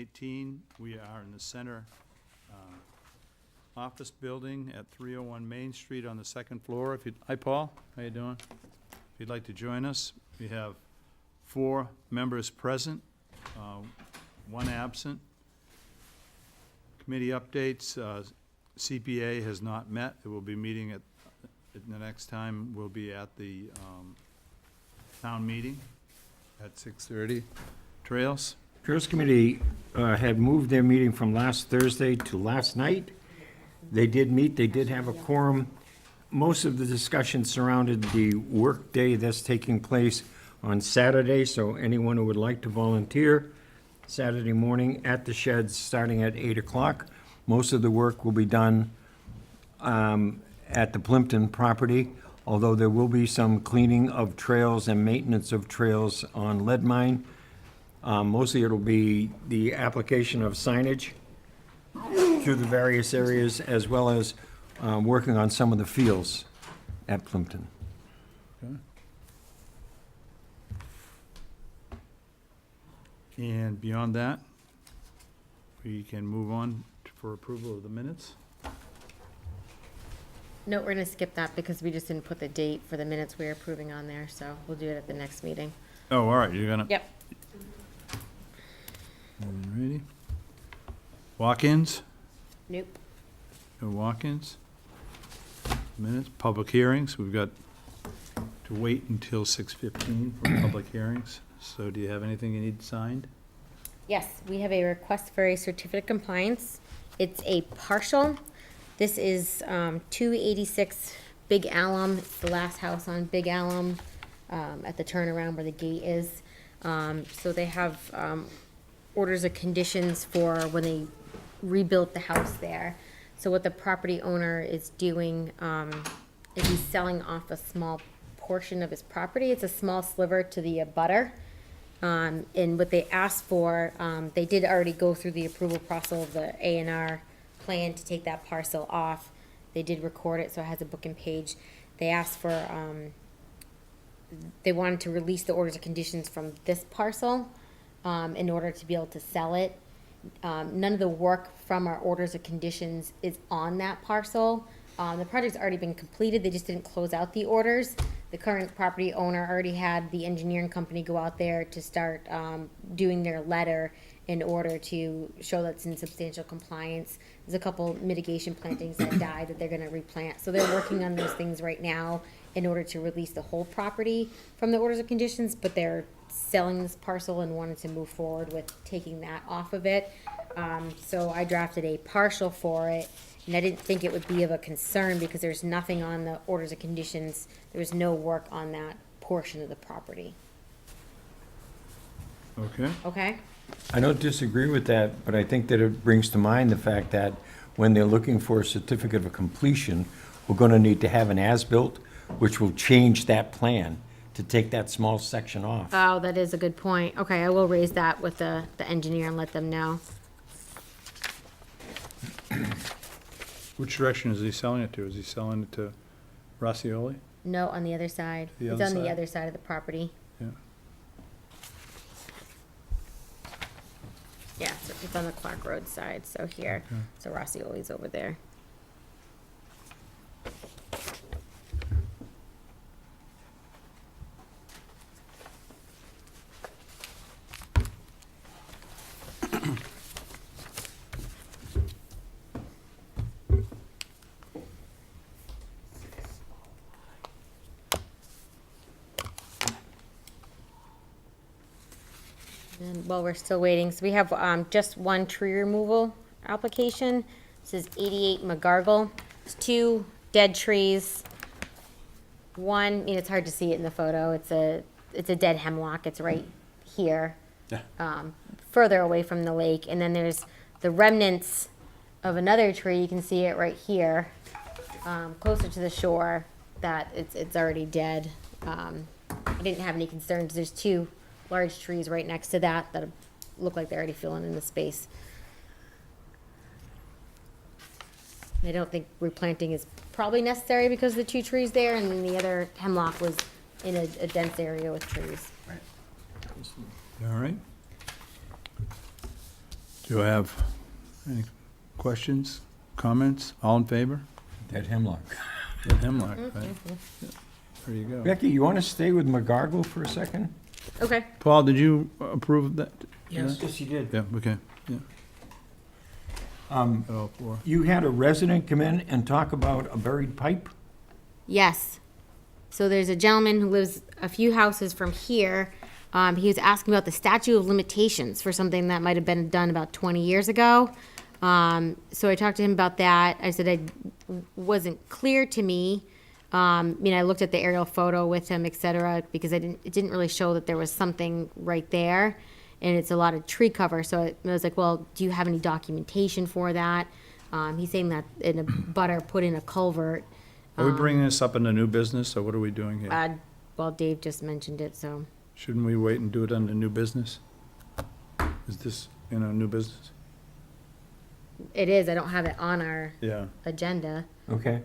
18, we are in the center office building at 301 Main Street on the second floor. Hi, Paul, how you doing? If you'd like to join us, we have 4 members present, 1 absent. Committee updates, CPA has not met. It will be meeting at the next time will be at the town meeting at 6:30. Trails? Trails Committee had moved their meeting from last Thursday to last night. They did meet, they did have a quorum. Most of the discussion surrounded the workday that's taking place on Saturday, so anyone who would like to volunteer, Saturday morning at the sheds, starting at 8 o'clock. Most of the work will be done at the Plimpton property, although there will be some cleaning of trails and maintenance of trails on lead mine. Mostly it'll be the application of signage through the various areas, as well as working on some of the fields at Plimpton. Okay. And beyond that, we can move on for approval of the minutes. No, we're gonna skip that because we just didn't put the date for the minutes we were approving on there, so we'll do it at the next meeting. Oh, all right, you're gonna. Yep. Alrighty. Walk-ins? Nope. No walk-ins? Minutes, public hearings, we've got to wait until 6:15 for public hearings. So do you have anything you need signed? Yes, we have a request for a certificate of compliance. It's a partial. This is 286 Big Alum. It's the last house on Big Alum, at the turnaround where the gate is. So they have orders of conditions for when they rebuilt the house there. So what the property owner is doing is he's selling off a small portion of his property. It's a small sliver to the abutter. And what they asked for, they did already go through the approval process of the A&R plan to take that parcel off. They did record it, so it has a book and page. They asked for, they wanted to release the orders of conditions from this parcel in order to be able to sell it. None of the work from our orders of conditions is on that parcel. The project's already been completed, they just didn't close out the orders. The current property owner already had the engineering company go out there to start doing their letter in order to show that's in substantial compliance. There's a couple mitigation plantings that died that they're gonna replant. So they're working on those things right now in order to release the whole property from the orders of conditions, but they're selling this parcel and wanted to move forward with taking that off of it. So I drafted a partial for it, and I didn't think it would be of a concern because there's nothing on the orders of conditions. There was no work on that portion of the property. Okay. Okay? I don't disagree with that, but I think that it brings to mind the fact that when they're looking for a certificate of completion, we're gonna need to have an as-built, which will change that plan to take that small section off. Oh, that is a good point. Okay, I will raise that with the engineer and let them know. Which direction is he selling it to? Is he selling it to Rossioli? No, on the other side. The It's other on the side? other side of the property. Yeah. Yeah, so it's on the Clark Road side, so here. Okay. So Rossioli's over there. And while we're still waiting, so we have just one tree removal application. This is 88 McGargle. It's 2 dead trees. One, I mean, it's hard to see it in the photo. It's a dead hemlock. It's right here, further away from the lake. And then there's the remnants of another tree. You can see it right here, closer to the shore. That it's already dead. I didn't have any concerns. There's 2 large trees right next to that look like they're already filling in the space. I don't think replanting is probably necessary because of the 2 trees there, and then the other hemlock was in a dense area with trees. All right. Do I have any questions, comments? All in favor? That hemlock. Ed Hemlock, right? Yeah. There you go. Becky, you want to stay with McGargle for a second? Okay. Paul, did you approve of that? Yes, you did. Yeah, okay, yeah. Got all four. You had a resident come in and talk about a buried pipe? Yes. So there's a gentleman who lives a few houses from here. He was asking about the statute of limitations for something that might have been done about 20 years ago. So I talked to him about that. I said it wasn't clear to me. I looked at the aerial photo with him, et cetera, because it didn't really show that there was something right there. And it's a lot of tree cover. So I was like, well, do you have any documentation for that? He's saying that in a butter put in a culvert. Are we bringing this up in the new business, or what are we doing here? Well, Dave just mentioned it, so. Shouldn't we wait and do it under new business? Is this, new business? It is. I don't have it on our Yeah. agenda. Okay.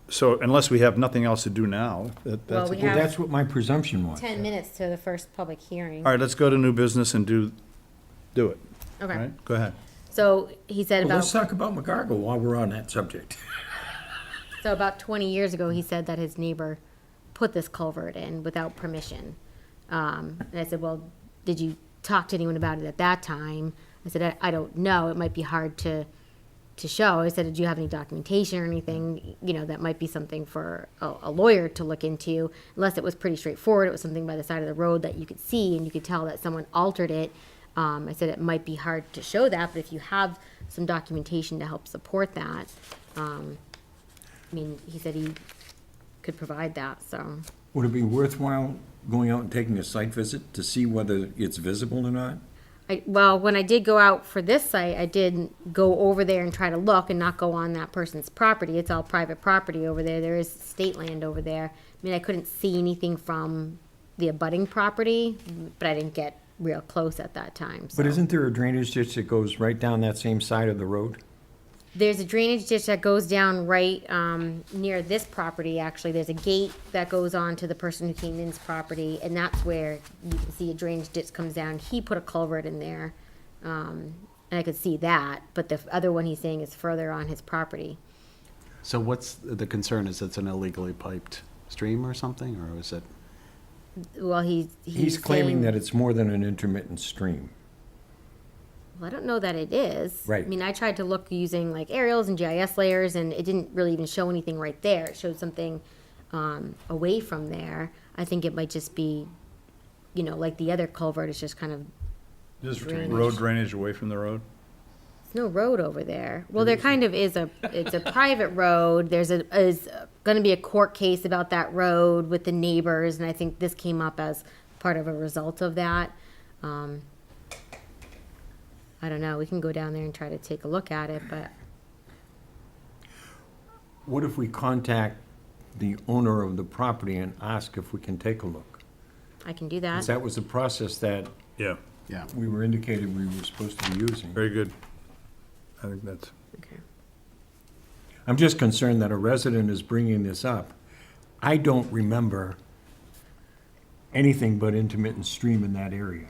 So unless we have nothing else to do now, that's. we Well, have- that's what my presumption was. 10 minutes to the first public hearing. All right, let's go to new business and do it. All Okay. right, go ahead. So he said Well, let's about, talk about McGargle while we're on that subject. so about 20 years ago, he said that his neighbor put this culvert in without permission. And I said, well, did you talk to anyone about it at that time? I said, I don't know. It might be hard to show. I said, did you have any documentation or anything, that might be something for a lawyer to look into, unless it was pretty straightforward. It was something by the side of the road that you could see and you could tell that someone altered it. I said, it might be hard to show that, but if you have some documentation to help support that, he said he could provide that, so. Would it be worthwhile going out and taking a site visit to see whether it's visible or not? Well, when I did go out for this site, I did go over there and try to look and not go on that person's property. It's all private property over there. There is state land over there. I couldn't see anything from the abutting property, but I didn't get real close at that time. But so. isn't there a drainage ditch that goes right down that same side of the road? There's a drainage ditch that goes down right near this property, actually. There's a gate that goes on to the person who came in's property, and that's where you can see a drainage ditch comes down. He put a culvert in there, and I could see that, but the other one he's saying is further on his property. So what's the concern? Is it's an illegally piped stream or something, or is it? Well, He's claiming saying- that it's more than an intermittent stream. Well, I don't know that it is. Right. I tried to look using like aerials and GIS layers, and it didn't really even show anything right there. It showed something away from there. I think it might just be, like the other culvert is just kind of, Just Drainage. road drainage away from the road? there's no road over there. Well, there kind of is it's a private road. There's going to be a court case about that road with the neighbors, and I think this came up as part of a result of that. I don't know. We can go down there and try to take a look at it, but What if we contact the owner of the property and ask if we can take a look? I can do that. 'Cause that was the process that Yeah, Yeah. we were indicated we were supposed to be using. very good. I think that's, Okay. I'm just concerned that a resident is bringing this up. I don't remember anything but intermittent stream in that area.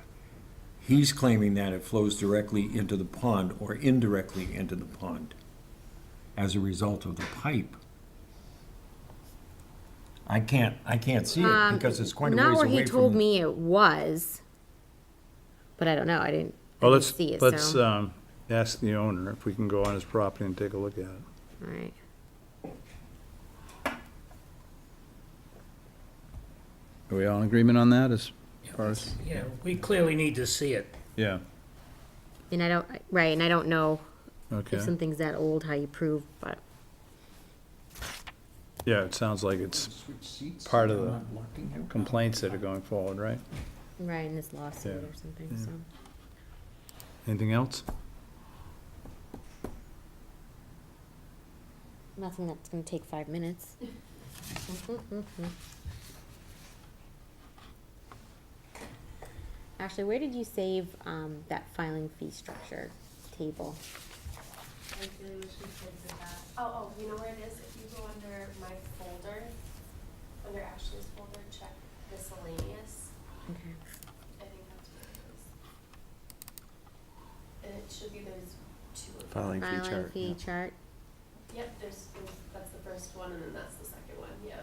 He's claiming that it flows directly into the pond or indirectly into the pond as a result of the pipe. I can't see it because it's quite a ways Not away where from. he told me it was, but I don't know. I didn't well, see it, let's so. ask the owner if we can go on his property and take a look at it. All right. Are we all in agreement on that as far as? Yeah, we clearly need to see it. Yeah, And I don't, right, and I don't know okay. if something's that old, how you prove, but, Yeah, it sounds like it's part of the complaints that are going forward, right? right, in this lawsuit Yeah, or something, yeah. so. Anything else? Nothing that's gonna take 5 minutes. Ashley, where did you save, that filing fee structure table? I really wish we could do that. Oh, you know where it is? If you go under my folder, under Ashley's folder, check miscellaneous. Okay. I think that's what it is. And it should be, there's two of them. Filing fee Filing chart. fee yeah. chart. Yep, that's the first one, and then that's the second one, yeah.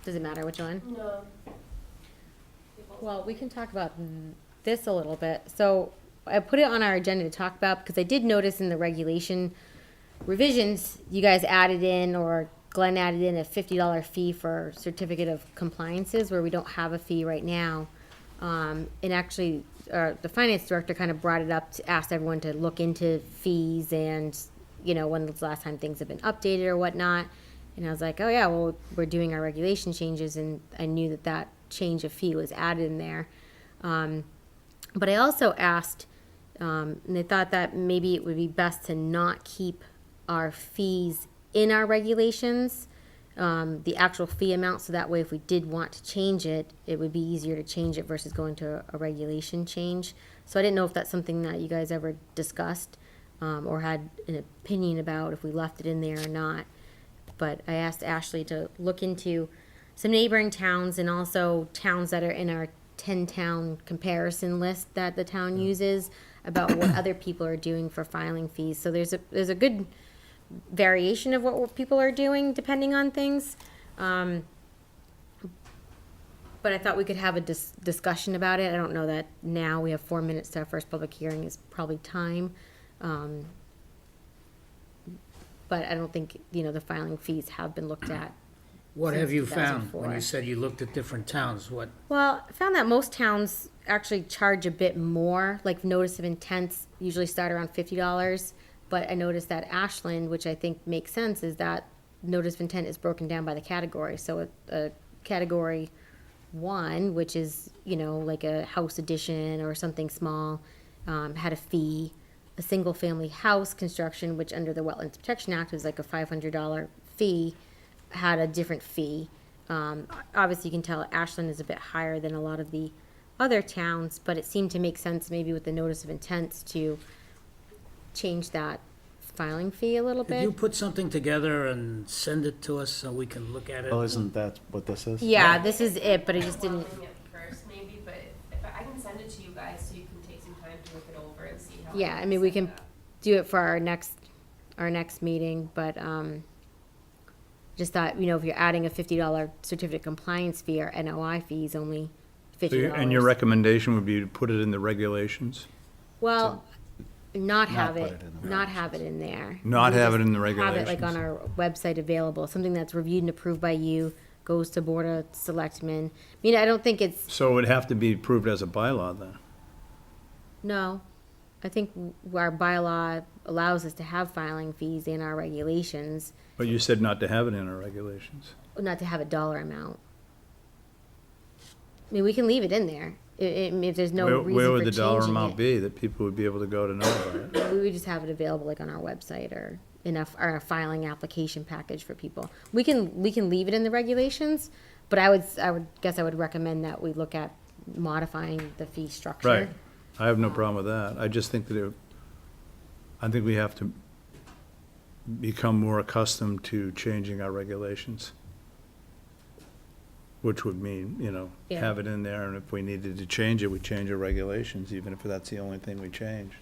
Does it matter which one? No. They both- Well, we can talk about this a little bit. So I put it on our agenda to talk about because I did notice in the regulation revisions, you guys added in, or Glenn added in, a $50 fee for certificate of compliances where we don't have a fee right now. And actually, the finance director kind of brought it up to ask everyone to look into fees and, you know, when was the last time things have been updated or whatnot. And I was like, oh yeah, well, we're doing our regulation changes, and I knew that that change of fee was added in there. But I also asked, and they thought that maybe it would be best to not keep our fees in our regulations, the actual fee amount, so that way if we did want to change it, it would be easier to change it versus going to a regulation change. So I didn't know if that's something that you guys ever discussed, or had an opinion about if we left it in there or not. But I asked Ashley to look into some neighboring towns and also towns that are in our 10-town comparison list that the town uses about what other people are doing for filing fees. So there's a good variation of what people are doing depending on things. But I thought we could have a discussion about it. I don't know that now we have 4 minutes to our first public hearing is probably time. But I don't think, you know, the filing fees have been looked at. What Since have you found 2004. when you said you looked at different towns? What, Well, I found that most towns actually charge a bit more, like notice of intents usually start around $50. But I noticed that Ashland, which I think makes sense, is that notice of intent is broken down by the category. So a category 1, which is, you know, like a house addition or something small, had a fee. A single family house construction, which under the Wetlands Protection Act was like a $500 fee, had a different fee. Obviously, you can tell Ashland is a bit higher than a lot of the other towns, but it seemed to make sense maybe with the notice of intents to change that filing fee a little could you bit. put something together and send it to us so we can look at it? Oh, isn't that what this is? Yeah, this is it, but I just didn't. Modeling it first, maybe, but if I can send it to you guys so you can take some time to look it over and see how. Yeah, I mean, we can do it for our next meeting, but, just thought, you know, if you're adding a $50 certificate of compliance fee, our NOI fee is only $50. And your recommendation would be to put it in the regulations? Well, not have put it, it in the not have it in there. Not We have just it in the Have it like regulations. on our website available, something that's reviewed and approved by you, goes to Board of Selectmen. I mean, I don't think it's, So it would have to be approved as a bylaw then? no. I think our bylaw allows us to have filing fees in our regulations, But you said not to have it in our regulations. not to have a dollar amount. I mean, we can leave it in there, if there's no reason for changing it. Where would the dollar amount be that people would be able to go to know about it? We would just have it available like on our website or in our filing application package for people. We can leave it in the regulations, but I would recommend that we look at modifying the fee structure. Right. I have no problem with that. I just think that I think we have to become more accustomed to changing our regulations. Which would mean, you know, Yeah. have it in there, and if we needed to change it, we change our regulations, even if that's the only thing we change.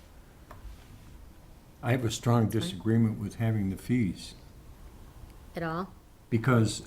I have a strong disagreement with having the fees, At all? because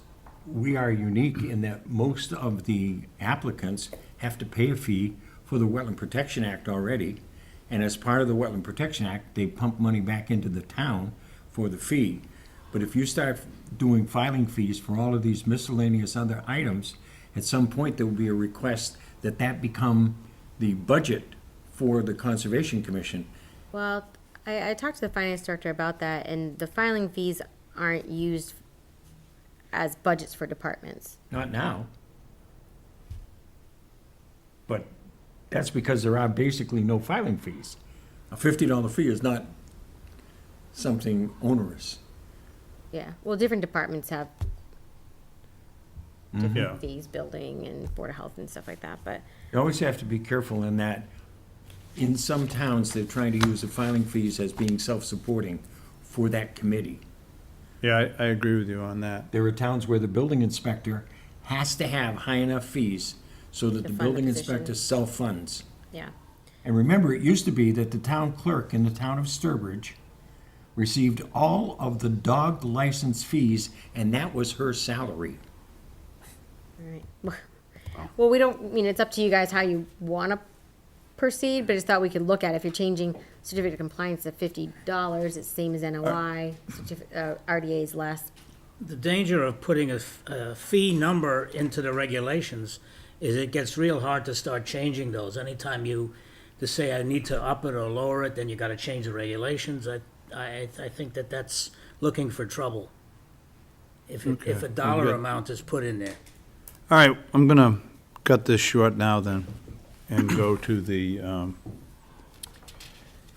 we are unique in that most of the applicants have to pay a fee for the Wetland Protection Act already. And as part of the Wetland Protection Act, they pump money back into the town for the fee. But if you start doing filing fees for all of these miscellaneous other items, at some point there will be a request that that become the budget for the Conservation Commission. Well, I talked to the finance director about that, and the filing fees aren't used as budgets for departments. Not now. But that's because there are basically no filing fees. A $50 fee is not something onerous. Yeah, well, different departments have Yeah. different fees, building and Board of Health and stuff like that, but, You always have to be careful in that, in some towns, they're trying to use the filing fees as being self-supporting for that committee. Yeah, I agree with you on that. There are towns where the building inspector has to have high enough fees so that To the fund the building position. inspector self-funds. yeah. And remember, it used to be that the town clerk in the town of Sturbridge received all of the dog license fees, and that was her salary. Alright. Well, we don't, I mean, it's up to you guys how you wanna proceed, but I just thought we could look at it. If you're changing certificate of compliance to $50, it's the same as NOI, RDA is less. The danger of putting a fee number into the regulations is it gets real hard to start changing those. Anytime you, to say I need to up it or lower it, then you gotta change the regulations. I think that's looking for trouble. If a dollar good. amount is put in there. All right, I'm gonna cut this short now then, and go to the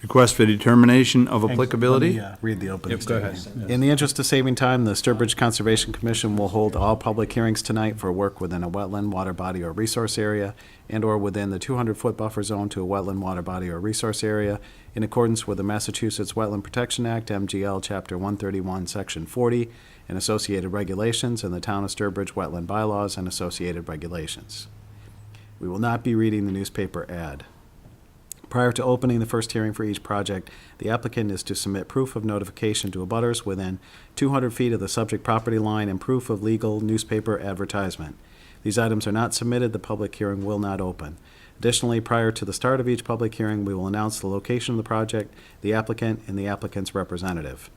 request for determination of applicability. Read the opening Yep, go ahead. statement. In the interest of saving time, the Sturbridge Conservation Commission will hold all public hearings tonight for work within a wetland, water body, or resource area, and/or within the 200-foot buffer zone to a wetland, water body, or resource area, in accordance with the Massachusetts Wetland Protection Act, MGL, Chapter 131, Section 40, and associated regulations, and the Town of Sturbridge Wetland Bylaws and associated regulations. We will not be reading the newspaper ad. Prior to opening the first hearing for each project, the applicant is to submit proof of notification to abutters within 200 feet of the subject property line and proof of legal newspaper advertisement. These items are not submitted, the public hearing will not open. Additionally, prior to the start of each public hearing, we will announce the location of the project, the applicant, and the applicant's representative.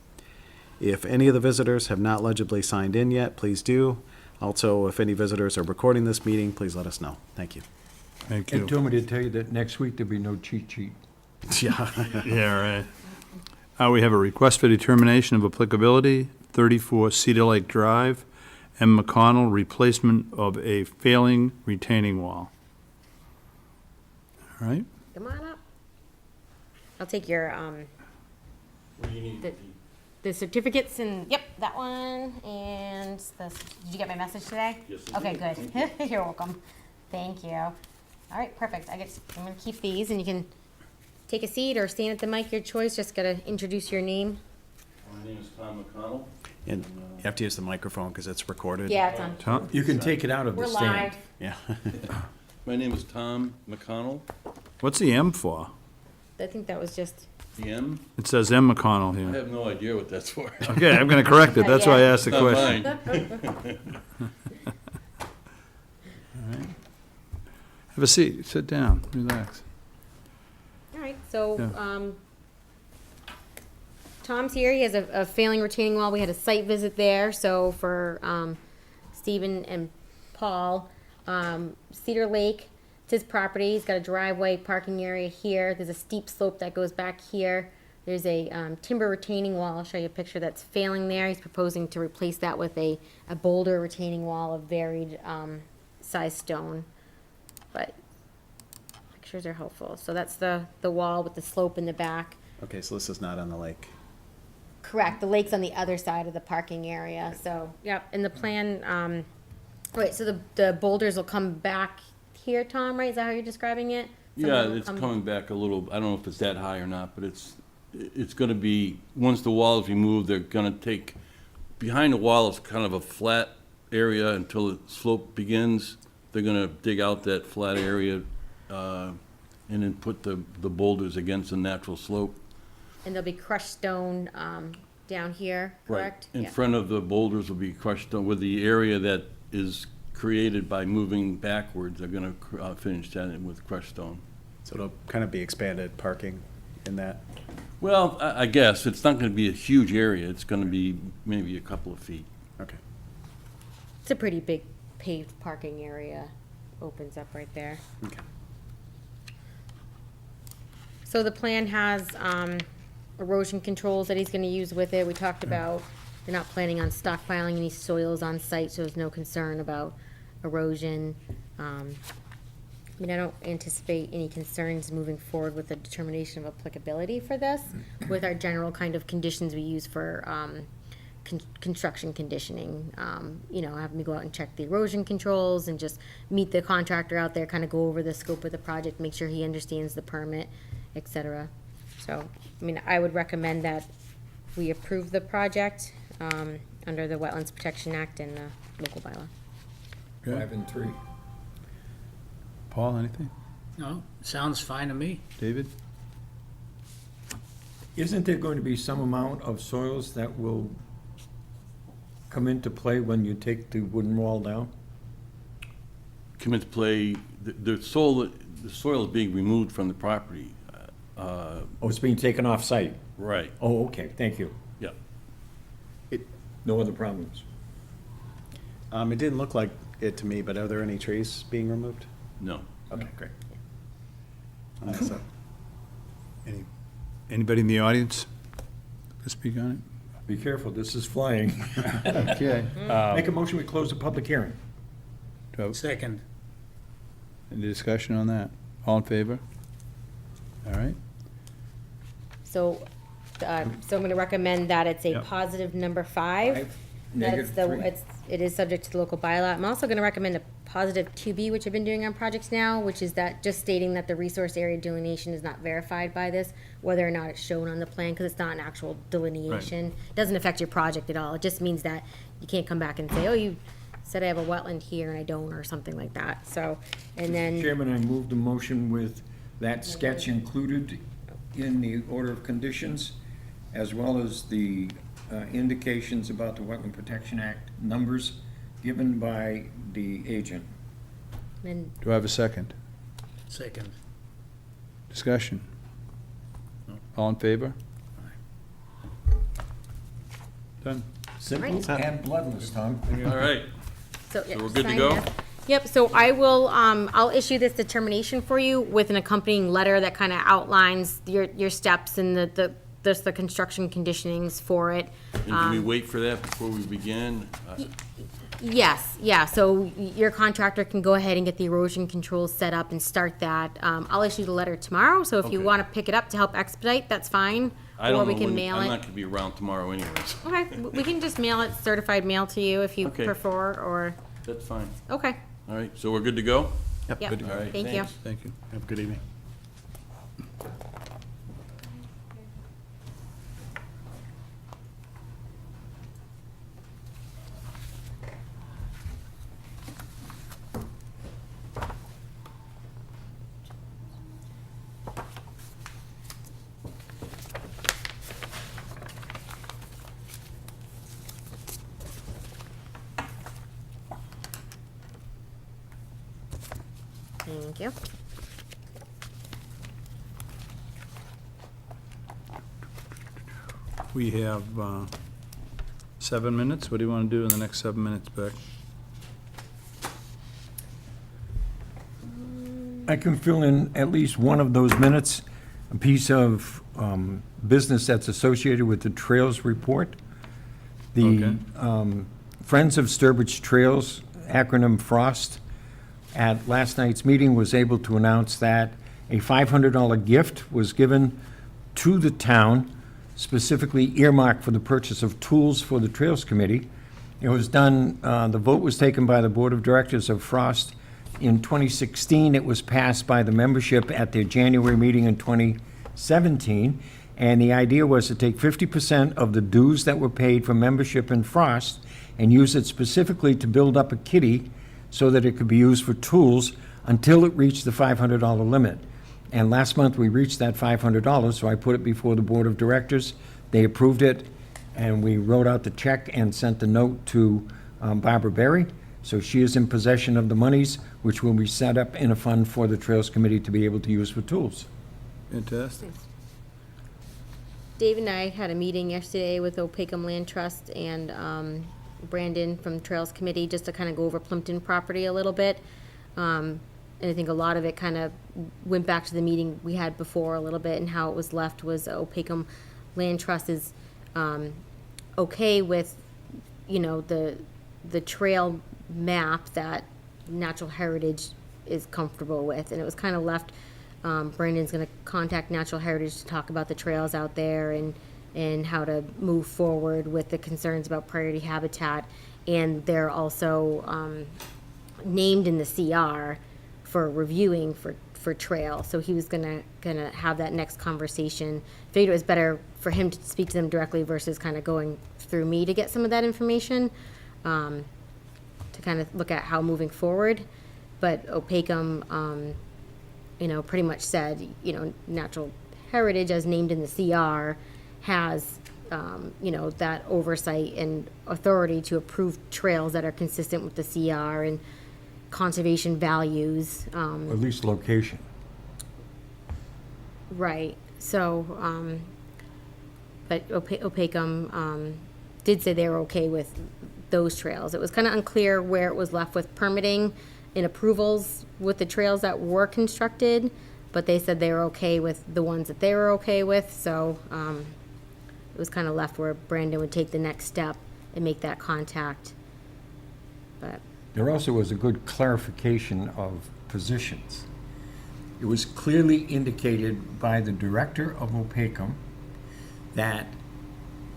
If any of the visitors have not legibly signed in yet, please do. Also, if any visitors are recording this meeting, please let us know. Thank you. Thank And you. told me to tell you that next week there'll be no cheat sheet. Yeah. Yeah, right. We have a request for determination of applicability, 34 Cedar Lake Drive, M. McConnell, replacement of a failing retaining wall. All right, Come on up. I'll take your, the certificates and, yep, that one, and the, did you get my message today? Yes, I did. Okay, good. You're welcome. Thank you. All right, perfect. I'm gonna keep these, and you can take a seat or stand at the mic, your choice. Just gotta introduce your name. My name is Tom McConnell. And you have to use the microphone because it's recorded. Yeah, it's on. Tom, You can take it out of the We're stand. live. Yeah. My name is Tom McConnell. what's the M for? I think that was just, The M? It says M. McConnell I here. have no idea what that's for. Okay, I'm gonna correct it, that's why I asked the Not question. mine. Have a seat, sit down, relax. all right, so, Yeah. Tom's here. He has a failing retaining wall. We had a site visit there, so for, Stephen and Paul, Cedar Lake, it's his property. He's got a driveway, parking area here. There's a steep slope that goes back here. There's a, timber retaining wall. I'll show you a picture that's failing there. He's proposing to replace that with a boulder retaining wall of varied, size stone. But pictures are helpful. So that's the wall with the slope in the back. Okay, so this is not on the lake. Correct, the lake's on the other side of the parking area, so, yep, in the plan, right, so the boulders will come back here, Tom, right, is that how you're describing it? Some Yeah, of them will it's come- coming back a little, I don't know if it's that high or not, but it's gonna be, once the wall is removed, they're gonna take, behind the wall is kind of a flat area until the slope begins. They're gonna dig out that flat area, and then put the boulders against the natural slope. And there'll be crushed stone, down here, correct? In Yeah. front of the boulders will be crushed stone, with the area that is created by moving backwards, they're gonna finish that in with crushed stone. So it'll kind of be expanded parking in that. Well, I guess, it's not gonna be a huge area, it's gonna be maybe a couple of feet. Okay. It's a pretty big paved parking area, opens up right there. Okay. So the plan has, erosion controls that he's gonna use with it. We talked about, they're not planning on stockpiling any soils on site, so there's no concern about erosion. I mean, I don't anticipate any concerns moving forward with the determination of applicability for this, with our general kind of conditions we use for, construction conditioning. You know, having me go out and check the erosion controls and just meet the contractor out there, kind of go over the scope of the project, make sure he understands the permit, et cetera. So, I mean, I would recommend that we approve the project, under the Wetlands Protection Act and the local bylaw. Okay. 5 and 3. Paul, anything? No, sounds fine to me. David? Isn't there going to be some amount of soils that will come into play when you take the wooden wall down? Come into play, the soil is being removed from the property. Oh, it's being taken off-site? Right, Oh, okay, thank you. yeah. No other problems? It didn't look like it to me, but are there any trees being removed? No. Okay, great. Anybody in the audience to speak on Be careful, this is flying. it? Okay. Make a motion, we close the public hearing. Second. Any discussion on that? All in favor? All right. So, so I'm gonna recommend that it's a Yep. positive number 5. That's Negative the, 3. it is subject to the local bylaw. I'm also gonna recommend a positive 2B, which I've been doing on projects now, which is that just stating that the resource area delineation is not verified by this, whether or not it's shown on the plan, because it's not an actual delineation. It doesn't affect your project at all. It just means that you can't come back and say, oh, you said I have a wetland here and I don't, or something like that. So, and then. Chairman, I move the motion with that sketch included in the order of conditions, as well as the indications about the Wetland Protection Act numbers given by the agent. Then Do I have a second? Second. Discussion? All in favor? Done. Simple Right. and bloodless, Tom. All right, So, yeah, we're good to sign go? this. Yep, so I will, I'll issue this determination for you with an accompanying letter that kind of outlines your steps and the construction conditionings for it. and do we wait for that before we begin? Yes, yeah, so your contractor can go ahead and get the erosion controls set up and start that. I'll issue the letter tomorrow, so if you Okay. want to pick it up to help expedite, that's fine. I don't Or we know can when, mail I'm it. not gonna be around tomorrow anyways. Okay, we can just mail it, certified mail to you if you Okay. prefer, or, That's fine. okay, All right, so we're good to go? yep, Good to go. All right, thank you. thanks. Thank you. Have a good evening. Thank you. We have 7 minutes. What do you want to do in the next 7 minutes, Beck? I can fill in at least one of those minutes, a piece of business that's associated with the Trails Report. The Friends of Sturbridge Trails, acronym FROST, at last night's meeting was able to announce that a $500 gift was given to the town, specifically earmarked for the purchase of tools for the Trails Committee. It was done, the vote was taken by the Board of Directors of Frost in 2016. It was passed by the membership at their January meeting in 2017. And the idea was to take 50% of the dues that were paid for membership in Frost and use it specifically to build up a kitty so that it could be used for tools until it reached the $500 limit. And last month, we reached that $500, so I put it before the Board of Directors. They approved it, and we wrote out the check and sent the note to Barbara Berry. So she is in possession of the monies, which will be set up in a fund for the Trails Committee to be able to use for tools. Fantastic. Dave and I had a meeting yesterday with Opakam Land Trust and Brandon from Trails Committee, just to kind of go over Plimpton property a little bit. And I think a lot of it kind of went back to the meeting we had before a little bit, and how it was left was Opakam Land Trust is okay with, you know, the trail map that Natural Heritage is comfortable with, and it was kind of left. Brandon's going to contact Natural Heritage to talk about the trails out there and how to move forward with the concerns about priority habitat. And they're also named in the CR for reviewing for trail. So he was gonna have that next conversation. Figured it was better for him to speak to them directly versus kind of going through me to get some of that information, to kind of look at how moving forward. But Opakam pretty much said, natural heritage as named in the CR has, that oversight and authority to approve trails that are consistent with the CR and conservation values. At least location. Right, so, but OPACUM did say they were okay with those trails. It was kind of unclear where it was left with permitting and approvals with the trails that were constructed, but they said they were okay with the ones that they were okay with, so it was kind of left where Brandon would take the next step and make that contact. But, There also was a good clarification of positions. It was clearly indicated by the director of OPACUM that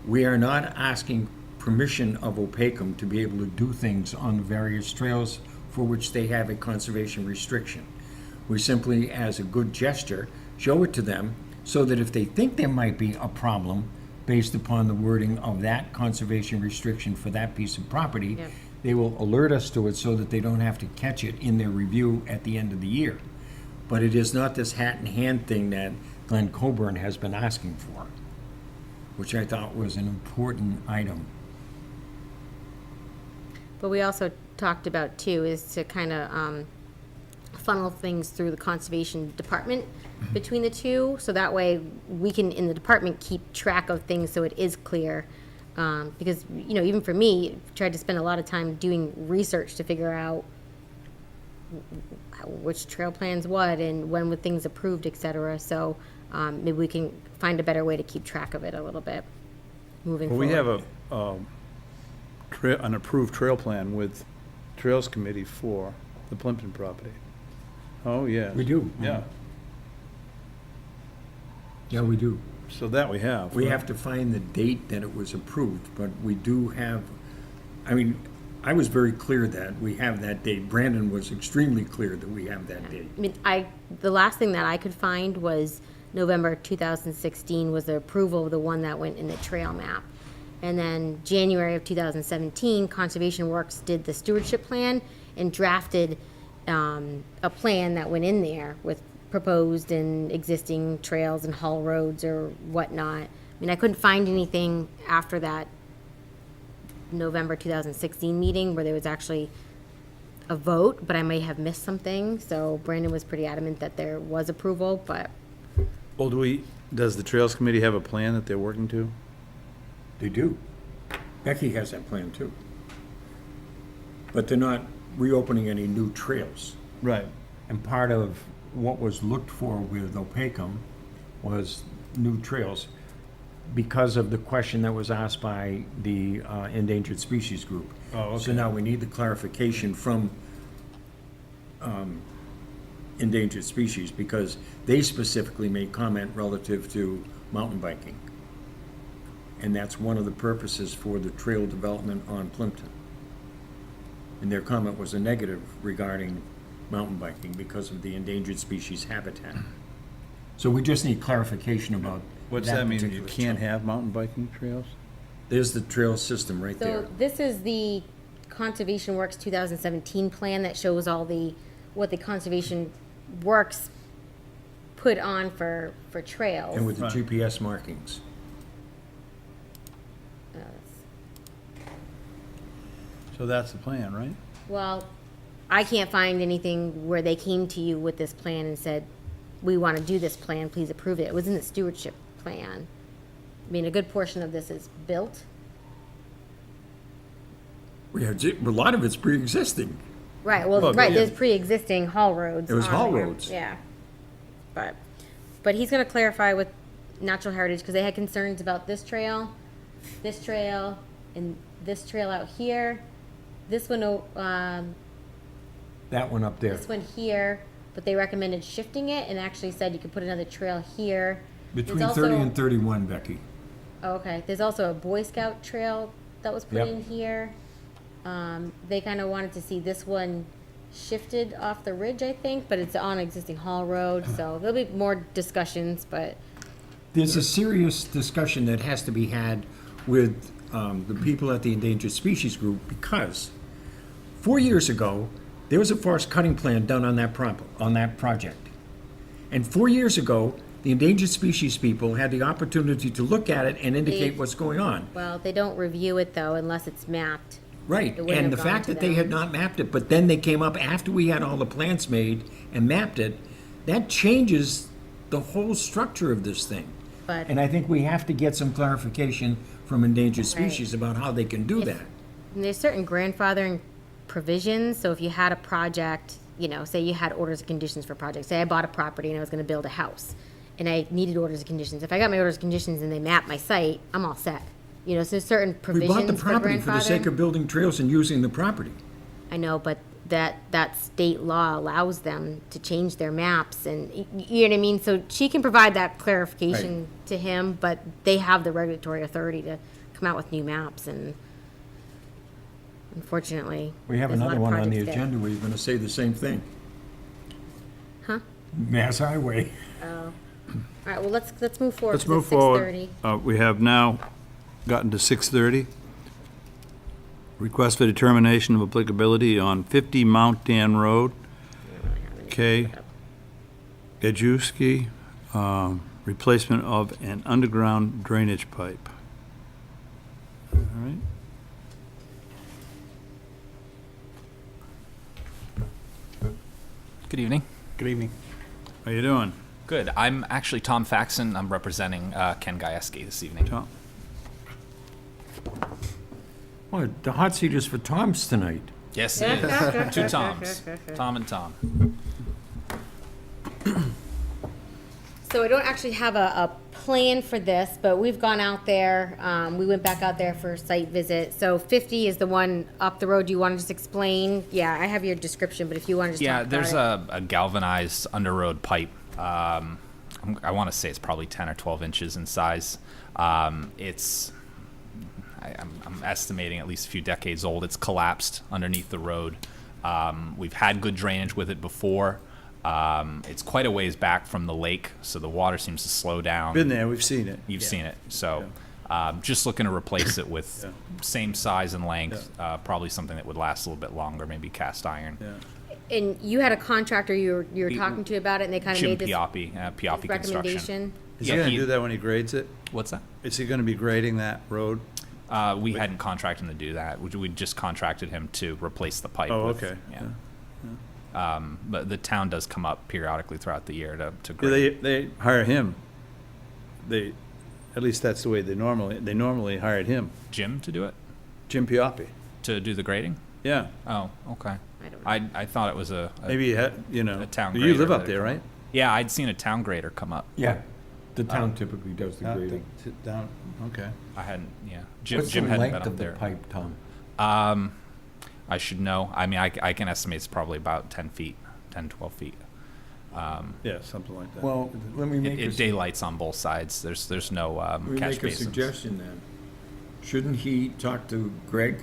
we are not asking permission of OPACUM to be able to do things on the various trails for which they have a conservation restriction. We simply, as a good gesture, show it to them so that if they think there might be a problem based upon the wording of that conservation restriction for that piece of property, Yep. they will alert us to it so that they don't have to catch it in their review at the end of the year. But it is not this hat in hand thing that Glenn Coburn has been asking for, which I thought was an important item. but we also talked about too, is to kind of funnel things through the conservation department between the two, so that way we can, in the department, keep track of things so it is clear. Because, even for me, tried to spend a lot of time doing research to figure out which trail plans what and when were things approved, et cetera. So maybe we can find a better way to keep track of it a little bit moving Well, forward. we have an approved trail plan with Trails Committee for the Plimpton property. Oh, yeah. We do. Yeah, Yeah, we do. so that we have. We have to find the date that it was approved, but we do have, I was very clear that we have that date. Brandon was extremely clear that we have that date. The last thing that I could find was November 2016 was the approval of the one that went in the trail map. And then January of 2017, Conservation Works did the stewardship plan and drafted a plan that went in there with proposed and existing trails and haul roads or whatnot. I couldn't find anything after that November 2016 meeting where there was actually a vote, but I may have missed something. So Brandon was pretty adamant that there was approval, but Well, does the Trails Committee have a plan that they're working to? They do. Becky has that plan too. But they're not reopening any new trails. Right. And part of what was looked for with OPACUM was new trails because of the question that was asked by the endangered species group. Oh, okay. So now we need the clarification from endangered species because they specifically made comment relative to mountain biking. And that's one of the purposes for the trail development on Plimpton. And their comment was a negative regarding mountain biking because of the endangered species habitat. So we just need clarification about What's that mean? You particular can't trail. have mountain biking trails? There's the trail system right there. so this is the Conservation Works 2017 plan that shows all what the Conservation Works put on for trails. And with the Right. GPS markings. So that's the plan, right? Well, I can't find anything where they came to you with this plan and said, we want to do this plan, please approve it. It was in the stewardship plan. A good portion of this is built. Yeah, a lot of it's pre-existing. Right, Well, right, yeah. there's pre-existing haul roads. It was on haul there. roads. Yeah. But he's gonna clarify with Natural Heritage, because they had concerns about this trail, and this trail out here. This one, That one up there. this one here, but they recommended shifting it and actually said you could put another trail here. Between There's 30 also- and 31, Becky. Oh, okay, there's also a Boy Scout trail that was put Yep. in here. They kind of wanted to see this one shifted off the ridge, I think, but it's on existing haul road, so there'll be more discussions, but There's a serious discussion that has to be had with the people at the Endangered Species Group because 4 years ago, there was a forest cutting plan done on that project. And 4 years ago, the endangered species people had the opportunity to look at it and indicate what's going on. Well, they don't review it though unless it's mapped. Right, It wouldn't and the have gone fact to that they them. had not mapped it, but then they came up after we had all the plans made and mapped it, that changes the whole structure of this thing. But And I think we have to get some clarification from endangered species about how they can do that. and there's certain grandfathering provisions, so if you had a project, you know, say you had orders of conditions for projects, say I bought a property and I was gonna build a house, and I needed orders of conditions, if I got my orders of conditions and they map my site, I'm all set. You know, so there's certain We provisions bought the for property for the sake grandfathering. of building trails and using the property. I know, but that state law allows them to change their maps and, you know what I mean? So she can provide that clarification to him, but they have the regulatory authority to come out with new maps and unfortunately. We have there's a lot another of one on the projects there. agenda where you're gonna say the same thing. Huh? Mass Highway. All right, well, let's move forward. Let's 'cause move it's forward. 6:30. We have now gotten to 6:30. Request for determination of applicability on 50 Mount Dan Road. K. Gajewski, replacement of an underground drainage pipe. All right. Good evening. Good evening. How you doing, Good. I'm actually Tom Faxon. I'm representing Ken Gajewski this evening. Tom? Well, the hot seat is for Tom's tonight. Yes, it is. Two Toms. Tom and Tom. So I don't actually have a plan for this, but we've gone out there, we went back out there for a site visit. So 50 is the one up the road. Do you want to just explain? Yeah, I have your description, but if you want to just Yeah, talk about there's it. a galvanized under-road pipe. I want to say it's probably 10 or 12 inches in size. I'm estimating at least a few decades old. It's collapsed underneath the road. We've had good drainage with it before. It's quite a ways back from the lake, so the water seems to slow down. Been there, we've seen it. You've seen it. So just looking to replace it with same size and length, probably something that would last a little bit longer, maybe cast iron. Yeah. And you had a contractor you were talking to about it, and they kind of Jim made this Pioppi, Pioppi Construction. recommendation? Is Yeah, he gonna he- do that when he grades it? What's that? Is he gonna be grading that road? We hadn't contracted him to do that. We just contracted him to replace the pipe. Oh, with- okay. Yeah. But the town does come up periodically throughout the year to Yeah, grade. they hire him. At least that's the way they normally hired him, Jim to do it? Jim Pioppi. To do the grading? Yeah, Oh, okay. I don't know. I thought it was a maybe he had, a town you grader live that up had there, come right? up. Yeah, I'd seen a town grader come up. Yeah, the town typically does the grading. Sit down, okay. I hadn't, yeah. Jim What's the hadn't been length up of the there. pipe, Tom? I should know. I mean, I can estimate it's probably about 10 feet, 10, 12 feet. Yeah, something like that. Well, let me make It daylights on both sides. There's no let me catch make a basins. suggestion then. Shouldn't he talk to Greg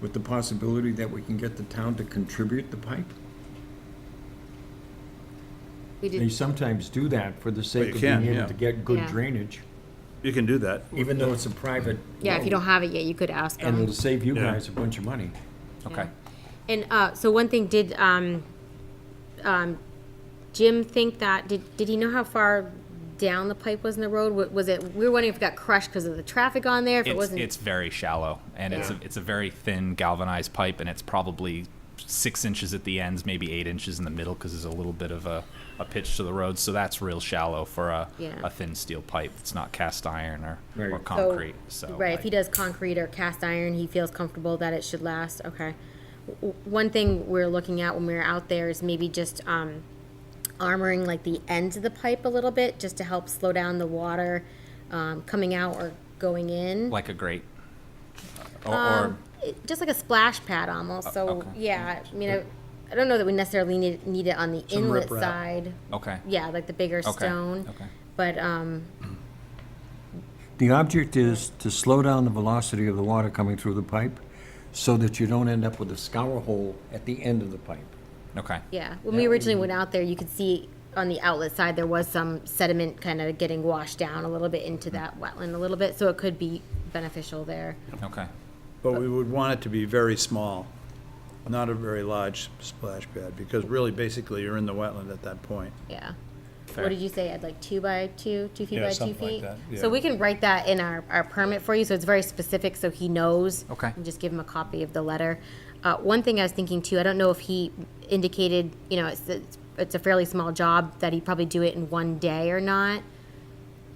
with the possibility that we can get the town to contribute the pipe? We They did, sometimes do that for the sake you of can, being yeah. able to get good Yeah. drainage, You can do that. even though it's a private yeah, if you road. don't have it yet, you could ask And them. it'll save you Yeah. guys a bunch of money. Okay. And so one thing, did Jim think that, did he know how far down the pipe was in the road? Was it, we were wondering if it got crushed because of the traffic on there, if it It's, wasn't? it's very shallow, and Yeah. it's a very thin galvanized pipe, and it's probably 6 inches at the ends, maybe 8 inches in the middle, because there's a little bit of a pitch to the road. So that's real shallow for Yeah. a thin steel pipe. It's not cast iron or Right. concrete. So Right, if he does concrete or cast iron, he feels comfortable that it should last, okay. One thing we're looking at when we were out there is maybe just, armoring like the ends of the pipe a little bit, just to help slow down the water, coming out or going in. like a grate, or Just like a splash pad almost, so, okay. yeah, I mean, I don't know that we necessarily need it on the Some inlet riprap. side. okay, Yeah, like the bigger okay, stone, okay. but, The object is to slow down the velocity of the water coming through the pipe so that you don't end up with a scour hole at the end of the pipe. Okay. yeah, when we originally went out there, you could see on the outlet side, there was some sediment kind of getting washed down a little bit into that wetland a little bit, so it could be beneficial there. Okay. But we would want it to be very small, not a very large splash pad, because really, basically, you're in the wetland at that point. Yeah. fair. what did you say, Ed, like 2 by 2, 2 feet Yeah, by 2 something like feet? that, yeah. So we can write that in our permit for you, so it's very specific, so he knows. Okay. And just give him a copy of the letter. One thing I was thinking too, I don't know if he indicated, you know, it's a fairly small job, that he'd probably do it in one day or not.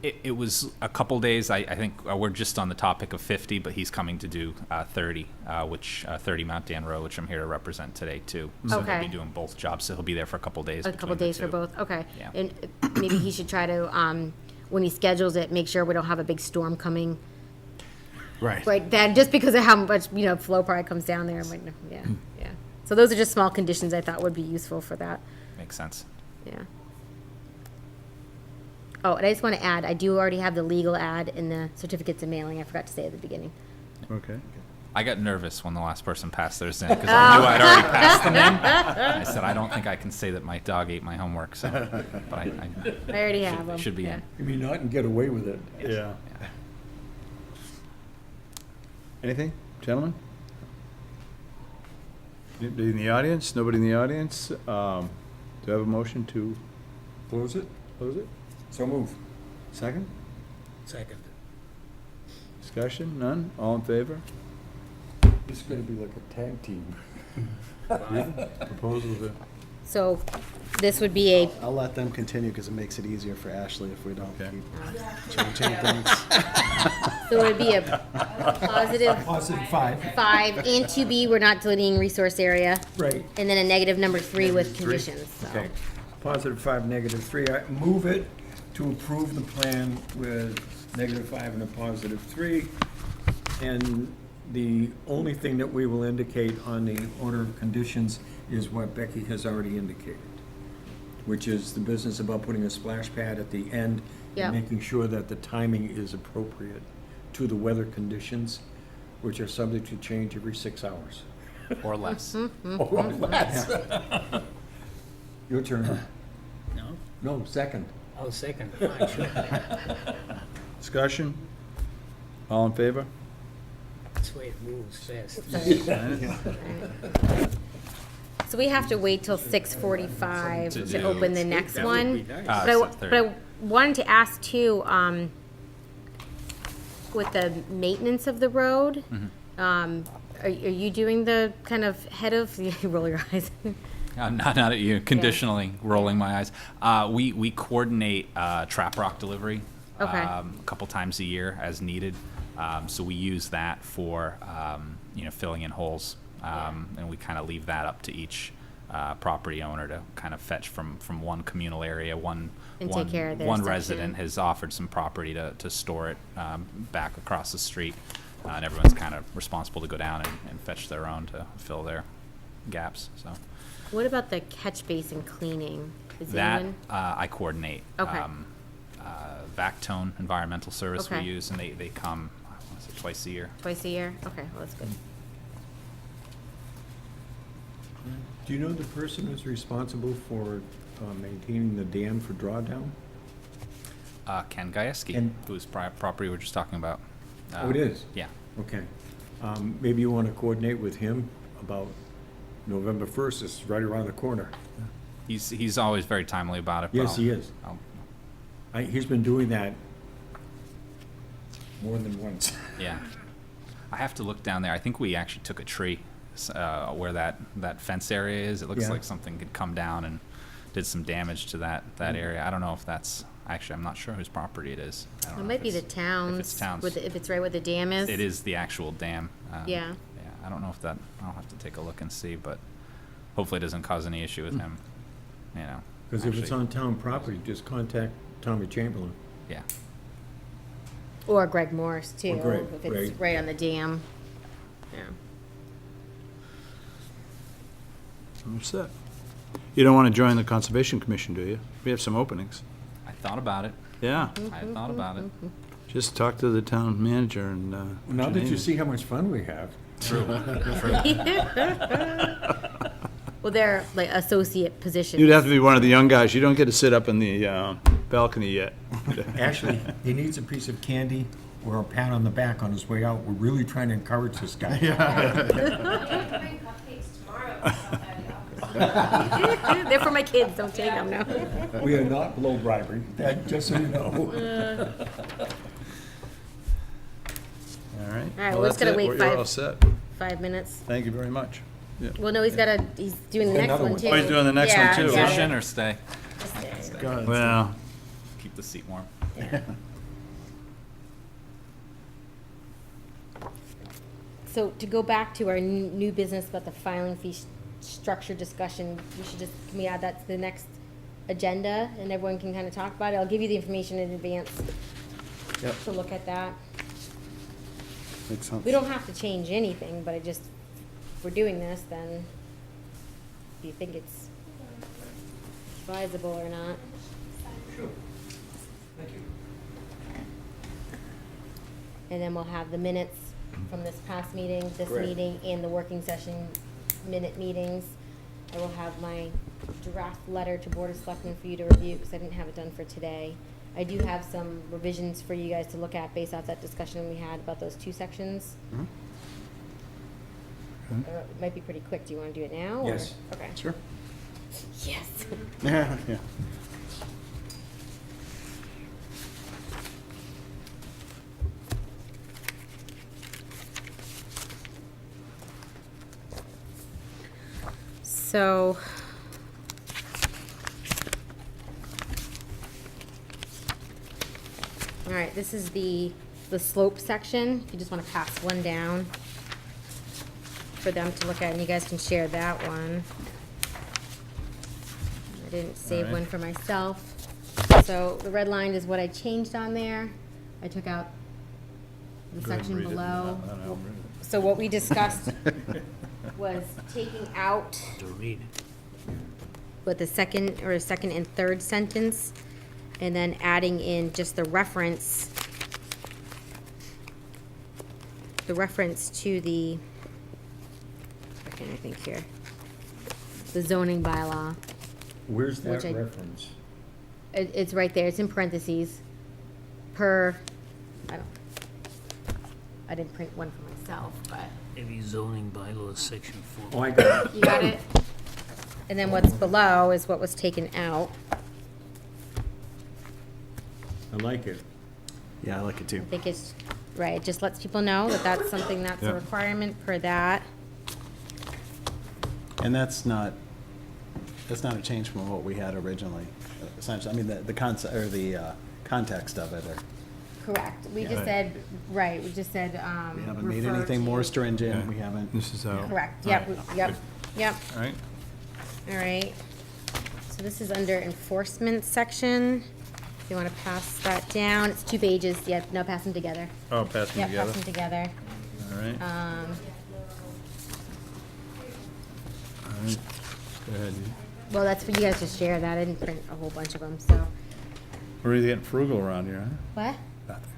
It was a couple days. I think we're just on the topic of 50, but he's coming to do 30, 30 Mount Dan Road, which I'm here to represent today too. So Okay. he'll be doing both jobs. So he'll be there for a couple days. A couple between the days for two. both, okay. Yeah. And maybe he should try to, when he schedules it, make sure we don't have a big storm coming Right. right then, just because of how much, you know, flow probably comes down there. I'm like, no, yeah, yeah. So those are just small conditions I thought would be useful for that, Makes sense. yeah. Oh, and I just want to add, I do already have the legal ad in the certificates of mailing. I forgot to say at the beginning. Okay. I got nervous when the last person passed theirs in because I knew I'd already passed them in. I said, I don't think I can say that my dog ate my homework, so, but I I already have them. should be yeah. in. You mean not and get away with it? Yeah. Anything, gentlemen? Anybody in the audience? Nobody in the audience? Do I have a motion to Close it? close it? So move. Second? Second. Discussion? None? All in favor? This is gonna be like a tag team. Proposal to, So this would be a, I'll let them continue because it makes it easier for Ashley if we don't Okay. keep changing things. so it would be a positive Positive 5. 5 and 2B, we're not deleting resource area, Right. and then a negative number 3 with conditions, so. Okay. Positive 5, negative 3. I move it to approve the plan with negative 5 and a positive 3. And the only thing that we will indicate on the order of conditions is what Becky has already indicated, which is the business about putting a splash pad at the end Yep. and making sure that the timing is appropriate to the weather conditions, which are subject to change every 6 hours. Or less. Or less. Your turn. No? No, second. Oh, second, fine, sure. discussion? All in favor? That's the way it moves fast. So we have to wait till 6:45 To to do- open the next That would one. be nice. But So but I wanted to ask too, with the maintenance of the road, are you doing the kind of head of, you roll your eyes. Not at you, conditionally rolling my eyes. We coordinate trap rock delivery Okay. a couple times a year as needed. So we use that for filling in holes, and we kind of leave that up to each property owner to kind of fetch from one communal area. And take care of their one section. resident has offered some property to store it back across the street, and everyone's kind of responsible to go down and fetch their own to fill their gaps. So. What about the catch basin cleaning? Is That anyone? I coordinate. Okay. Vactone Environmental Service we Okay. use, and they come, I want to say twice a year. Twice a year? Okay, well, that's good. Do you know the person who's responsible for maintaining the dam for drawdown? Ken Gajewski, And- whose property we we're just talking about. Oh, it is? Yeah. Okay. Maybe you want to coordinate with him about November 1st, it's right around the corner. He's always very timely about it. but Yes, I'll- he is. I'll- He's been doing that more than once. Yeah. I have to look down there. I think we actually took a tree where that fence area is. It looks Yeah. like something could come down and did some damage to that area. I don't know if that's, actually, I'm not sure whose property it is. I don't It know might if be the it's- towns. If it's towns. If it's right where the dam is. It is the actual dam. Yeah. Yeah, I don't know if that, I'll have to take a look and see, but hopefully it doesn't cause any issue with him, you know. Because if it's actually- on town property, just contact Tommy Chamberlain. Yeah, Or Greg Morris too, Greg, if it's Greg. right on the dam. Yeah. I'm set. You don't want to join the Conservation Commission, do you? We have some openings. I thought about it. Yeah, I thought about it. just talk to the town manager and. Now that you Janine. see how much fun we have. True. Well, they're like associate positions. You'd have to be one of the young guys. You don't get to sit up in the balcony yet. Actually, he needs a piece of candy or a pat on the back on his way out. We're really trying to encourage this guy. I'm bring cupcakes tomorrow outside the office. They're for my kids, don't take them, no. We are not below bribery, that, just so you know. All right. right, we're just gonna wait You're all 5 set. 5 minutes. Thank you very much. Yeah. Well, no, he's doing the next Another one one. too. Oh, he's doing the next one, Yeah, too. yeah. Transition or stay? Well, Keep the seat warm. So to go back to our new business about the filing fee structure discussion, can we add that to the next agenda and everyone can kind of talk about it? I'll give you the information in advance Yep. to look at that. Makes sense. We don't have to change anything, but if we're doing this, then do you think it's advisable or not? And then we'll have the minutes from this past meeting, this Great. meeting, and the working session minute meetings. I will have my draft letter to Board of Selectmen for you to review, because I didn't have it done for today. I do have some revisions for you guys to look at based off that discussion we had about those 2 sections. It might be pretty quick. Do you want to do it now? or- Yes. Okay. Sure. Yes. Yeah, yeah. So. All right, this is the slope section. If you just want to pass one down for them to look at, and you guys can share that one. I didn't save Alright. one for myself. So the red line is what I changed on there. I took out the go ahead and section read it. below. I don't know. So what we discussed was taking out To read. with the second and third sentence, and then adding in just the reference to the, second, I think here, the zoning bylaw. Where's that Which I- reference? It's right there, it's in parentheses, per, I didn't print one for myself, but, Maybe zoning bylaws, section 4. Oh, I got it. you got it? And then what's below is what was taken out. I like it. Yeah, I like it too. I think it's, right, it just lets people know that that's something that's a Yeah. requirement per that. And that's not a change from what we had originally, essentially. I mean, the concept, or the context of it, or Correct, we just Yeah. said, right, we just said, we haven't made refer anything more to- stringent, Yeah. we haven't. This is how. Correct, All yep, right. yep, yep, All right. all right. So this is under enforcement section. If you wanna pass that down, it's 2 pages, yep, no, pass them together. Oh, pass them Yep, together. pass them together. All right. All right. Go ahead. Well, that's for you guys to share that, I didn't print a whole bunch of them, so. We're really getting frugal around here, huh? What? Nothing.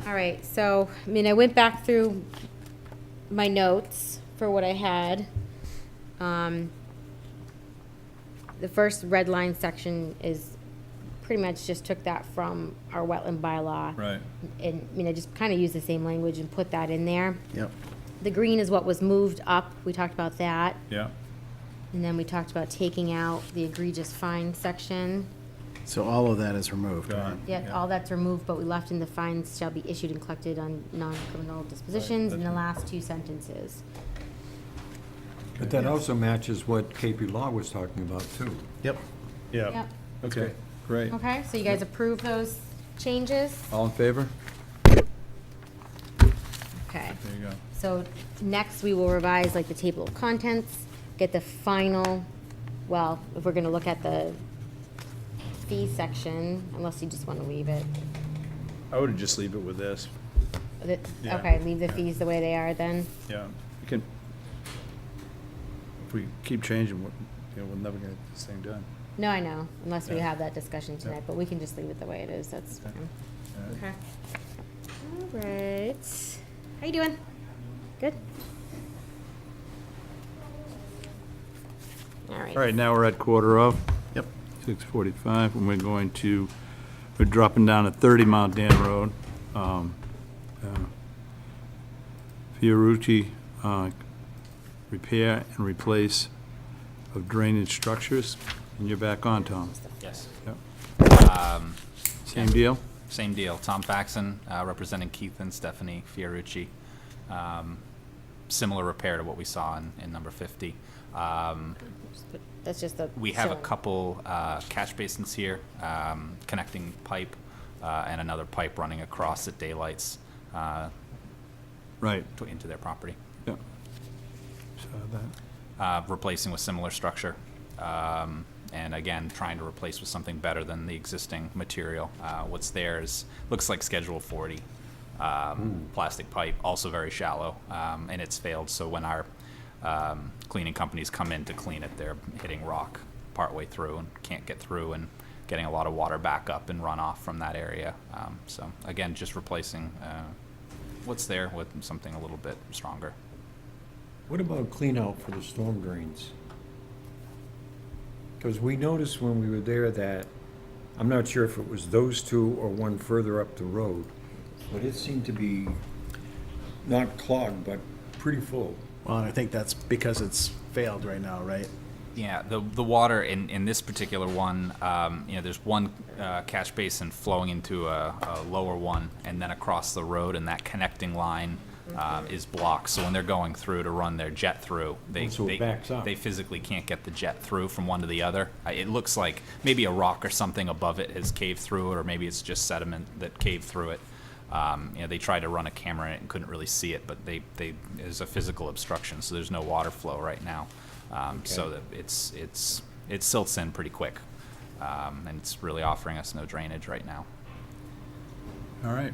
All right, so, I mean, I went back through my notes for what I had. The first red line section is, pretty much just took that from our wetland bylaw. Right. And, I mean, I just kind of used the same language and put that in there. Yep. The green is what was moved up, we talked about that. Yeah. And then we talked about taking out the egregious fine section. So all of that is removed, right? Gone. Yeah, all that's removed, but we left in the fines shall be issued and collected on non-criminal dispositions in the last 2 sentences. But that also matches what KP Law was talking about, too. Yep. Yeah. Yep, Okay, great. okay, so you guys approve those changes? All in favor? Okay, There you go. so next we will revise like the table of contents, get the final, well, if we're gonna look at the fee section, unless you just wanna leave it. I would just leave it with this. Yeah. Okay, leave the fees the way they are then? Yeah. We can, if we keep changing, we'll never get this thing done. No, I know, unless we Yeah. have that discussion tonight, but we can just leave it the way it is, that's Okay. fine. All right. Okay. All right. How you doing? Good? All right. All right, now we're at quarter of. Yep. 6:45, and we're dropping down to 30 Mount Dan Road. Fiorucci, repair and replace of drainage structures. And you're back on, Tom. Yes. Same deal? Same deal. Tom Faxon, representing Keith and Stephanie Fiorucci. Similar repair to what we saw in number 50. That's just the. We have a showing. couple catch basins here, connecting pipe and another pipe running across at daylights Right, into their property. yeah. Saw that. Replacing with similar structure. And again, trying to replace with something better than the existing material. What's there looks like Schedule 40 plastic pipe, also very shallow, and it's failed. So when our cleaning companies come in to clean it, they're hitting rock partway through and can't get through, and getting a lot of water back up and runoff from that area. So again, just replacing what's there with something a little bit stronger. What about clean out for the storm drains? Because we noticed when we were there that, I'm not sure if it was those two or one further up the road, but it seemed to be not clogged, but pretty full. Well, and I think that's because it's failed right now, right? Yeah, the water in this particular one, there's one catch basin flowing into a lower one, and then across the road, and that connecting line is blocked. So when they're going through to run their jet through, So it backs up. they physically can't get the jet through from one to the other. It looks like maybe a rock or something above it has caved through it, or maybe it's just sediment that caved through it. They tried to run a camera in it and couldn't really see it, but there's a physical obstruction, so there's no water flow right now. So that it silts in pretty quick, and it's really offering us no drainage right now. All right.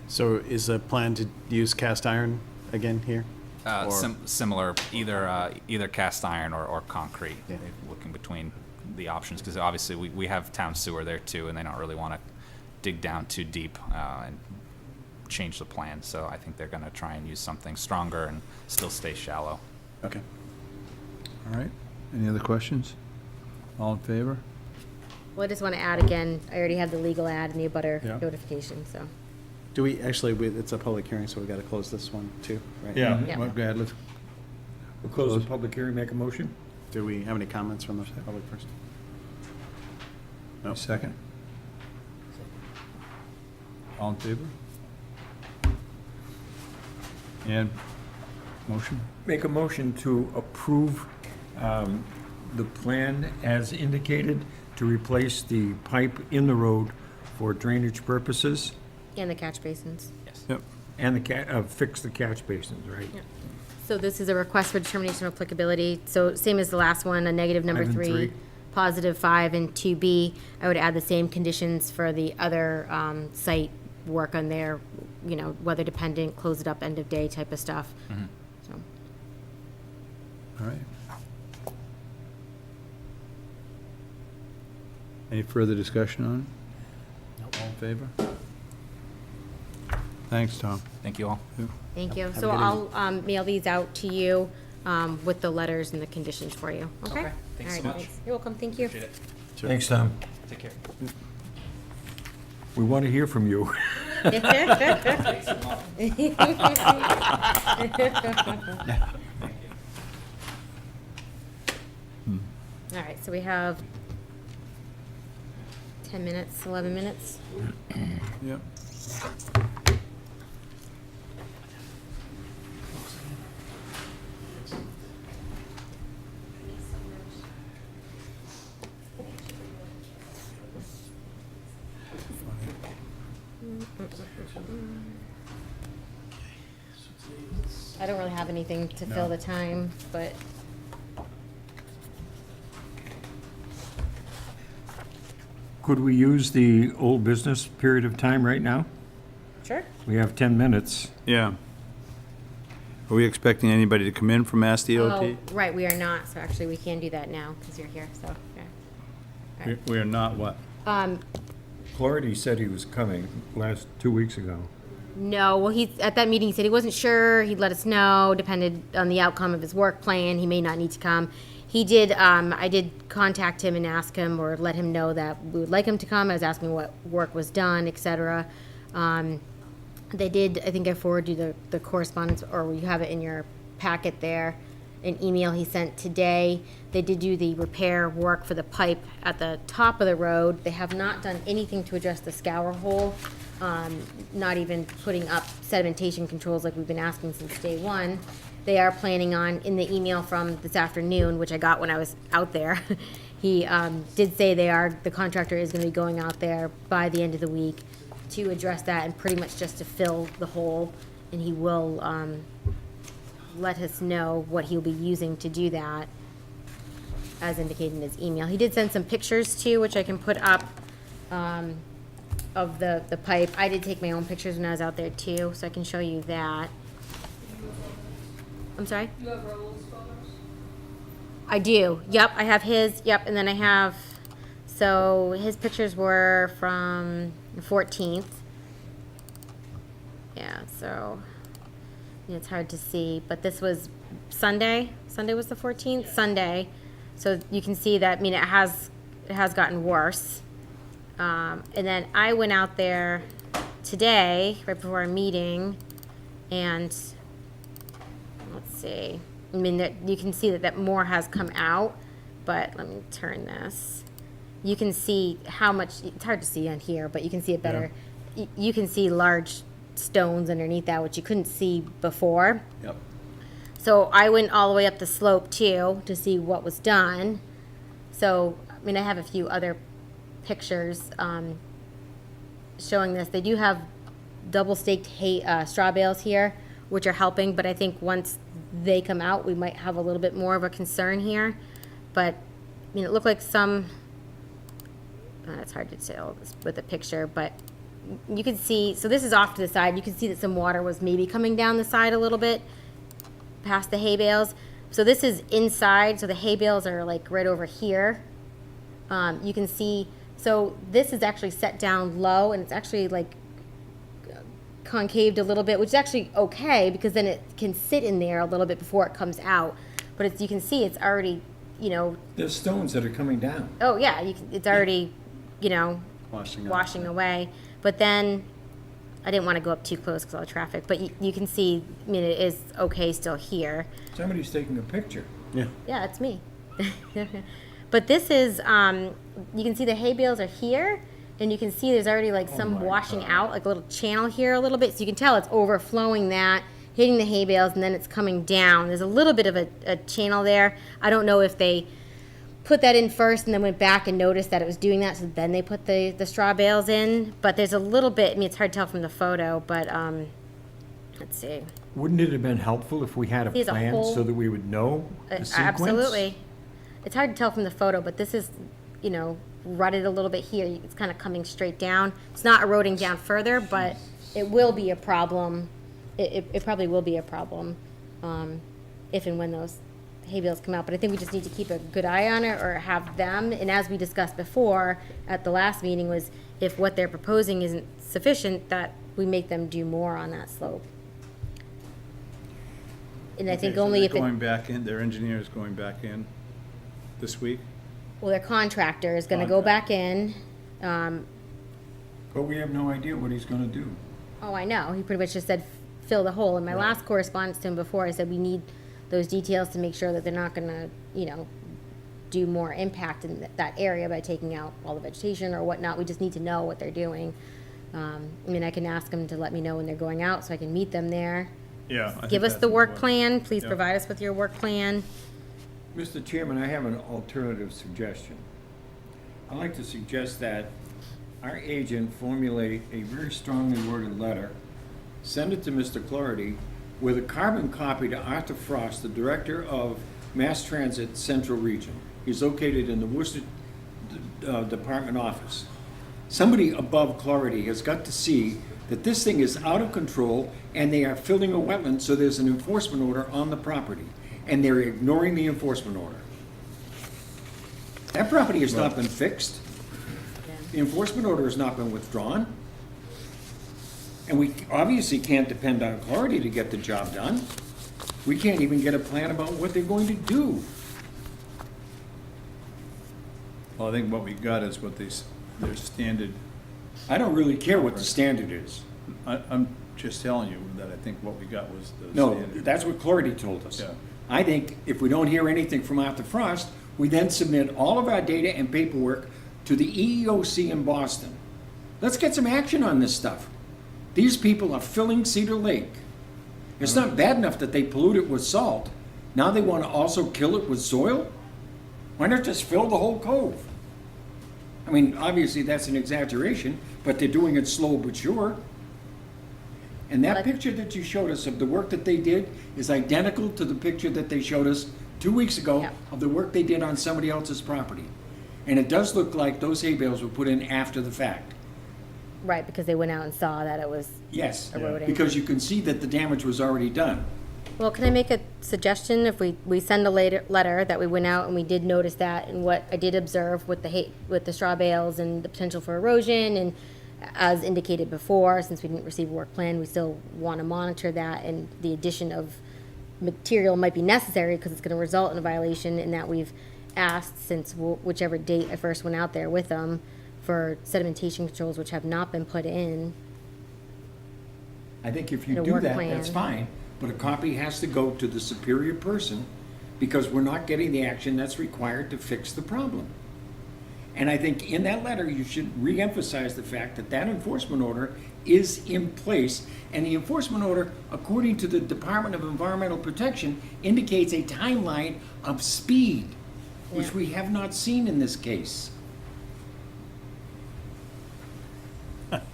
So is the plan to use cast iron again here? Or- Similar, either cast iron or concrete. Yeah. Looking between the options, because obviously we have town sewer there too, and they don't really want to dig down too deep and change the plan. So I think they're going to try and use something stronger and still stay shallow. Okay. All right. Any other questions? All in favor? Well, I just want to add again, I already have the legal ad and the abutter Yeah. notification, so. Do we, actually, it's a public hearing, so we got to close this one too, right? Yeah. Yeah. Well, go ahead, let's, We'll close the public hearing, make a motion? Do we have any comments from the public first? No. second. All in favor? And motion? Make a motion to approve the plan as indicated to replace the pipe in the road for drainage purposes And the catch basins. Yes. Yep. and fix the catch basins, right? Yeah. So this is a request for determination of applicability. So same as the last one, a negative number 5 and 3, 3. positive 5, and 2B. I would add the same conditions for the other site work on there, weather dependent, close it up, end of day type of stuff. So, All right. Any further discussion on it? All in favor? Thanks, Tom. Thank you all. thank you. Have a So good I'll mail these out to you with the letters and the conditions for you, okay? Okay. Thanks All so right, much. You're welcome, thank you. Appreciate it. Thanks, Tom. Take care. We want to hear from you. All right, so we have 10 minutes, 11 minutes. Yep. I don't really have anything to fill the time, but Could we use the old business period of time right now? sure. We have 10 minutes. Yeah. Are we expecting anybody to come in from Mass DOT? Oh, right, we are not, so actually we can do that now, because you're here, so, yeah. We are not what? Clarity said he was coming 2 weeks ago. No, well, at that meeting, he said he wasn't sure, he'd let us know, depended on the outcome of his work plan, he may not need to come. He did, I did contact him and ask him, or let him know that we would like him to come, I was asking what work was done, et cetera. They did, I think I forwarded you the correspondence, or you have it in your packet there. an email he sent today. They did do the repair work for the pipe at the top of the road. They have not done anything to address the scour hole, not even putting up sedimentation controls like we've been asking since day one. They are planning on, in the email from this afternoon, which I got when I was out there, he did say the contractor is gonna be going out there by the end of the week to address that and pretty much just to fill the hole. And he will let us know what he'll be using to do that, as indicated in his email. He did send some pictures too, which I can put up, of the pipe. I did take my own pictures when I was out there too, so I can show you that. I'm sorry? You have Raul's photos? I do. Yep, I have his. Yep, and then I have, so his pictures were from the 14th. Yeah, so yeah, it's hard to see, but this was Sunday. Sunday was the 14th. Sunday, so you can see that. I mean, it has gotten worse. And then I went out there today, right before our meeting, and let's see. I mean, you can see that more has come out, but let me turn this. You can see how much, it's hard to see on here, but you can see it better. You can see large stones underneath that, which you couldn't see before. Yep. So I went all the way up the slope too, to see what was done. So, I mean, I have a few other pictures showing this. They do have double staked hay, straw bales here, which are helping, but I think once they come out, we might have a little bit more of a concern here. But, I mean, it looked like some, it's hard to tell with the picture, but you can see, so this is off to the side. You can see that some water was maybe coming down the side a little bit past the hay bales. So this is inside, so the hay bales are like right over here. You can see, so this is actually set down low, and it's actually like concaved a little bit, which is actually okay, because then it can sit in there a little bit before it comes out. But it's, you can see it's already, you know, There's stones that are coming down. oh yeah, it's already, you know, Washing out. washing away. But then, I didn't want to go up too close because of all the traffic, but you can see, I mean, it is okay still here. Somebody's taking a picture. Yeah. Yeah, it's me. But this is, you can see the hay bales are here, and you can see there's already like some washing out, like a little channel here a little bit, so you can tell it's overflowing that, hitting the hay bales, and then it's coming down. There's a little bit of a channel there. I don't know if they put that in first and then went back and noticed that it was doing that, so then they put the straw bales in. But there's a little bit, I mean, it's hard to tell from the photo, but let's see. Wouldn't it have been helpful if we had a There's a plan whole- so that we would know the sequence? Absolutely. It's hard to tell from the photo, but this is, you know, rutted a little bit here. It's kind of coming straight down. It's not eroding down further, but it will be a problem. It probably will be a problem if and when those hay bales come out. But I think we just need to keep a good eye on it, or have them. And as we discussed before at the last meeting, was if what they're proposing isn't sufficient, that we make them do more on that slope. And I think Okay, so only they're if it, going back in, their engineer is going back in this week? well, their contractor is gonna go back in. But we have no idea what he's gonna do. Oh, I know. He pretty much just said fill the hole. In my last correspondence to him before, I said we need those details to make sure that they're not gonna, you know, do more impact in that area by taking out all the vegetation or whatnot. We just need to know what they're doing. I mean, I can ask them to let me know when they're going out so I can meet them there. Yeah. I Give think us that's the work important. plan. Please Yeah. provide us with your work plan. Mr. Chairman, I have an alternative suggestion. I'd like to suggest that our agent formulate a very strongly worded letter, send it to Mr. Clarity with a carbon copy to Arthur Frost, the Director of Mass Transit Central Region. He's located in the Worcester Department office. Somebody above Clarity has got to see that this thing is out of control and they are filling a wetland, so there's an enforcement order on the property, and they're ignoring the enforcement order. That property has not been fixed. The enforcement order has not been withdrawn. And we obviously can't depend on Clarity to get the job done. We can't even get a plan about what they're going to do. Well, I think what we got is what their standard, I don't really care what the standard is. I'm just telling you that I think what we got was the No, standard. that's what Clarity told us. Yeah. I think if we don't hear anything from Arthur Frost, we then submit all of our data and paperwork to the EEOC in Boston. Let's get some action on this stuff. These people are filling Cedar Lake. It's not bad enough that they pollute it with salt. Now they want to also kill it with soil? Why not just fill the whole cove? I mean, obviously that's an exaggeration, but they're doing it slow but sure. And that picture that you showed us of the work that they did is identical to the picture that they showed us 2 weeks ago Yeah. of the work they did on somebody else's property. And it does look like those hay bales were put in after the fact. Right, because they went out and saw that it was, Yes, Eroding. because you can see that the damage was already done. well, can I make a suggestion? If we send a letter that we went out and we did notice that, and what I did observe with the straw bales and the potential for erosion, and as indicated before, since we didn't receive a work plan, we still want to monitor that, and the addition of material might be necessary because it's going to result in a violation, and that we've asked since whichever date I first went out there with them for sedimentation controls, which have not been put in. I think if And you a do work that, plan. that's fine, but a copy has to go to the superior person because we're not getting the action that's required to fix the problem. And I think in that letter, you should reemphasize the fact that that enforcement order is in place. And the enforcement order, according to the Department of Environmental Protection, indicates a timeline of speed, which Yeah. we have not seen in this case.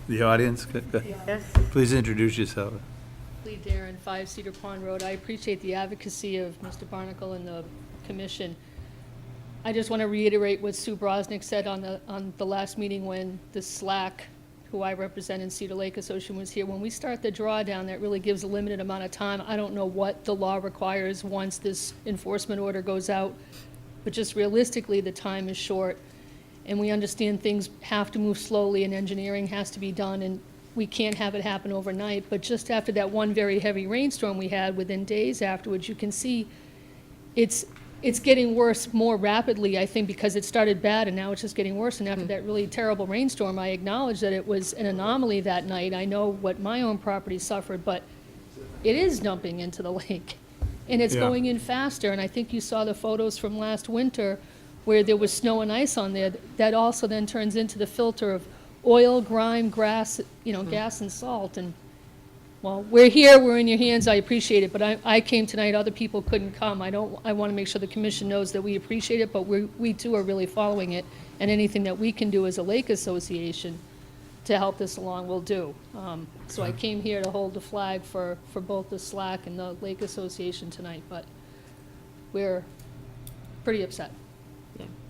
The audience, please introduce yourself. Lee Darren, 5 Cedar Pond Road. I appreciate the advocacy of Mr. Barnacle and the commission. I just want to reiterate what Sue Brosnick said on the last meeting when the SLAC, who I represent in Cedar Lake Association, was here. When we start the drawdown, that really gives a limited amount of time. I don't know what the law requires once this enforcement order goes out, but just realistically, the time is short. And we understand things have to move slowly and engineering has to be done, and we can't have it happen overnight. But just after that one very heavy rainstorm we had, within days afterwards, you can see it's getting worse more rapidly, I think, because it started bad and now it's just getting worse. And after that really terrible rainstorm, I acknowledge that it was an anomaly that night. I know what my own property suffered, but it is dumping into the lake. And it's Yeah. going in faster, and I think you saw the photos from last winter where there was snow and ice on there. That also then turns into the filter of oil, grime, grass, gas and salt. And, well, we're here, we're in your hands, I appreciate it, but I came tonight, other people couldn't come. I want to make sure the commission knows that we appreciate it, but we too are really following it, and anything that we can do as a lake association to help this along, we'll do. So I came here to hold the flag for both the SLAC and the Lake Association tonight, but we're pretty upset.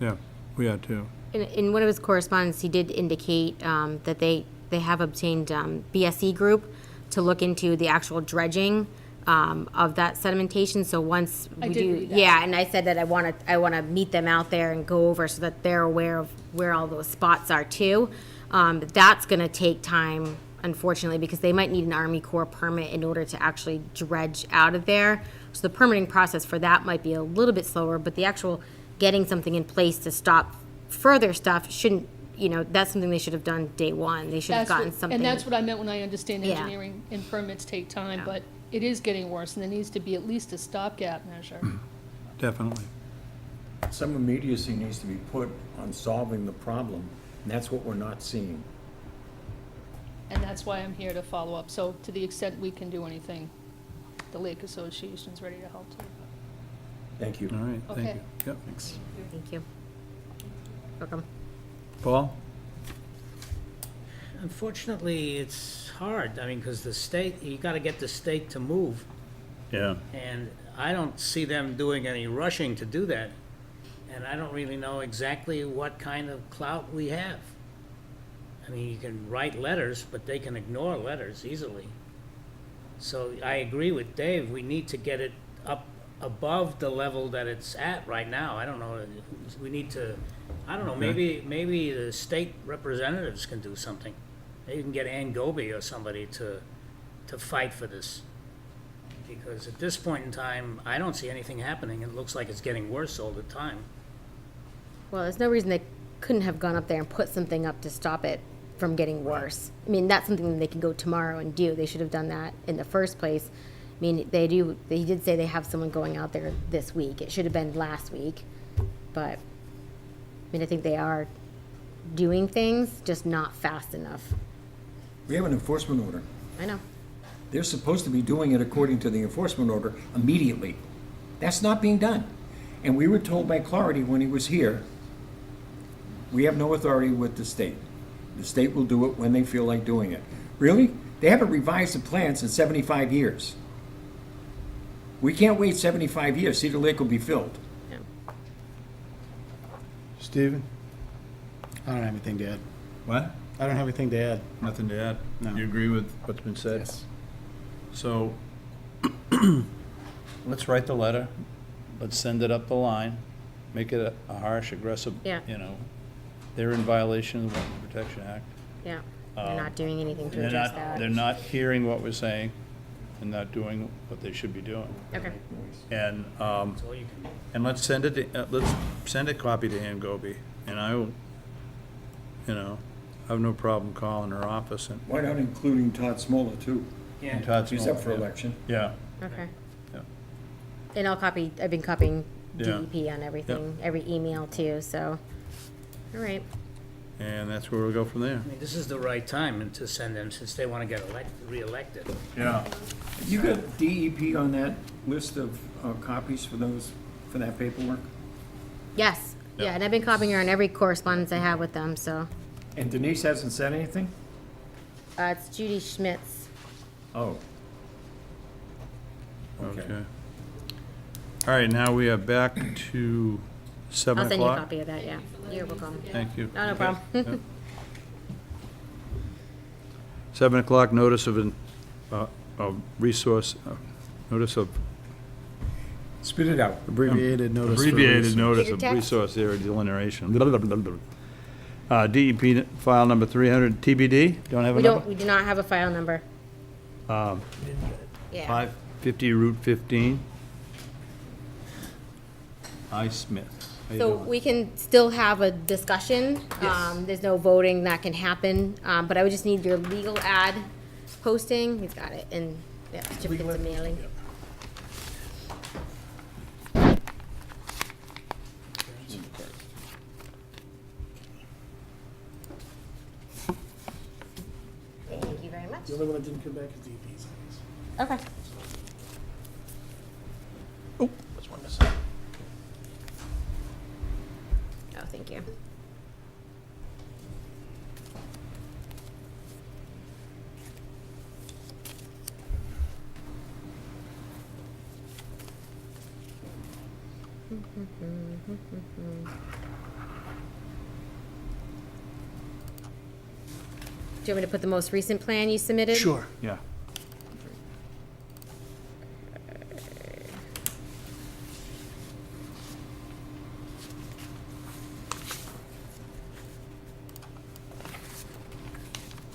Yeah, we are too. In one of his correspondence, he did indicate that they have obtained BSE Group to look into the actual dredging of that sedimentation. So once I we did do, read that. yeah, and I said that I want to meet them out there and go over so that they're aware of where all those spots are too. That's going to take time, unfortunately, because they might need an Army Corps permit in order to actually dredge out of there. So the permitting process for that might be a little bit slower, but the actual getting something in place to stop further stuff shouldn't, that's something they should have done day one. They should have gotten something. And that's what I meant when I understand Yeah. engineering and permits take time, Yeah. but it is getting worse, and there needs to be at least a stopgap measure. Definitely. Some immediacy needs to be put on solving the problem, and that's what we're not seeing. And that's why I'm here to follow up. So to the extent we can do anything, the Lake Association's ready to help too. Thank you. All right, thank Okay. you. Yep, thanks. Thank you. Welcome. Paul? Unfortunately, it's hard, because the state, you gotta get the state to move, Yeah. and I don't see them doing any rushing to do that. And I don't really know exactly what kind of clout we have. You can write letters, but they can ignore letters easily. So I agree with Dave, we need to get it up above the level that it's at right now. I don't know, we need to, maybe the state representatives can do something. Maybe you can get Ann Goby or somebody to fight for this. Because at this point in time, I don't see anything happening. It looks like it's getting worse all the time. Well, there's no reason they couldn't have gone up there and put something up to stop it from getting worse. That's something that they can go tomorrow and do. They should have done that in the first place. mean, they did say they have someone going out there this week. It should have been last week, but, I mean, I think they are doing things, just not fast enough. We have an enforcement order. I know. They're supposed to be doing it according to the enforcement order immediately. That's not being done. And we were told by Clarity when he was here, we have no authority with the state. The state will do it when they feel like doing it. Really? They haven't revised the plans in 75 years. We can't wait 75 years. Cedar Lake will be filled. Stephen? I don't have anything to add. What? I don't have anything to add. Nothing to add? No. You agree with what's been said? Yes. So, let's write the letter, let's send it up the line, make it a harsh, aggressive, Yeah. you know, they're in violation of the Wetland Protection Act. Yeah, they're not doing anything to They're address not, they're that. not hearing what we're saying and not doing what they should be doing. Okay, And, That's all you can do. and let's send it, let's send a copy to Ann Goby, and I will, you know, I have no problem calling her office and. Why not including Todd Smoller too? and Todd's He's going- up for yeah. election. Yeah, okay. yeah. And I've been copying Yeah. DEP on everything, every email too, so, all right. And that's where we'll go from there. I mean, this is the right time to send them, since they want to get re-elected. Yeah. You got DEP on that list of copies for that paperwork? Yes, Yeah. yeah, and I've been copying her on every correspondence I have with them, so. And Denise hasn't said anything? It's Judy Schmitz. Oh. Okay. All right, now we are back to 7 I'll o'clock. send you a copy of that, yeah. You're welcome. Thank you. No, no Okay. problem. 7 o'clock, notice of resource, notice of Spit it out. Abbreviated notice. for abbreviated release. notice Your of text? resource area delineation. DEP file number 300 TBD, don't have a number? We do not have a file number. Yeah. 550 Route 15. I. Smith. How you So doing? we can still have a discussion. There's no voting that can happen, but I would just need your legal ad posting. He's got it, and, yeah, certificates of mailing. Thank you very much. The only one that didn't come back is DEP's. Okay. Which one is it? Oh, thank you. Do you want me to put the most recent plan you submitted? Sure. Yeah.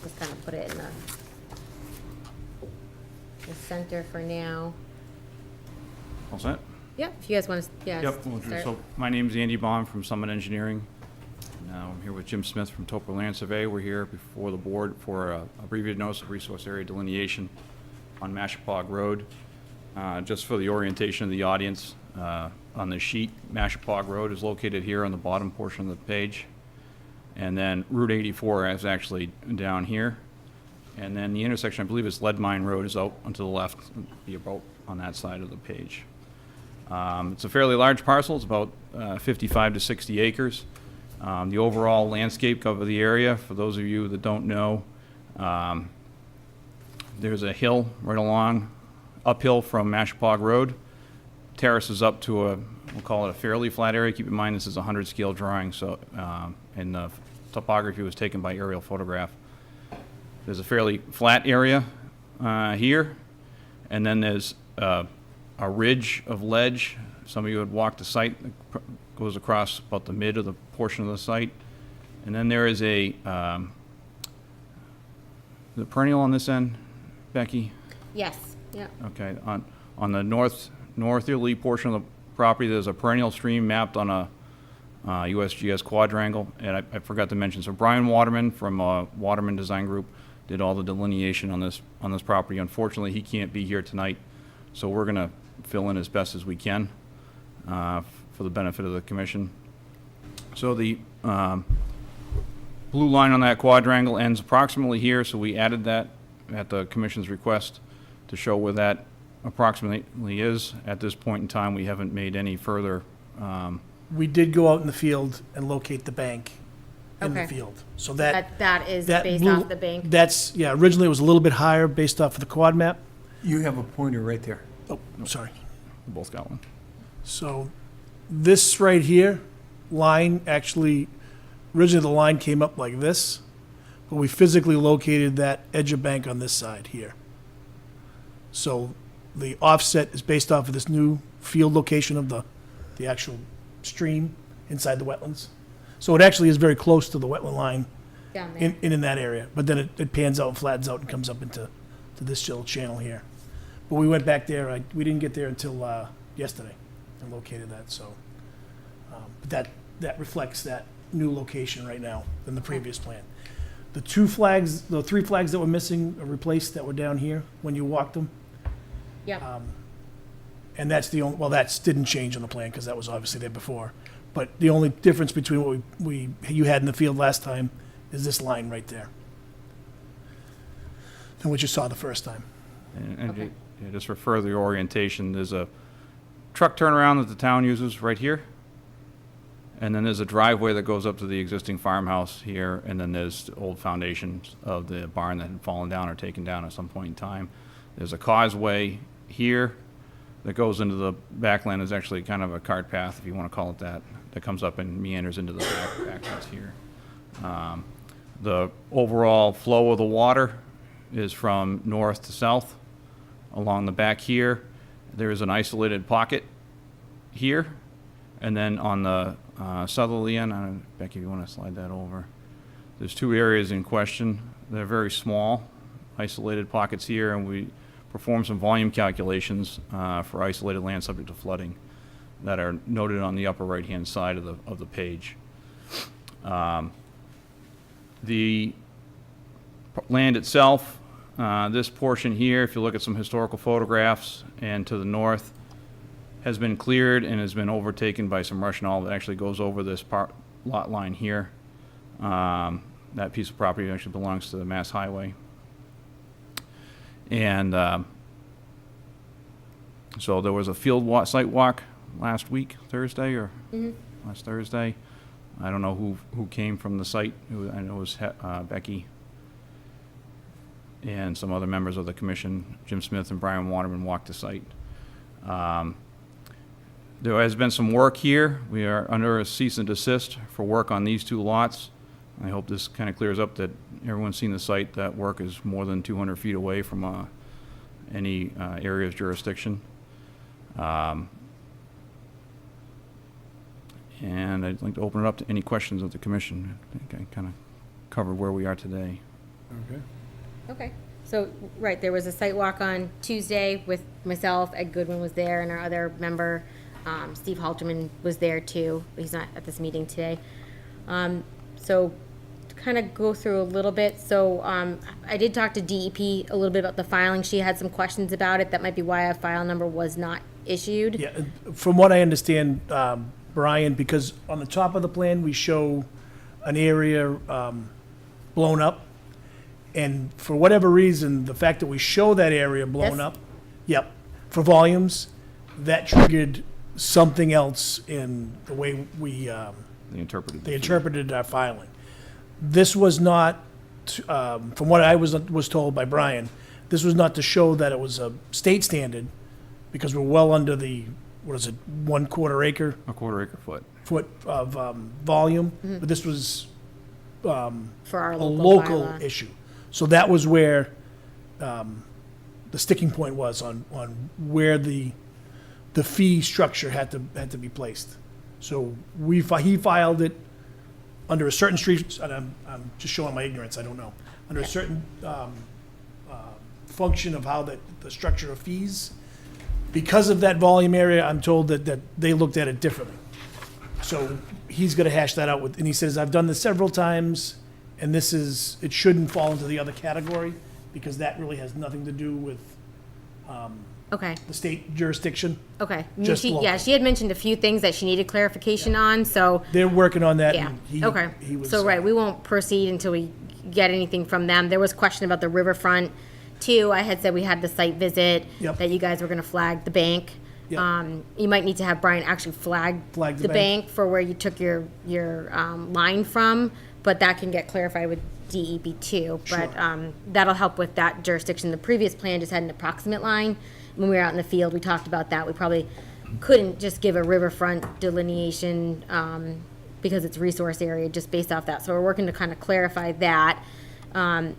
Just kind of put it in the center for now. All set? Yeah, if you guys want to, yeah. Yep. we'll do- start. So my name's Andy Baum from Summit Engineering. Now, I'm here with Jim Smith from Toper Land Survey. We're here before the board for a abbreviated notice of resource area delineation on Mashapog Road. Just for the orientation of the audience, on the sheet, Mashapog Road is located here on the bottom portion of the page. And then Route 84 is actually down here. And then the intersection, I believe it's Lead Mine Road, is out onto the left, be about on that side of the page. It's a fairly large parcel. It's about 55 to 60 acres. The overall landscape of the area, for those of you that don't know, there's a hill right along, uphill from Mashapog Road. Terraces up to we'll call it a fairly flat area. Keep in mind, this is a 100 scale drawing, so, and the topography was taken by aerial photograph. There's a fairly flat area here, and then there's a ridge of ledge. Some of you had walked the site that goes across about the mid of the portion of the site. And then there is the perennial on this end, Becky? Yes, yeah. Okay, on the northerly portion of the property, there's a perennial stream mapped on a USGS quadrangle. And I forgot to mention, so Brian Waterman from Waterman Design Group did all the delineation on this property. Unfortunately, he can't be here tonight So we're going to fill in as best as we can for the benefit of the commission. So the blue line on that quadrangle ends approximately here, so we added that at the commission's request to show where that approximately is. At this point in time, we haven't made any further, We did go out in the field and locate the bank in the Okay. field. So that. That is that based blue- off the bank. That's, yeah, originally it was a little bit higher based off of the quad map. You have a pointer right there. Oh, sorry. we both got one. So this right here, line, actually, originally the line came up like this, but we physically located that edge of bank on this side here. So the offset is based off of this new field location of the actual stream inside the wetlands. So it actually is very close to the wetland line Down there. in that area, but then it pans out and flattens out and comes up into this little channel here. But we went back there, we didn't get there until yesterday and located that, so. But that reflects that new location right now than the previous plan. The three flags that were missing or replaced that were down here when you walked them, Yep. and that's the only, well, that didn't change on the plan because that was obviously there before. But the only difference between what you had in the field last time is this line right there. And what you saw the first time. And Okay. just for further orientation, there's a truck turnaround that the town uses right here. And then there's a driveway that goes up to the existing farmhouse here, and then there's the old foundations of the barn that had fallen down or taken down at some point in time. There's a causeway here that goes into the backland. Is actually kind of a cart path, if you want to call it that, that comes up and meanders into the backlands here. The overall flow of the water is from north to south along the back here. There is an isolated pocket here, and then on the southerly end, Becky, if you want to slide that over, there's two areas in question. They're very small, isolated pockets here, and we performed some volume calculations for isolated land subject to flooding that are noted on the upper right-hand side of the page. The land itself, this portion here, if you look at some historical photographs, and to the north, has been cleared and has been overtaken by some Russian olive that actually goes over this lot line here. That piece of property actually belongs to the Mass Highway. And so there was a site walk last week, Thursday, or last Thursday. I don't know who came from the site. I know it was Becky and some other members of the commission. Jim Smith and Brian Waterman walked the site. There has been some work here. We are under a cease and desist for work on these two lots. I hope this kind of clears up that everyone's seen the site. That work is more than 200 feet away from any area of jurisdiction. And I'd like to open it up to any questions of the commission. I think I kind of covered where we are today. Okay. Okay. So, right, there was a site walk on Tuesday with myself, Ed Goodwin was there, and our other member, Steve Halterman, was there too. He's not at this meeting today. So, to kind of go through a little bit, so I did talk to DEP a little bit about the filing. She had some questions about it. That might be why a file number was not issued. Yeah, from what I understand, Brian, because on the top of the plan, we show an area blown up. And for whatever reason, the fact that we show that area blown This? up, yep, for volumes, that triggered something else in the way They interpreted. they interpreted our filing. This was not, from what I was told by Brian, this was not to show that it was a state standard, because we're well under the, what is it, 1/4 acre A quarter-acre foot. foot of volume, but this was For our a local local bylaw. issue. So that was where the sticking point was on where the fee structure had to be placed. So he filed it under a certain street, and I'm just showing my ignorance, I don't know, under a certain function of how the structure of fees. Because of that volume area, I'm told that they looked at it differently. So he's gonna hash that out and he says, I've done this several times, and it shouldn't fall into the other category, because that really has nothing to do with Okay, the state jurisdiction. okay. Just Yeah, local. she had mentioned a few things that she needed clarification on, so, They're working on that. yeah, and he- okay. he was, So, right, we won't proceed until we get anything from them. There was question about the riverfront, too. I had said we had the site visit, Yep. that you guys were gonna flag the bank. Yep. You might need to have Brian actually flag Flag the bank for where you took your line from, but that can get clarified with DEP too. But, that'll help with that jurisdiction. The previous plan just had an approximate line. When we were out in the field, we talked about that. We probably couldn't just give a riverfront delineation, because it's resource area, just based off that. So we're working to kind of clarify that.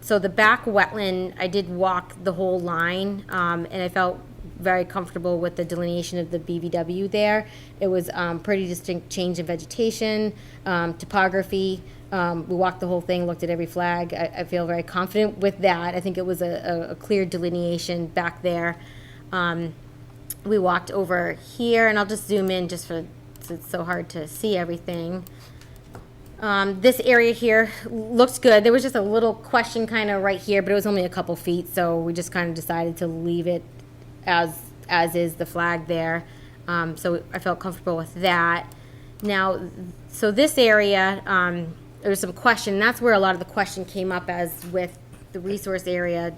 So the back wetland, I did walk the whole line, and I felt very comfortable with the delineation of the BVW there. It was pretty distinct change in vegetation, topography. We walked the whole thing, looked at every flag. I feel very confident with that. I think it was a clear delineation back there. We walked over here, and I'll just zoom in just for, it's so hard to see everything. This area here looks good. There was just a little question kind of right here, but it was only a couple feet, so we just kind of decided to leave it as is the flag there. So I felt comfortable with that. Now, so this area, there was some question, that's where a lot of the question came up as with the resource area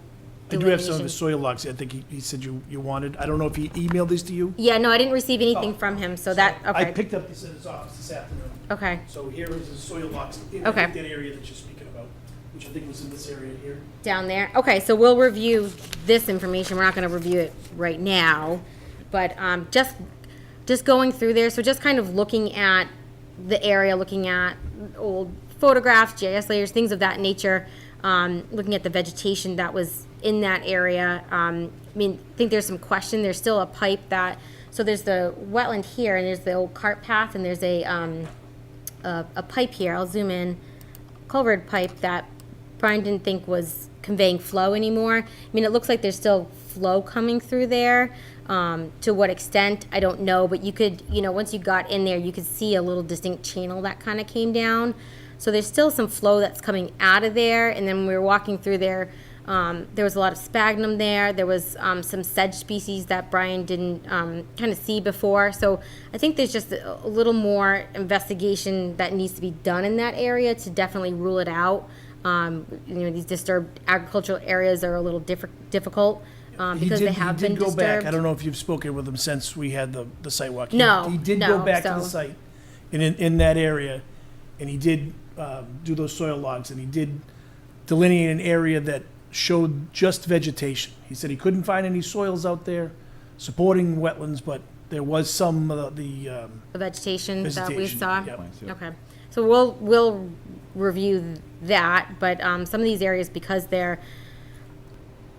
I do have some of delineation. the soil logs. I think he said you wanted. I don't know if he emailed these to you. Yeah, no, I didn't receive anything from him, so that, I okay, picked up this in his office this afternoon. okay. So here is the soil logs in Okay. that area that you're speaking about, which I think was in this area here. Down there, okay, so we'll review this information, we're not gonna review it right now, but, just going through there, so just kind of looking at the area, looking at old photographs, GIS layers, things of that nature, looking at the vegetation that was in that area. I mean, I think there's some question, there's still a pipe that, so there's the wetland here, and there's the old cart path, and there's a pipe here, I'll zoom in, culvert pipe that Brian didn't think was conveying flow anymore. I mean, it looks like there's still flow coming through there. To what extent, I don't know, but you could, once you got in there, you could see a little distinct channel that kind of came down. So there's still some flow that's coming out of there, and then when we were walking through there, there was a lot of sphagnum there. There was some sedge species that Brian didn't kind of see before. So I think there's just a little more investigation that needs to be done in that area to definitely rule it out. These disturbed agricultural areas are a little difficult because they have been He did go back. disturbed. I don't know if you've spoken with him since we had the site walk. No, He did go no, back to the so- site in that area, and he did do those soil logs, and he did delineate an area that showed just vegetation. He said he couldn't find any soils out there supporting wetlands, but there was some of the The vegetation that we vegetation. saw? Yep. Okay, so we'll review that, but some of these areas, because they're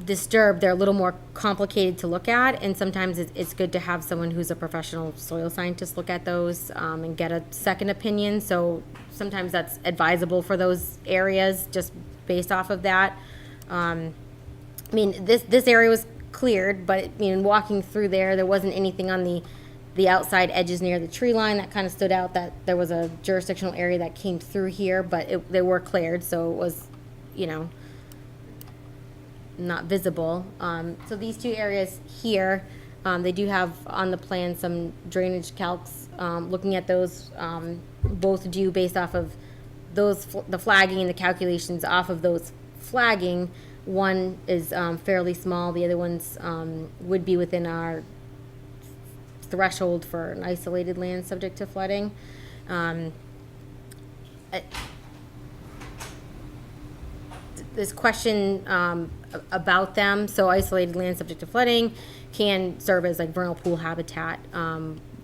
disturbed, they're a little more complicated to look at, and sometimes it's good to have someone who's a professional soil scientist look at those and get a second opinion, so sometimes that's advisable for those areas, just based off of that. I mean, this area was cleared, but, walking through there wasn't anything on the outside edges near the tree line that kind of stood out, that there was a jurisdictional area that came through here, but they were cleared, so it was, not visible. So these two areas here, they do have on the plan some drainage calcs, looking at those, both due based off of the flagging and the calculations off of those flagging. One is fairly small, the other ones would be within our threshold for an isolated land subject to flooding. This question about them, so isolated land subject to flooding can serve as like vernal pool habitat,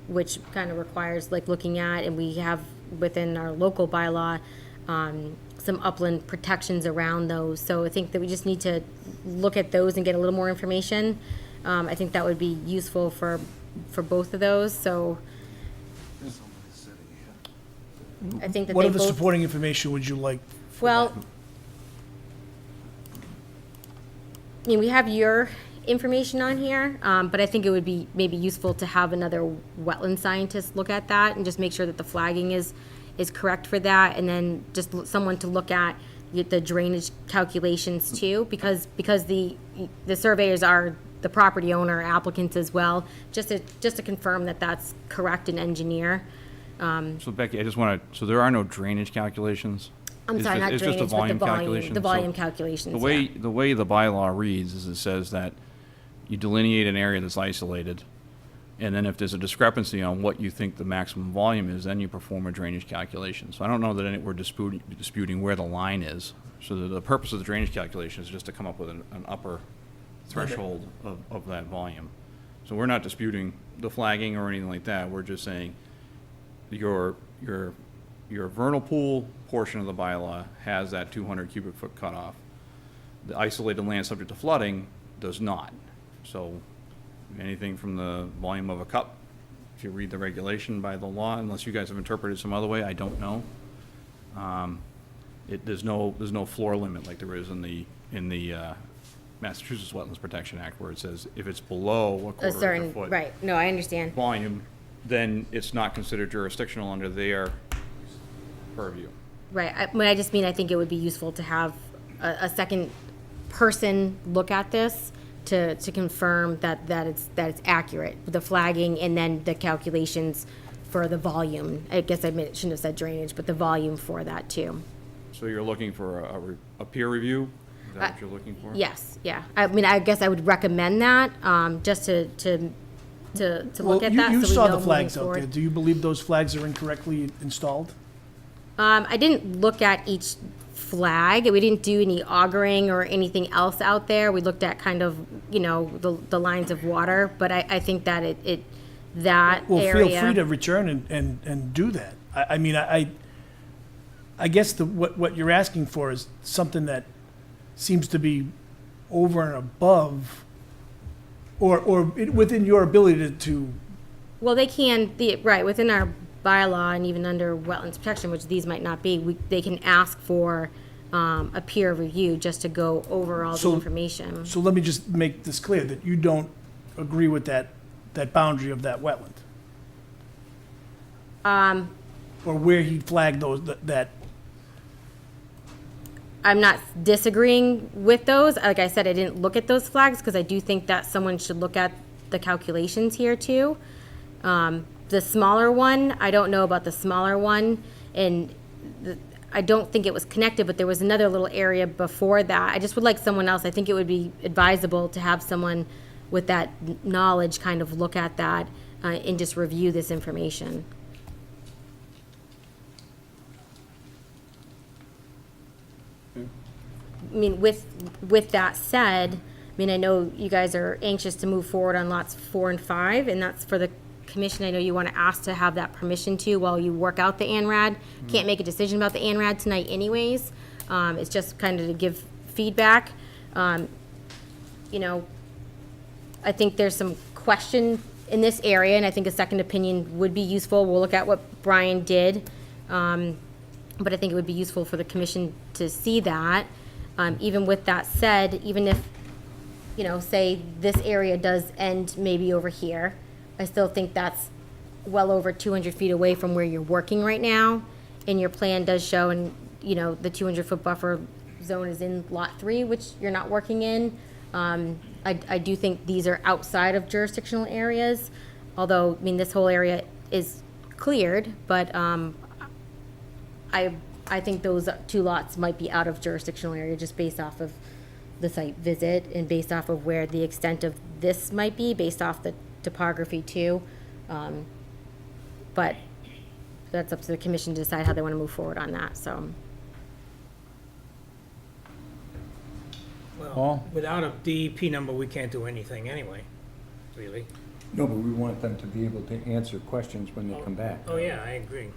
which kind of requires like looking at, and we have within our local bylaw some upland protections around those. So I think that we just need to look at those and get a little more information. I think that would be useful for both of those, so. I think that What they other both, supporting information would you like? well, I mean, we have your information on here, but I think it would be maybe useful to have another wetland scientist look at that and just make sure that the flagging is correct for that, and then just someone to look at the drainage calculations too, because the surveyors are the property owner applicants as well, just to confirm that that's correct and engineer. So Becky, I just want to, so there are no drainage calculations? I'm It's sorry, just- not it's just a drainage, but the volume, calculation. the So volume calculations, The way, yeah. the way the bylaw reads is it says that you delineate an area that's isolated, and then if there's a discrepancy on what you think the maximum volume is, then you perform a drainage calculation. So I don't know that we're disputing where the line is. So the purpose of the drainage calculation is just to come up with an upper threshold of that volume. So we're not disputing the flagging or anything like that. We're just saying your vernal pool portion of the bylaw has that 200 cubic foot cutoff. The isolated land subject to flooding does not. So anything from the volume of a cup, if you read the regulation by the law, unless you guys have interpreted some other way, I don't know. There's no floor limit like there is in the Massachusetts Wetlands Protection Act, where it says if it's below a A quarter acre certain, foot right, no, I understand. volume, then it's not considered jurisdictional under their purview. Right, I just mean, I think it would be useful to have a second person look at this to confirm that it's accurate, the flagging and then the calculations for the volume. I guess shouldn't have said drainage, but the volume for that too. So you're looking for a peer review? Is that what you're looking for? Yes, yeah. I mean, I guess I would recommend that, just to look at that. You so we saw know the moving flags out forward. there. Do you believe those flags are incorrectly installed? I didn't look at each flag. We didn't do any augering or anything else out there. We looked at kind of, the lines of water, but I think that that Well, area. feel free to return and do that. I mean, I guess what you're asking for is something that seems to be over and above, or within your ability to, Well, they can, right, within our bylaw and even under wetlands protection, which these might not be, they can ask for a peer review just to go over all the So- information. so let me just make this clear, that you don't agree with that boundary of that wetland? Or where he flagged that, I'm not disagreeing with those. Like I said, I didn't look at those flags because I do think that someone should look at the calculations here too. The smaller one, I don't know about the smaller one, and I don't think it was connected, but there was another little area before that. I just would like someone else, I think it would be advisable to have someone with that knowledge kind of look at that and just review this information. I mean, with that said, I mean, I know you guys are anxious to move forward on lots 4 and 5, and that's for the commission. I know you want to ask to have that permission to while you work out the ANRAD. Can't make a decision about the ANRAD tonight anyways. It's just kind of to give feedback. I think there's some question in this area, and I think a second opinion would be useful. We'll look at what Brian did. But I think it would be useful for the commission to see that. Even with that said, even if, say this area does end maybe over here, I still think that's well over 200 feet away from where you're working right now. And your plan does show, and, the 200-foot buffer zone is in Lot 3, which you're not working in. I do think these are outside of jurisdictional areas, although, I mean, this whole area is cleared, but I think those 2 lots might be out of jurisdictional area just based off of the site visit and based off of where the extent of this might be, based off the topography too. But that's up to the commission to decide how they want to move forward on that, so. Well, Paul? without a DEP number, we can't do anything anyway, really. No, but we want them to be able to answer questions when they come back. Oh, yeah, I agree.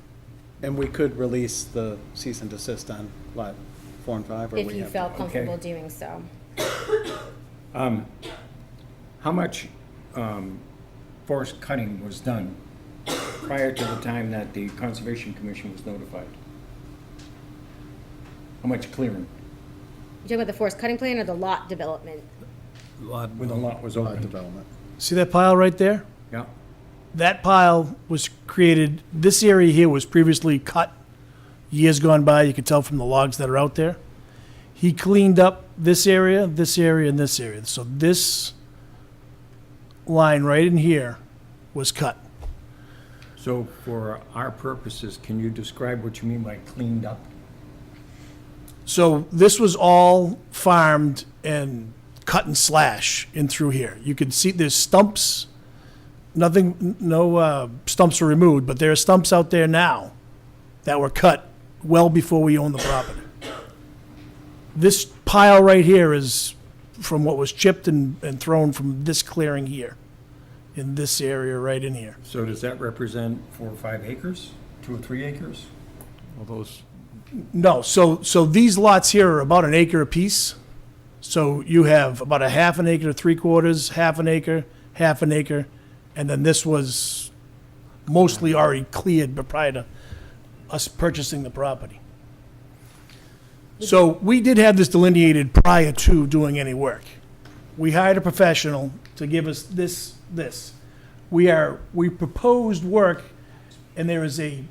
And we could release the cease and desist on lot 4 and 5, or If we you have felt to. comfortable doing so. How much forest cutting was done prior to the time that the Conservation Commission was notified? How much clearing You talking about the forest cutting plan or the lot development? when the lot was Lot open? development. see that pile right there? Yeah. That pile was created, this area here was previously cut years gone by, you can tell from the logs that are out there. He cleaned up this area, and this area. So this line right in here was cut. So for our purposes, can you describe what you mean by cleaned up? So this was all farmed and cut and slash in through here. You can see there's stumps, nothing, no stumps were removed, but there are stumps out there now that were cut well before we owned the property. This pile right here is from what was chipped and thrown from this clearing here, in this area right in here. So does that represent 4 or 5 acres, 2 or 3 acres? All those, No, so these lots here are about an acre apiece. So you have about a half an acre to 3/4, half an acre, and then this was mostly already cleared but prior to us purchasing the property. So we did have this delineated prior to doing any work. We hired a professional to give us this. We proposed work, and there is a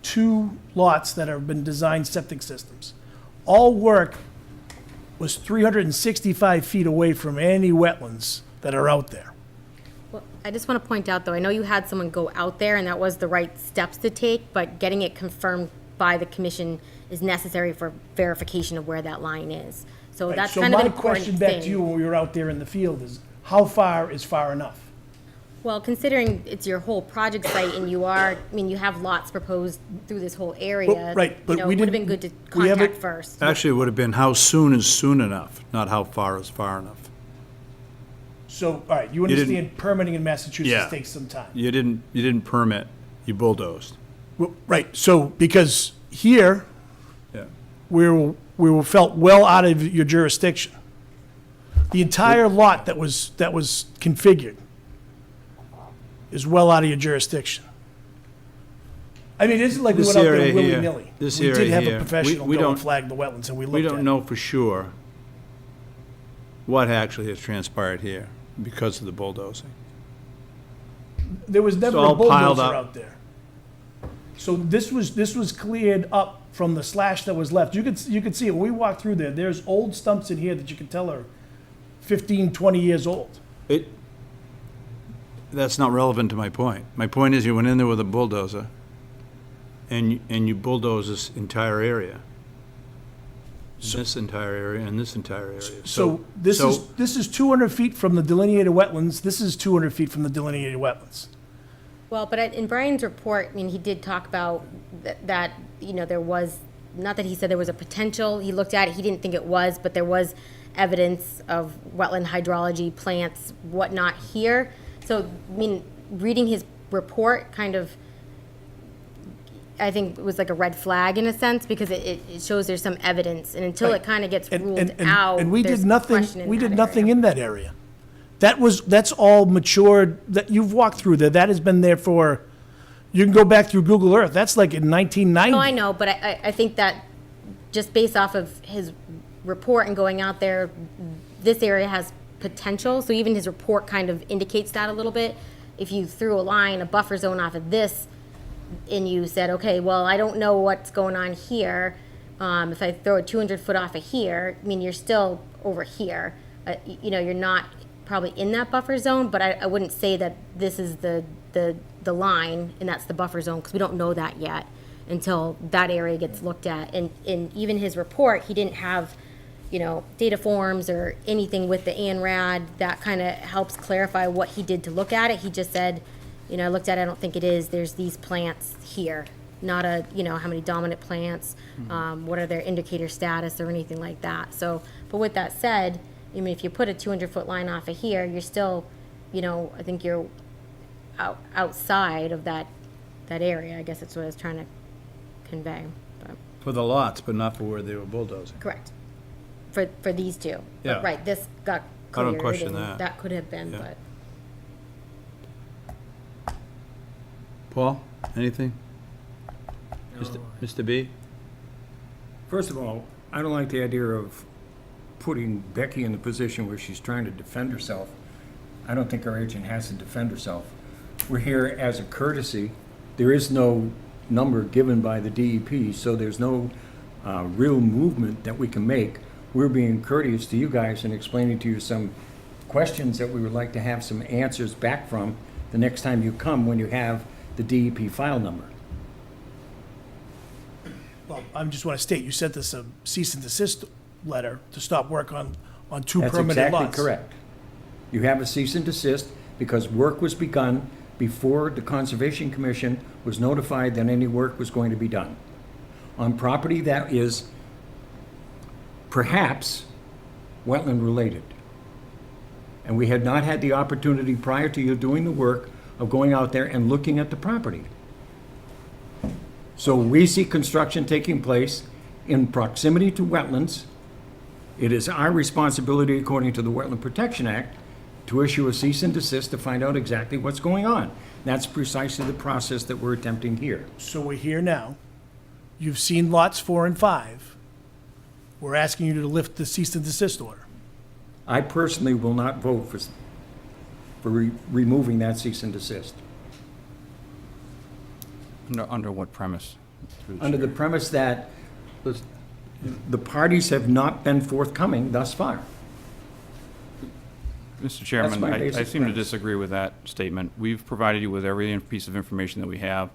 2 lots that have been designed septic systems. All work was 365 feet away from any wetlands that are out there. Well, I just want to point out, though, I know you had someone go out there, and that was the right steps to take, but getting it confirmed by the commission is necessary for verification of where that line is. So that's kind of an So my important question back to you thing. when we were out there in the field is, how far is far enough? Well, considering it's your whole project site and you have lots proposed through this whole area. Well, right, but we it would have been didn't- good to we haven't- contact first. Actually, it would have been how soon is soon enough, not how far is far enough. So, all right, you didn't- understand permitting in Massachusetts Yeah. takes some time. You didn't permit, you bulldozed. Well, right, so, because here, Yeah. we were felt well out of your jurisdiction. The entire lot that was configured is well out of your jurisdiction. I mean, it isn't like we This went out area there here, willy-nilly. this We did area have here, a professional we go and don't- flag the wetlands, and we We looked at don't it. know for sure what actually has transpired here because of the bulldozing. There was never all a piled bulldozer up. out there. So this was cleared up from the slash that was left. You could see it, when we walked through there, there's old stumps in here that you can tell are 15, 20 years old. That's not relevant to my point. My point is you went in there with a bulldozer and you bulldozed this entire area. This entire area and this entire area. So this is 200 feet from the delineated wetlands, this is 200 feet from the delineated wetlands. Well, but in Brian's report, he did talk about that, there was, not that he said there was a potential, he looked at it, he didn't think it was, but there was evidence of wetland hydrology, plants, whatnot here. So, reading his report kind of, I think it was like a red flag in a sense, because it shows there's some evidence, and until it kind of gets ruled out, And we there's did nothing, question in we did that nothing area. in that area. That's all matured, that you've walked through there, that has been there for, you can go back through Google Earth, that's like in 1990. No, I know, but I think that just based off of his report and going out there, this area has potential, so even his report kind of indicates that a little bit. If you threw a buffer zone off of this, and you said, okay, well, I don't know what's going on here, if I throw a 200-foot off of here, you're still over here. You're not probably in that buffer zone, but I wouldn't say that this is the line, and that's the buffer zone, because we don't know that yet until that area gets looked at. And even his report, he didn't have, data forms or anything with the ANRAD that kind of helps clarify what he did to look at it. He just said, I looked at it, I don't think it is, there's these plants here, not how many dominant plants, what are their indicator status or anything like that. So, but with that said, if you put a 200-foot line off of here, you're still, I think you're outside of that area. I guess that's what I was trying to convey. But, For the lots, but not for where they were bulldozing. correct. For these two. Yeah. But, right, this got I cleared. don't question and that. That could have been, Yeah. but. Paul, anything? Mr. B? First of all, I don't like the idea of putting Becky in the position where she's trying to defend herself. I don't think our agent has to defend herself. We're here as a courtesy. There is no number given by the DEP, so there's no real movement that we can make. We're being courteous to you guys and explaining to you some questions that we would like to have some answers back from the next time you come when you have the DEP file number. Well, I just want to state, you sent us a cease and desist letter to stop work on two That's permanent lots. exactly correct. You have a cease and desist because work was begun before the Conservation Commission was notified that any work was going to be done on property that is perhaps wetland related. And we had not had the opportunity prior to you doing the work of going out there and looking at the property. So we see construction taking place in proximity to wetlands. It is our responsibility, according to the Wetland Protection Act, to issue a cease and desist to find out exactly what's going on. That's precisely the process that we're attempting here. So we're here now. You've seen lots 4 and 5. We're asking you to lift the cease and desist order. I personally will not vote for removing that cease and desist. Under what premise? Through the Under the chair. premise that the parties have not been forthcoming thus far. Mr. Chairman, my I basic seem to premise. disagree with that statement. We've provided you with every piece of information that we have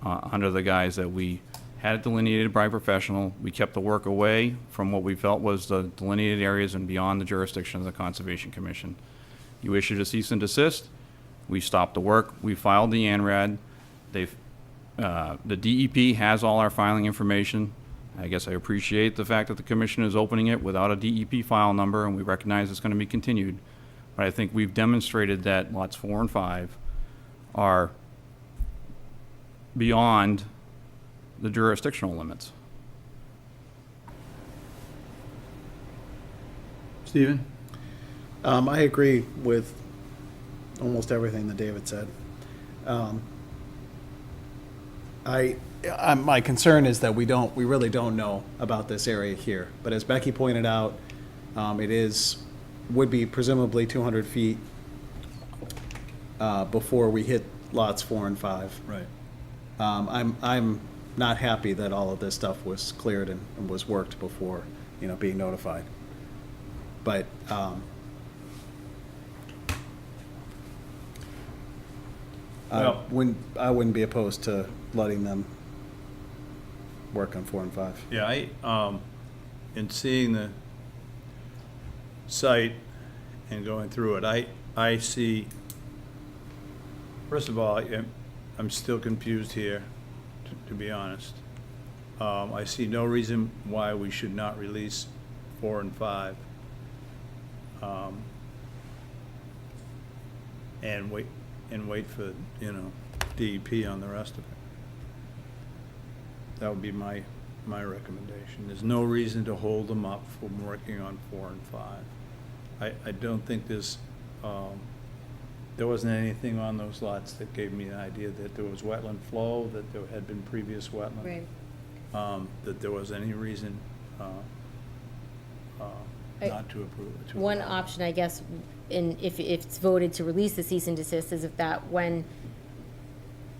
under the guise that we had it delineated by a professional. We kept the work away from what we felt was the delineated areas and beyond the jurisdiction of the Conservation Commission. You issued a cease and desist. We stopped the work. We filed the ANRAD. The DEP has all our filing information. I guess I appreciate the fact that the commission is opening it without a DEP file number, and we recognize it's going to be continued. But I think we've demonstrated that lots 4 and 5 are beyond the jurisdictional limits. Stephen? I agree with almost everything that David said. My concern is that we really don't know about this area here. But as Becky pointed out, would be presumably 200 feet before we hit lots 4 and 5. Right. I'm not happy that all of this stuff was cleared and was worked before, being notified. But, Well- I wouldn't be opposed to letting them work on 4 and 5. Yeah, in seeing the site and going through it, I see, first of all, I'm still confused here, to be honest. I see no reason why we should not release 4 and 5. And wait for, DEP on the rest of it. That would be my recommendation. There's no reason to hold them up from working on 4 and 5. I don't think there wasn't anything on those lots that gave me an idea that there was wetland flow, that there had been previous wetland. Right. That there was any reason not to approve it. One option, I guess, if it's voted to release the cease and desist, is if that when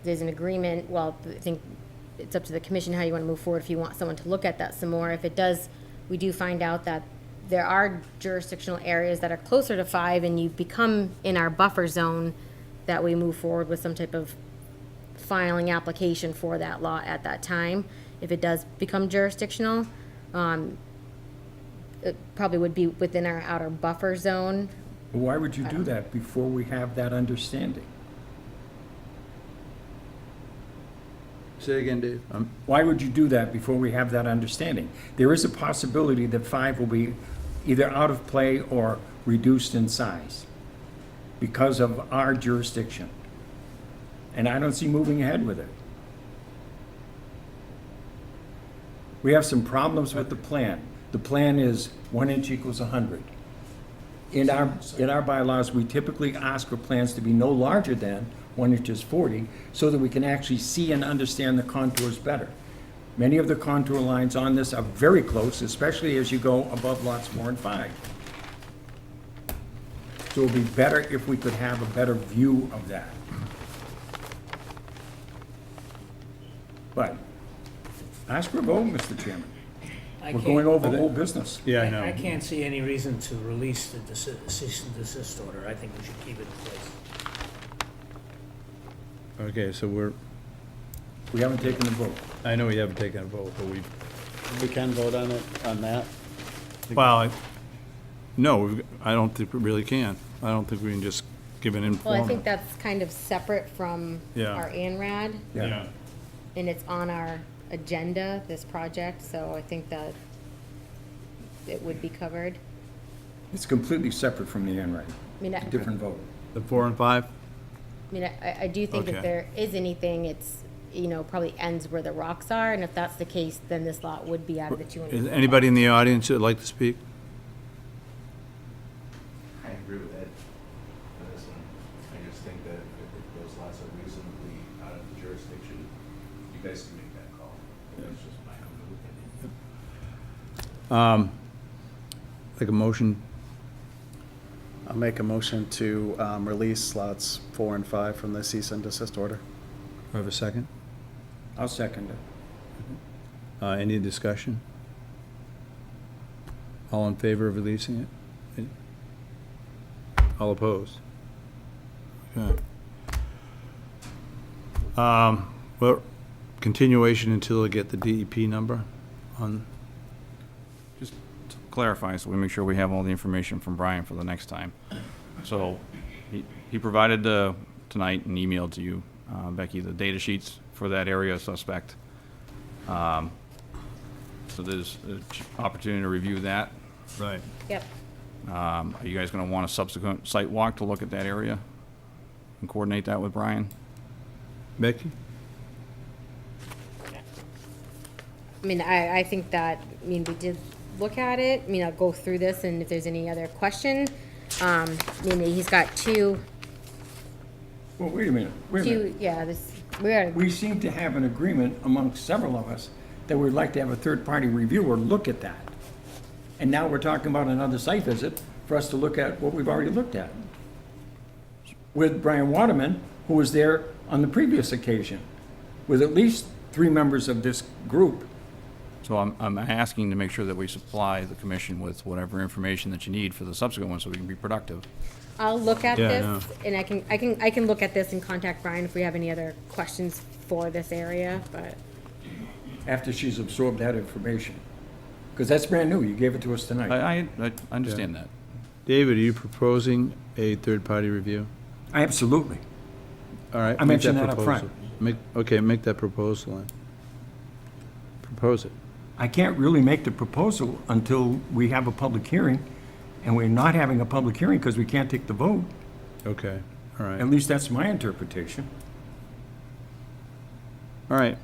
there's an agreement, well, I think it's up to the commission how you want to move forward, if you want someone to look at that some more. If it does, we do find out that there are jurisdictional areas that are closer to 5 and you become in our buffer zone, that we move forward with some type of filing application for that lot at that time. If it does become jurisdictional, it probably would be within our outer buffer zone. Why would you do that before we have that understanding? Say again, Dave. Why would you do that before we have that understanding? There is a possibility that 5 will be either out of play or reduced in size because of our jurisdiction. And I don't see moving ahead with it. We have some problems with the plan. The plan is 1 inch equals 100. In our bylaws, we typically ask for plans to be no larger than 1 inch is 40, so that we can actually see and understand the contours better. Many of the contour lines on this are very close, especially as you go above lots 4 and 5. So it would be better if we could have a better view of that. But, ask for a vote, Mr. Chairman. I We're can't- going over whole business. Yeah, I I know. can't see any reason to release the cease and desist order. I think we should keep it in place. Okay, so We haven't taken the vote. I know we haven't taken a vote, but We can vote on it, on that? no, I don't think we really can. I don't think we can just give an Well, I informal. think that's kind of separate from Yeah. our ANRAD, Yeah. and it's on our agenda, this project, so I think that it would be covered. It's completely separate from the NRAD. I mean, Different vote. The 4 and 5? I do think Okay. if there is anything, it's, probably ends where the rocks are, and if that's the case, then this lot would be out of the 200. Is anybody in the audience that'd like to speak? I agree with Ed on this one. I just think that if those lots are reasonably out of the jurisdiction, you guys can make that call. That's just my humble opinion. Like a motion? I'll make a motion to release lots 4 and 5 from the cease and desist order. Do I have a second? I'll second it. Any discussion? All in favor of releasing it? All opposed? Okay. Well, continuation until we get the DEP number on, Just to clarify, so we make sure we have all the information from Brian for the next time. So he provided tonight and emailed to you, Becky, the data sheets for that area suspect. So there's an opportunity to review that. right. Yep. Are you guys going to want a subsequent site walk to look at that area and coordinate that with Brian? Becky? I think that, we did look at it, I'll go through this, and if there's any other question, he's got two, Well, wait a minute. We seem to have an agreement amongst several of us that we'd like to have a third-party reviewer look at that. And now we're talking about another site visit for us to look at what we've already looked at. With Brian Waterman, who was there on the previous occasion, with at least 3 members of this group. So I'm asking to make sure that we supply the commission with whatever information that you need for the subsequent one so we can be productive. I'll look at Yeah, this, and I can look at this and contact Brian if we have any other questions for this area, but, After she's absorbed that information. Because that's brand new, you gave it to us tonight. I understand that. David, are you proposing a third-party review? Absolutely. All right. I make mentioned that up front. proposal. Make that proposal then. Propose it. I can't really make the proposal until we have a public hearing, and we're not having a public hearing because we can't take the vote. Okay, all right. At least that's my interpretation. All right,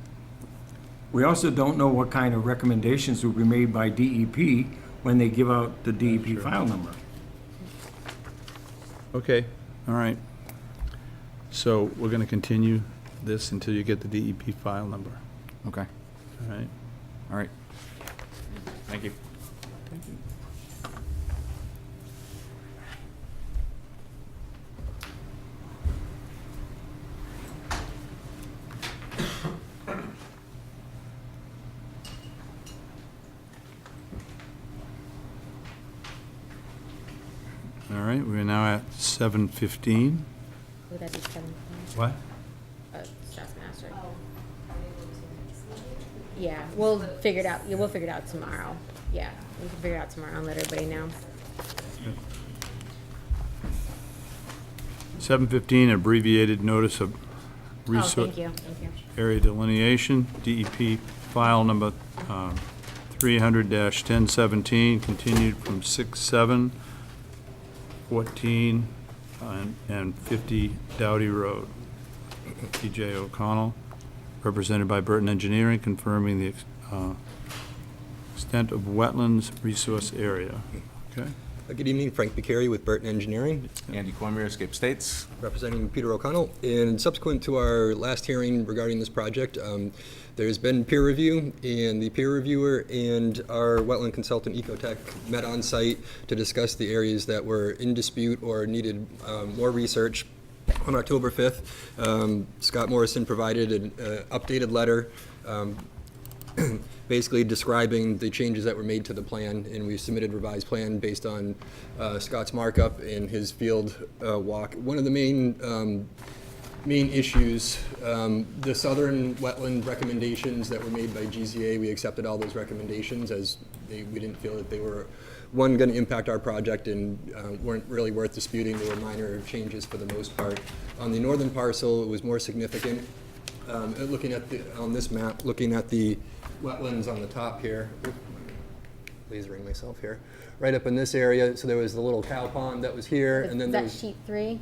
We also don't know what kind of recommendations will be made by DEP when they give out the DEP file number. okay, all right. So we're gonna continue this until you get the DEP file number, Okay, all right? all right. Thank you. All right, we're now at 7:15. would that be 7? What? Master. Yeah, we'll figure it out, we'll figure it out tomorrow. Yeah, we can figure it out tomorrow and let everybody know. 7:15, abbreviated notice of Oh, resource thank you, thank you. area delineation, DEP file number 300-1017, continued from 6/7, 14, and 50 Dowdy Road. TJ O'Connell, represented by Burton Engineering, confirming the extent of wetlands resource area. Okay? Good evening, Frank Bucari with Burton Engineering, Andy Cormier, Escape States. representing Peter O'Connell. And subsequent to our last hearing regarding this project, there's been peer review, and the peer reviewer and our wetland consultant, Ecotech, met on site to discuss the areas that were in dispute or needed more research. On October 5th, Scott Morrison provided an updated letter basically describing the changes that were made to the plan, and we submitted revised plan based on Scott's markup and his field walk. One of the main issues, the southern wetland recommendations that were made by GZA, we accepted all those recommendations as we didn't feel that they were, one, going to impact our project and weren't really worth disputing. They were minor changes for the most part. On the northern parcel, it was more significant. Looking at on this map, looking at the wetlands on the top here, lasering myself here, right up in this area, so there was the little cow pond that was here, and then Is there that was, sheet 3?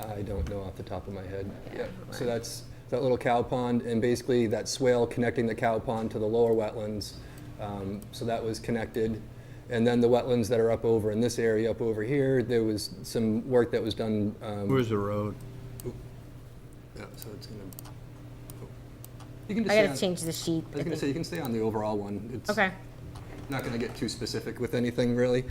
I don't know off the top of my head. Yeah, Yep. So that's that little cow pond, and basically that swale connecting the cow pond to the lower wetlands. So that was connected. And then the wetlands that are up over in this area, up over here, there was some work that was done. Where's the road? Yeah, so it's gonna. You can just I stay gotta on- change the sheet. I was gonna say, you can stay on the overall one. It's Okay. not gonna get too specific with anything, really.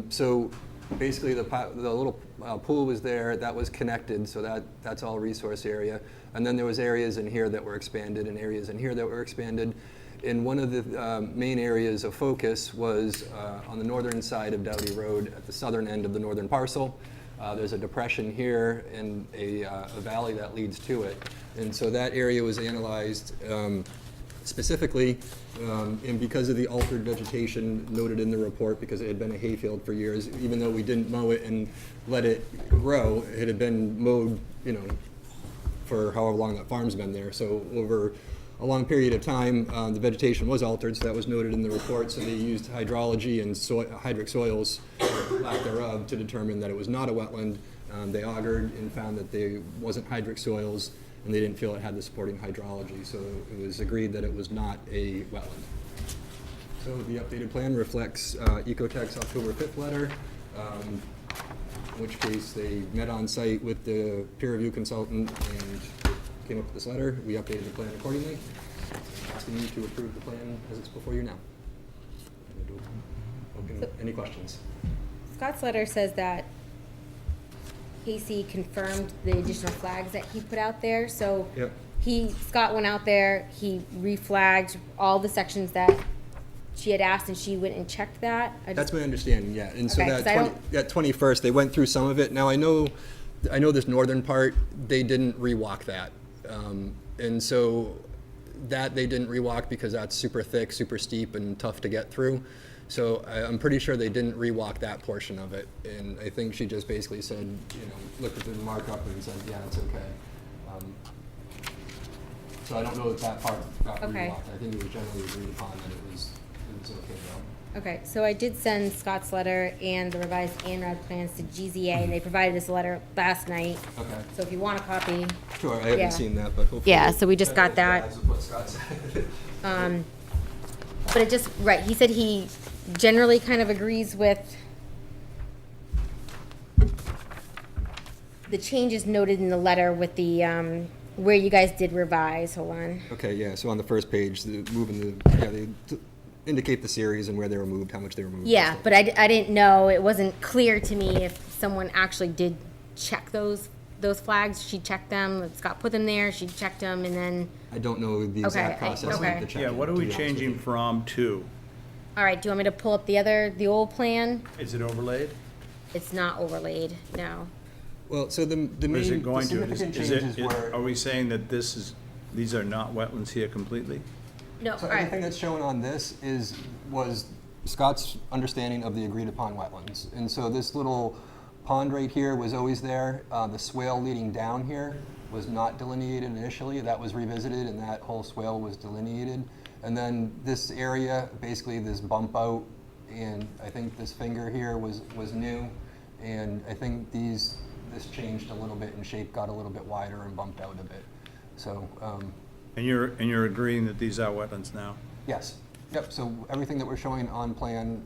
So basically, the little pool was there, that was connected, so that's all resource area. And then there was areas in here that were expanded and areas in here that were expanded. And one of the main areas of focus was on the northern side of Dowdy Road, at the southern end of the northern parcel. There's a depression here and a valley that leads to it. And so that area was analyzed specifically, and because of the altered vegetation noted in the report, because it had been a hayfield for years, even though we didn't mow it and let it grow, it had been mowed, for however long that farm's been there. So over a long period of time, the vegetation was altered, so that was noted in the report. So they used hydrology and hydric soils, or lack thereof, to determine that it was not a wetland. They augured and found that there wasn't hydric soils, and they didn't feel it had the supporting hydrology. So it was agreed that it was not a wetland. So the updated plan reflects Ecotech's October 5th letter, in which case they met on site with the peer review consultant and came up with this letter. We updated the plan accordingly, asking you to approve the plan as it's before you now. Any questions? Scott's letter says that Casey confirmed the additional flags that he put out there, so Yep. Scott went out there, he reflagged all the sections that she had asked, and she went and checked that. That's my understanding, yeah. And so Okay, that 'cause I 20 that 21st, they went through some of it. Now, I know this northern part, they didn't rewalk that. And so that they didn't rewalk because that's super thick, super steep, and tough to get through. So I'm pretty sure they didn't rewalk that portion of it. And I think she just basically said, looked at the markup and said, yeah, it's okay. So I don't know if that part got Okay. rewalked. I think it was generally agreed upon that it was okay though. Okay, so I did send Scott's letter and the revised ANRAD plans to GZA, and they provided us a letter last night. Okay. So if you want a copy, Sure, I haven't Yeah. seen that, but hopefully. Yeah, so we just got that. That's what Scott said. but it just, right, he said he generally kind of agrees with the changes noted in the letter with the, where you guys did revise, hold on. Okay, yeah, so on the first page, they indicate the series and where they were moved, how much they were moved. Yeah, but I didn't know, it wasn't clear to me if someone actually did check those flags. She checked them, Scott put them there, she checked them, and then, I don't know the exact process of okay. the checking. Yeah, what are to we be honest with changing you. from to? all right, do you want me to pull up the old plan? Is it overlaid? It's not overlaid, no. Well, so the main, Or is it the going to? significant Is it- changes were. Are we saying that these are not wetlands here completely? No, So all right. everything that's shown on this was Scott's understanding of the agreed upon wetlands. And so this little pond right here was always there. The swale leading down here was not delineated initially. That was revisited and that whole swale was delineated. And then this area, basically this bump out, and I think this finger here was new. And I think this changed a little bit in shape, got a little bit wider and bumped out a bit. So, And you're agreeing that these are wetlands now? yes, yep, so everything that we're showing on plan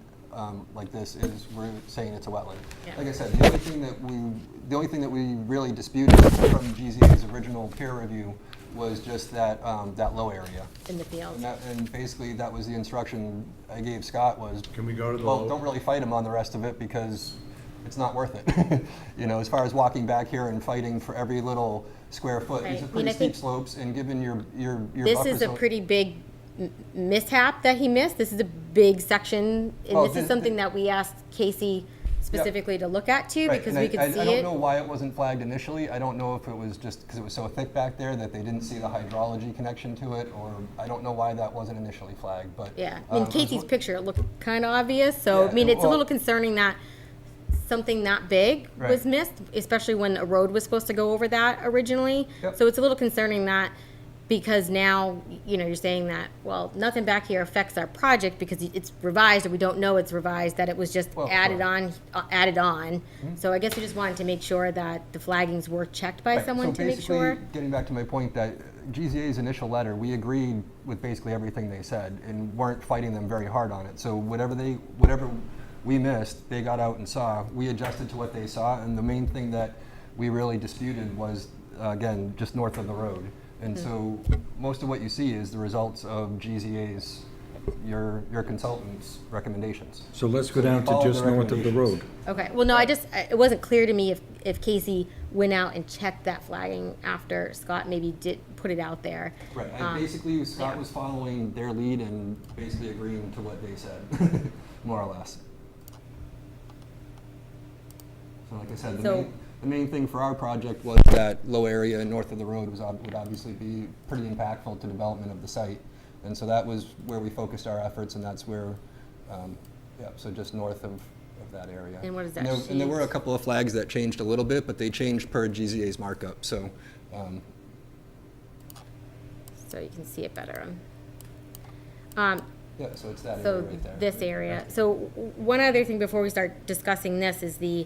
like this is, we're saying it's a wetland. Yeah. Like I said, the only thing that we really disputed from GZA's original peer review was just that, that low area. In the field. And basically, that was the instruction I gave Scott was, Can we go to the well, low? don't really fight him on the rest of it because it's not worth it. As far as walking back here and fighting for every little square foot, these Right. are I mean, pretty I think steep slopes, and given your This buffer is a zone- pretty big, mishap that he missed. This is a big section, and Oh, this is the- something that we asked Casey specifically to look at too, Right, because and we could see I don't it. know why it wasn't flagged initially. I don't know if it was just because it was so thick back there that they didn't see the hydrology connection to it, or I don't know why that wasn't initially flagged, but. Yeah, I mean, it was Casey's one- picture, it looked kind of obvious, so, I Yeah, mean, it's a well- little concerning that something that big was Right. missed, especially when a road was supposed to go over that originally. Yep. So it's a little concerning that, because now, you know, you're saying that, well, nothing back here affects our project because it's revised, or we don't know it's revised, that it was just Well, added correct. on. So I guess we just wanted to make sure that the flaggings were checked by Right, someone to make So sure. basically, getting back to my point that GZA's initial letter, we agreed with basically everything they said and weren't fighting them very hard on it. So whatever we missed, they got out and saw. We adjusted to what they saw, and the main thing that we really disputed was, again, just north of the road. And so most of what you see is the results of GZA's, your consultant's recommendations. So let's go down to Follow just the north of the road. Okay, well, no, it wasn't clear to me if Casey went out and checked that flagging after Scott maybe did put it out there. Right, and basically Scott yeah. was following their lead and basically agreeing to what they said, more or less. So like I said, So- the main thing for our project was that low area north of the road would obviously be pretty impactful to development of the site. And so that was where we focused our efforts, and that's where, so just north of that area. And what is that And there were a sheet? couple of flags that changed a little bit, but they changed per GZA's markup, so. So you can see it better. Yeah, so it's that area So right there. this area. So one other thing before we start discussing this is the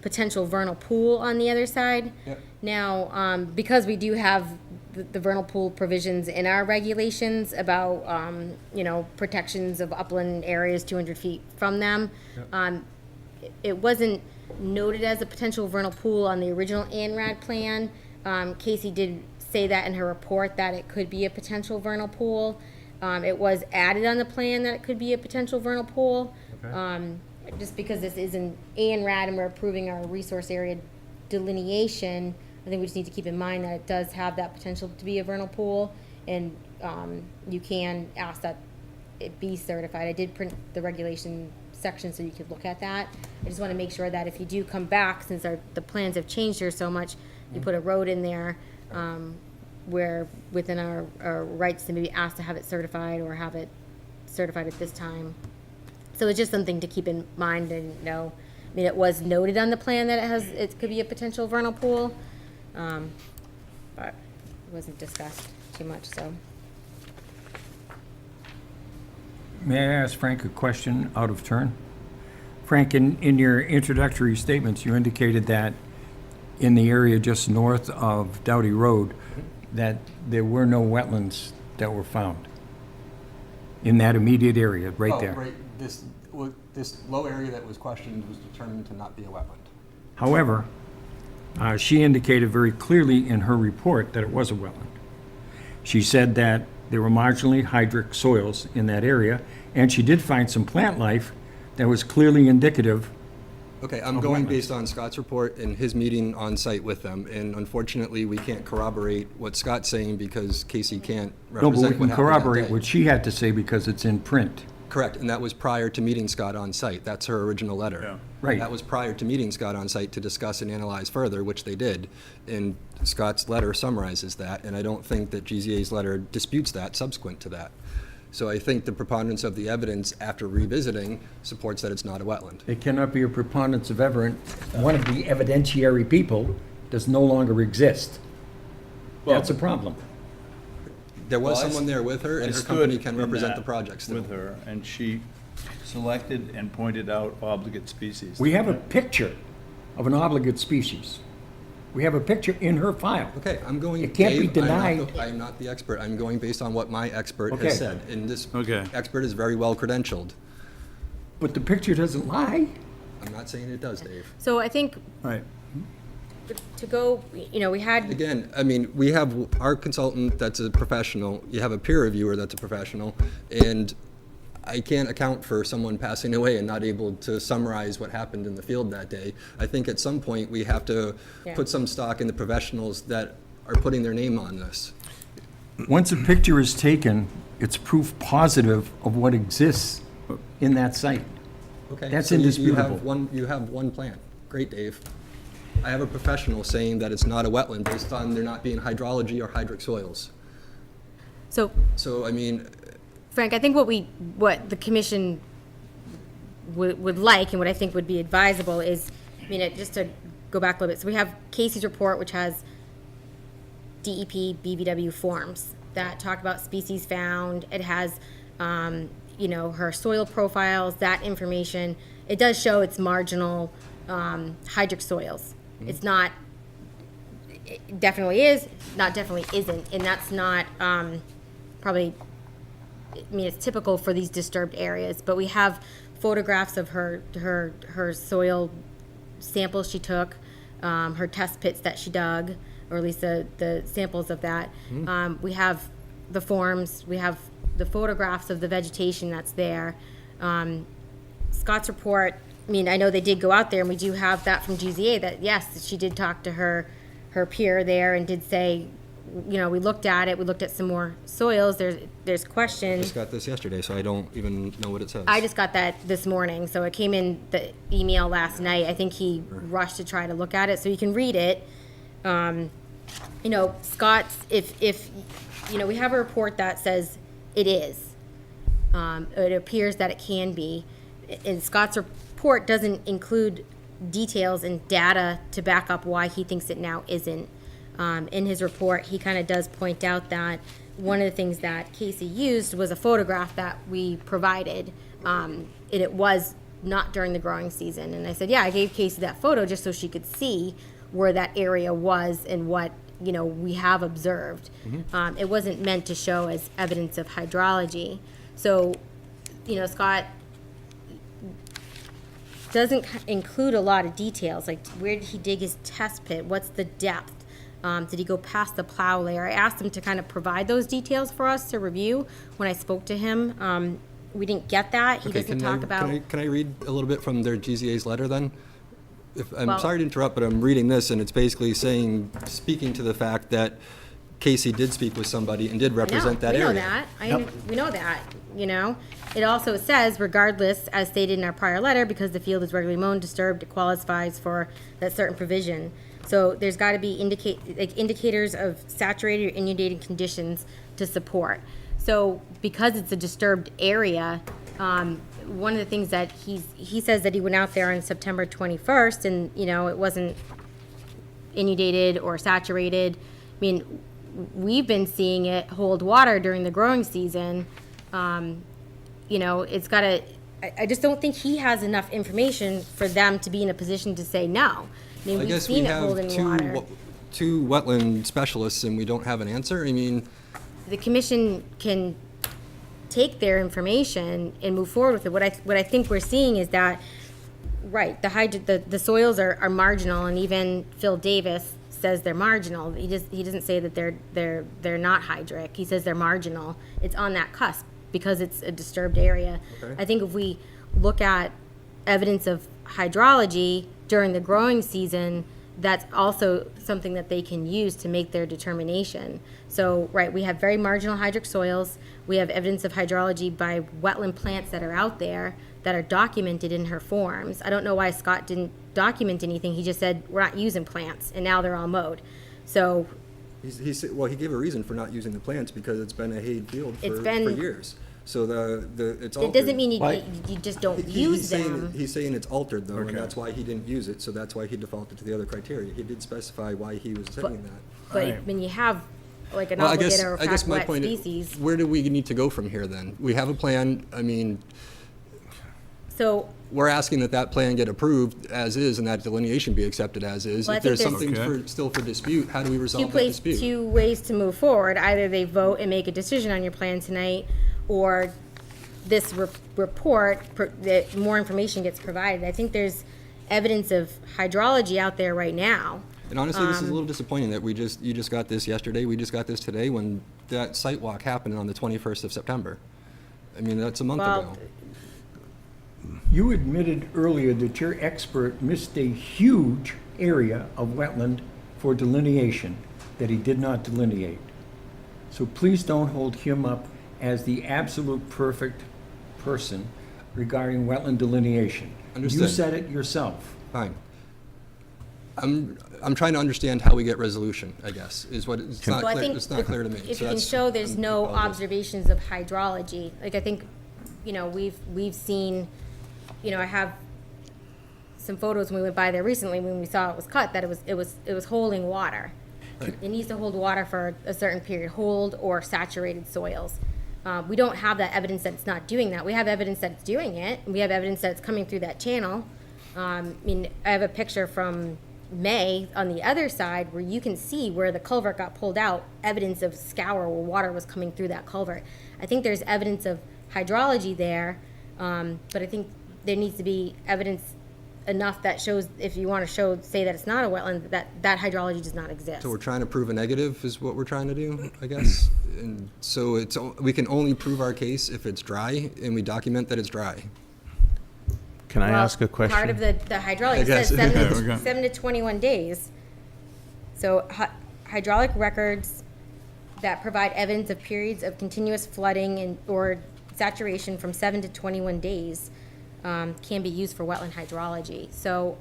potential vernal pool on the other side. Yep. Now, because we do have the vernal pool provisions in our regulations about, protections of upland areas 200 feet from them, it wasn't noted as a potential vernal pool on the original ANRAD plan. Casey did say that in her report that it could be a potential vernal pool. It was added on the plan that it could be a potential vernal pool. Just because this is an ANRAD and we're approving our resource area delineation, I think we just need to keep in mind that it does have that potential to be a vernal pool, and you can ask that it be certified. I did print the regulation section so you could look at that. I just want to make sure that if you do come back, since the plans have changed here so much, you put a road in there, where within our rights to maybe ask to have it certified or have it certified at this time. So it's just something to keep in mind and know. I mean, it was noted on the plan that it could be a potential vernal pool, but it wasn't discussed too much, so. May I ask Frank a question out of turn? Frank, in your introductory statements, you indicated that in the area just north of Doughty Road, that there were no wetlands that were found in that immediate area, right there. Oh, right, this low area that was questioned was determined to not be a wetland. However, she indicated very clearly in her report that it was a wetland. She said that there were marginally hydric soils in that area, and she did find some plant life that was clearly indicative. Okay, I'm going based on Scott's report and his meeting on site with them, and unfortunately, we can't corroborate what Scott's saying because Casey can't No, represent but we what can happened that corroborate day. what she had to say because it's in print. Correct, and that was prior to meeting Scott on site. That's her original letter. Yeah. Right. That was prior to meeting Scott on site to discuss and analyze further, which they did. And Scott's letter summarizes that, and I don't think that GZA's letter disputes that subsequent to that. So I think the preponderance of the evidence after revisiting supports that it's not a wetland. It cannot be a preponderance of evidence. One of the evidentiary people does no longer exist. That's a problem. There was Well, I someone there with her, and I her stood company can in represent that the project still. with her, and she selected and pointed out obligate species. We have a picture of an obligate species. We have a picture in her file. Okay, I'm going. It can't be Dave, I'm not denied. the- I'm not the expert. I'm going based on what my expert Okay. has said, and this Okay. expert is very well credentialed. But the picture doesn't lie. I'm not saying it does, Dave. So I think Right. to go, we had, Again, I mean, we have our consultant that's a professional, you have a peer reviewer that's a professional, and I can't account for someone passing away and not able to summarize what happened in the field that day. I think at some point, we have to Yeah. put some stock in the professionals that are putting their name on this. once a picture is taken, it's proof positive of what exists in that site. Okay. That's so indisputable. You have one plan. Great, Dave. I have a professional saying that it's not a wetland based on there not being hydrology or hydric soils. So, So, I mean, Frank, I think what the commission would like, and what I think would be advisable is, I mean, just to go back a little bit, so we have Casey's report, which has DEP, BVW forms that talk about species found. It has, her soil profiles, that information. It does show it's marginal hydric soils. It's not, it definitely is, not definitely isn't, and that's not probably, I mean, it's typical for these disturbed areas, but we have photographs of her soil samples she took, her test pits that she dug, or at least the samples of that. We have the forms, we have the photographs of the vegetation that's there. Scott's report, I mean, I know they did go out there, and we do have that from GZA, that yes, she did talk to her peer there and did say, we looked at it, we looked at some more soils, there's I questions. just got this yesterday, so I don't even know what it says. I just got that this morning, so it came in the email last night. I think he rushed to try to look at it, so you can read it. Scott's, if we have a report that says it is. It appears that it can be. And Scott's report doesn't include details and data to back up why he thinks it now isn't. In his report, he kind of does point out that one of the things that Casey used was a photograph that we provided, and it was not during the growing season. And I said, yeah, I gave Casey that photo just so she could see where that area was and what we have observed. It wasn't meant to show as evidence of hydrology. So, Scott doesn't include a lot of details, like where did he dig his test pit? What's the depth? Did he go past the plow layer? I asked him to kind of provide those details for us to review when I spoke to him. We didn't get that. He doesn't talk about. Can I read a little bit from their GZA's letter then? I'm Well- sorry to interrupt, but I'm reading this, and it's basically speaking to the fact that Casey did speak with somebody and did represent that area. We know that. We know that, It also says, regardless, as stated in our prior letter, because the field is regularly mown, disturbed, it qualifies for that certain provision. So there's got to be indicators of saturated or inundated conditions to support. So because it's a disturbed area, one of the things that he says that he went out there on September 21st and, it wasn't inundated or saturated. I mean, we've been seeing it hold water during the growing season. It's got to, I just don't think he has enough information for them to be in a position to say no. I mean, I we've guess we seen it have holding water. two wetland specialists, and we don't have an answer. I mean, The commission can take their information and move forward with it. What I think we're seeing is that, right, the soils are marginal, and even Phil Davis says they're marginal. He doesn't say that they're not hydric. He says they're marginal. It's on that cusp because it's a disturbed area. Okay. I think if we look at evidence of hydrology during the growing season, that's also something that they can use to make their determination. So, right, we have very marginal hydric soils. We have evidence of hydrology by wetland plants that are out there that are documented in her forms. I don't know why Scott didn't document anything. He just said, we're not using plants, and now they're all mowed. So he said, well, he gave a reason for not using the plants because it's been a hayed field It's for been- years. So it's it altered. doesn't mean Why- you just don't He- use he's saying- them. He's saying it's altered though, Okay. and that's why he didn't use it, so that's why he defaulted to the other criteria. He did specify why he was saying that. But Alright. when you have like an Well, I obligator or guess fact my wet point species, is, where do we need to go from here then? We have a plan, I mean, so we're asking that plan get approved as is and that delineation be accepted as is. Well, I If there's think something Okay. still for dispute, how do we resolve that dispute? two ways to move forward. Either they vote and make a decision on your plan tonight, or this report, that more information gets provided. I think there's evidence of hydrology out there right now. And honestly, this is a little disappointing that you just got this yesterday, we just got this today, when that site walk happened on the 21st of September. I mean, that's a month Well, ago. You admitted earlier that your expert missed a huge area of wetland for delineation that he did not delineate. So please don't hold him up as the absolute perfect person regarding wetland delineation. You Understood. said it yourself. Fine. I'm trying to understand how we get resolution, I guess, is what, it's not So I clear, think it's not clear to me. If So you can that's- show there's I'm- no apologize. observations of hydrology, like I think, we've seen, I have some photos when we went by there recently, when we saw it was cut, that it was holding water. It needs to hold water for a certain period, hold or saturated soils. We don't have that evidence that it's not doing that. We have evidence that it's doing it, and we have evidence that it's coming through that channel. I have a picture from May on the other side where you can see where the culvert got pulled out, evidence of scour where water was coming through that culvert. I think there's evidence of hydrology there, but I think there needs to be evidence enough that shows, if you want to say that it's not a wetland, that hydrology does not exist. So we're trying to prove a negative is what we're trying to do, I guess? And so we can only prove our case if it's dry, and we document that it's dry. Can I Well, ask a question? Part of the hydrology guess. says Yeah, we're going- 7 to 21 days. So hydraulic records that provide evidence of periods of continuous flooding or saturation from 7 to 21 days can be used for wetland hydrology. So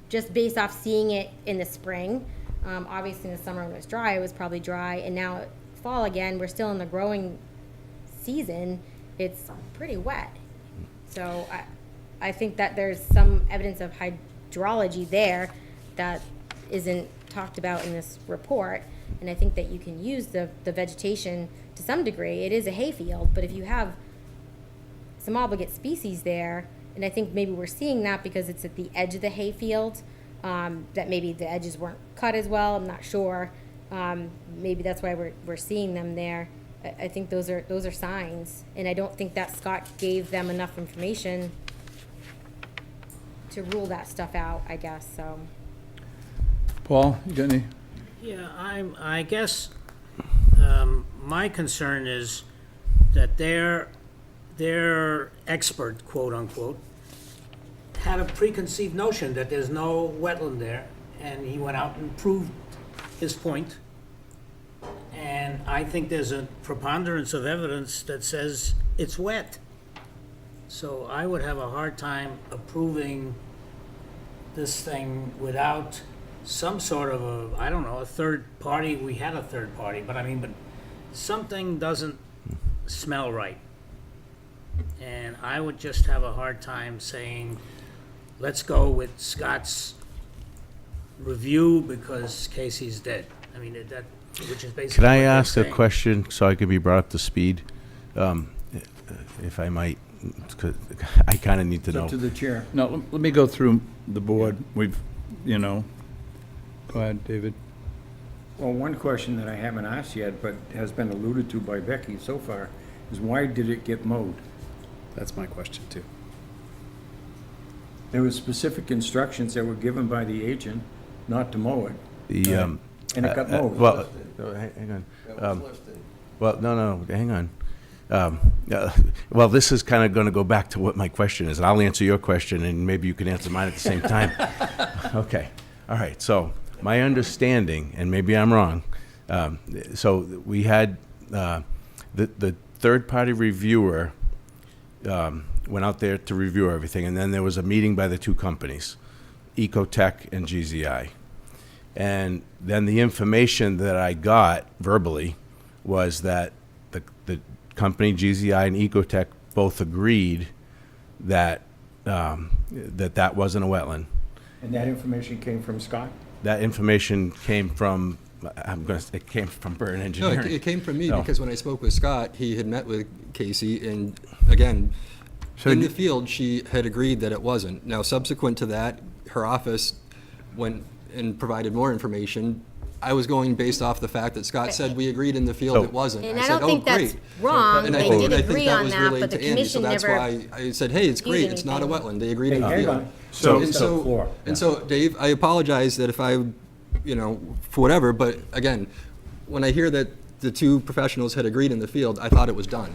just based off seeing it in the spring, obviously in the summer when it was dry, it was probably dry, and now fall again, we're still in the growing season, it's pretty wet. So I think that there's some evidence of hydrology there that isn't talked about in this report, and I think that you can use the vegetation to some degree. It is a hayfield, but if you have some obligate species there, and I think maybe we're seeing that because it's at the edge of the hayfield, that maybe the edges weren't cut as well, I'm not sure. Maybe that's why we're seeing them there. I think those are signs, and I don't think that Scott gave them enough information to rule that stuff out, I guess, so. Paul, you got any? Yeah, I guess, my concern is that their expert, quote unquote, had a preconceived notion that there's no wetland there, and he went out and proved his point. And I think there's a preponderance of evidence that says it's wet. So I would have a hard time approving this thing without some sort of a third party. We had a third party, but something doesn't smell right. And I would just have a hard time saying, let's go with Scott's review because Casey's dead. Which is basically Could I what they're ask a saying. question so I could be brought up to speed? If I might, 'cause I kind of need to It's up know. to the chair. No, let me go through the board. We've, go ahead, David. Well, one question that I haven't asked yet, but has been alluded to by Becky so far, is why did it get mowed? That's my question, too. There were specific instructions that were given by the agent not to mow it, The, and it got mowed. Well, hang on. Well, no, hang on. Well, this is kind of going to go back to what my question is, and I'll answer your question, and maybe you can answer mine at the same time. Okay, all right, so my understanding, and maybe I'm wrong, so we had, the third-party reviewer went out there to review everything, and then there was a meeting by the two companies, Ecotech and GZI. And then the information that I got verbally was that the company, GZI and Ecotech, both agreed that that wasn't a wetland. And that information came from Scott? That information came from, it came from Burn No, Engineering. it came from me No. because when I spoke with Scott, he had met with Casey, and again, So in you- the field, she had agreed that it wasn't. Now, subsequent to that, her office went and provided more information. I was going based off the fact that Scott said we agreed in the field So- it wasn't. And I said, don't "Oh, think that's great." wrong, And I they think- did and I think agree that on was that, relayed but the to Andy, so commission that's never. why I said, hey, it's great, it's not a anything. wetland, they agreed in the Hey, hang field. on. So- It's so- the floor. And so, Dave, I apologize that if I, for whatever, but again, when I hear that the two professionals had agreed in the field, I thought it was done.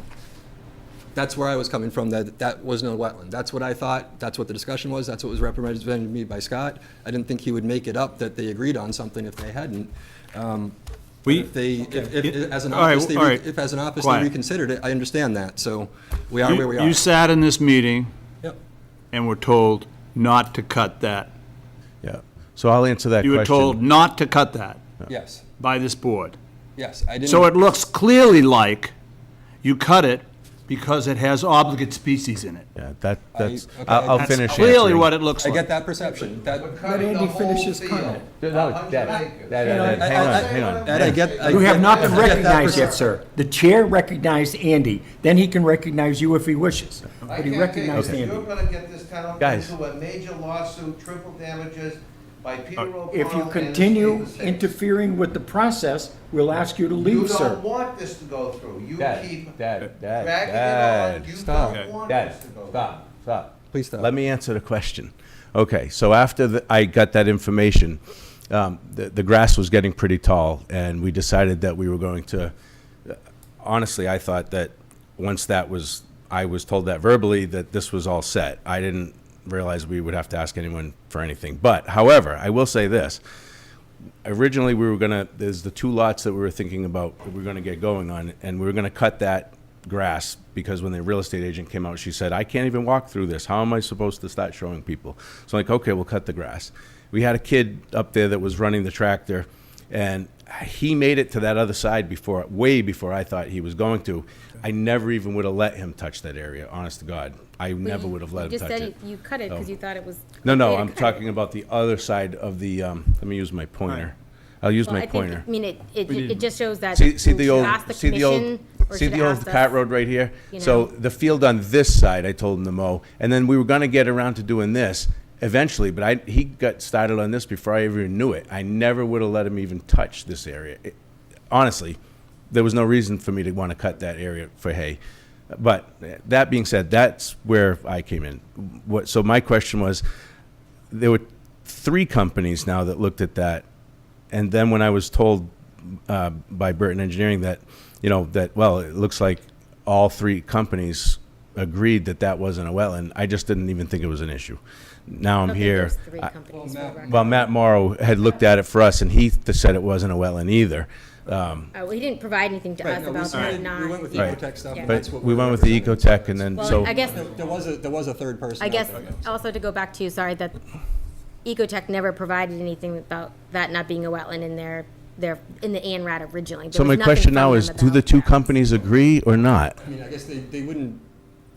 That's where I was coming from, that was no wetland. That's what I thought, that's what the discussion was, that's what was represented to me by Scott. I didn't think he would make it up that they agreed on something if they hadn't. We- If they, if, as an All right, office, all right. if as an office they Quiet. reconsidered it, I understand that, so we are where we are. You sat in this meeting Yep. and were told not to cut that. Yeah. So I'll answer that You question. were told not to cut that Yes, by this board. yes, I didn't. So it looks clearly like you cut it because it has obligate species in it. Yeah, that's, okay, I'll That's finish clearly answering. what it looks I like. get that perception, that, Let Andy finish his comment. No, Dad, hang on. Ed, I get. I You have get- not been I get that recognized yet, percep- sir. The chair recognized Andy, then he can recognize you if he wishes. But he recognized You're Andy. gonna get this town Guys. into a major lawsuit, triple damages by Peter O'Connell. If you and continue his neighbors. interfering with the process, we'll ask you to You leave, sir. don't want this to go through. You keep dragging Dad, it on. You stop. don't want Dad, this to go through. stop. Please stop. Let me answer the question. Okay, so after I got that information, the grass was getting pretty tall, and we decided that we were going to, honestly, I thought that once I was told that verbally, that this was all set. I didn't realize we would have to ask anyone for anything. But, however, I will say this. Originally, there's the 2 lots that we were thinking about that we were gonna get going on, and we were gonna cut that grass, because when the real estate agent came out, she said, I can't even walk through this. How am I supposed to start showing people? So I'm like, okay, we'll cut the grass. We had a kid up there that was running the tractor, and he made it to that other side way before I thought he was going to. I never even would have let him touch that area, honest to God. I never would have let him touch it. You just said you cut it because you thought it was. No, okay to I'm cut it. talking about the other side of the, let me use my pointer. I'll use Well, my I think, pointer. I mean, it just shows that. See you the should old, ask the see the old, commission, or see should the old ask us, cart road right here? you So know. the field on this side, I told him to mow, and then we were gonna get around to doing this eventually, but he got started on this before I even knew it. I never would have let him even touch this area. Honestly, there was no reason for me to want to cut that area for hay. But that being said, that's where I came in. So my question was, there were 3 companies now that looked at that, and then when I was told by Burton Engineering that, well, it looks like all 3 companies agreed that that wasn't a wetland, I just didn't even think it was an issue. Now I I'm don't think here. there's 3 companies for the record. Well, Matt Morrow had looked at it for us, and he said it wasn't a wetland either. Well, he didn't provide anything to Right, us no, about that, we went with the Right. Ecotech stuff, Yeah. and But that's what we we're went with the representing. Ecotech, and then, Well, so, I guess, There was a third person. I out guess there, also to go back to, sorry, that Ecotech never provided anything about that not being a wetland in their in the ANRAD originally. so There my was nothing question from now them is, do the about 2 that. companies agree or not? I mean, I guess they wouldn't,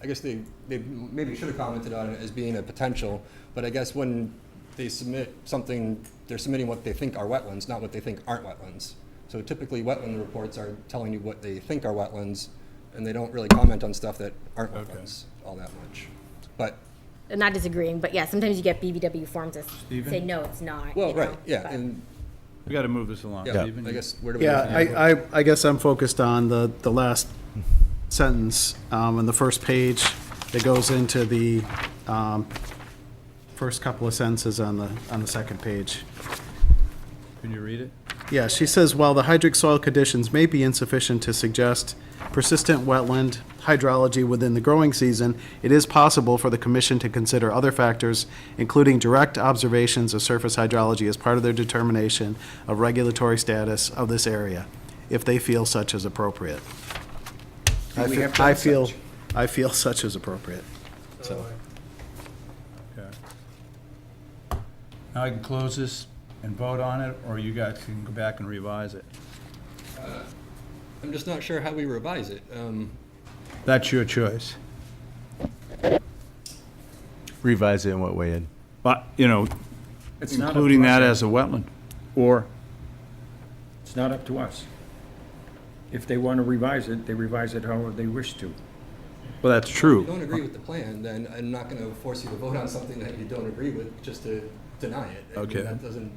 I guess they maybe should have commented on it as being a potential, but I guess when they submit something, they're submitting what they think are wetlands, not what they think aren't wetlands. So typically, wetland reports are telling you what they think are wetlands, and they don't really comment on stuff that aren't wetlands all that much. But, I'm not disagreeing, but yeah, sometimes you get BBW forms that Steven? say, no, it's not. well, you know, right, yeah, but- and, We got to move this along. yeah, Stephen, I you- guess, where do we? Yeah, I guess I'm focused on the last sentence on the first page that goes into the first couple of sentences on the second page. Can you read it? Yeah, she says, while the hydric soil conditions may be insufficient to suggest persistent wetland hydrology within the growing season, it is possible for the commission to consider other factors, including direct observations of surface hydrology as part of their determination of regulatory status of this area, if they feel such as appropriate. I feel such as appropriate, so. Okay. Now I can close this and vote on it, or you guys can go back and revise it. I'm just not sure how we revise it. That's your choice. Revise it in what way, Ed? But, It's not up including to us, that Ed. as a wetland, or, It's not up to us. If they want to revise it, they revise it however they wish to. well, that's If you true. don't agree with the plan, then I'm not gonna force you to vote on something that you don't agree with, just to deny it. I mean, Okay. that doesn't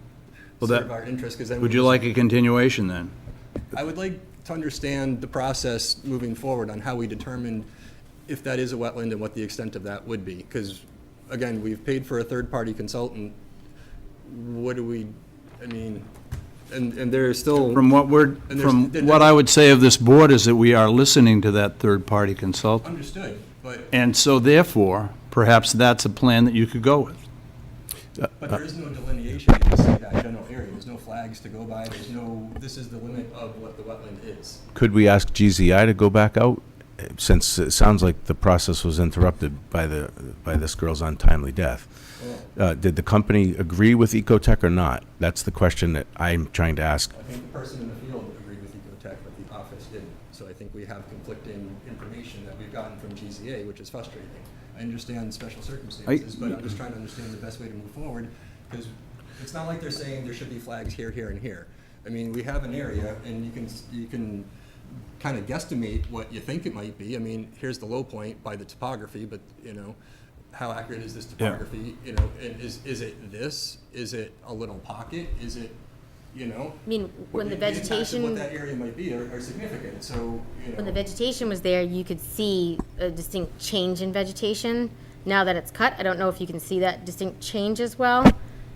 Well, that- serve our interest, because then. Would we you just- like a continuation then? I would like to understand the process moving forward on how we determine if that is a wetland and what the extent of that would be. Because, again, we've paid for a third-party consultant. What do we, I mean, and there's still. From what what I would say of this board is that we are listening to that third-party consultant. Understood, but And so therefore, perhaps that's a plan that you could go with. But there is no delineation, you just see that general area, there's no flags to go by, there's no, this is the limit of what the wetland is. Could we ask GZI to go back out? Since it sounds like the process was interrupted by this girl's untimely death. Did the company agree with Ecotech or not? That's the question that I'm trying to ask. I think the person in the field agreed with Ecotech, but the office didn't. So I think we have conflicting information that we've gotten from GZA, which is frustrating. I understand special circumstances, but I'm just trying to understand the best way to move forward, because it's not like they're saying there should be flags here, here, and here. I mean, we have an area, and you can kind of guesstimate what you think it might be. I mean, here's the low point by the topography, but, you know, how accurate is this topography? You know, and is it this? Is it a little pocket? Is it, you know? I mean, when the impacts of vegetation. what that area might be are significant, so, you know. When the vegetation was there, you could see a distinct change in vegetation. Now that it's cut, I don't know if you can see that distinct change as well.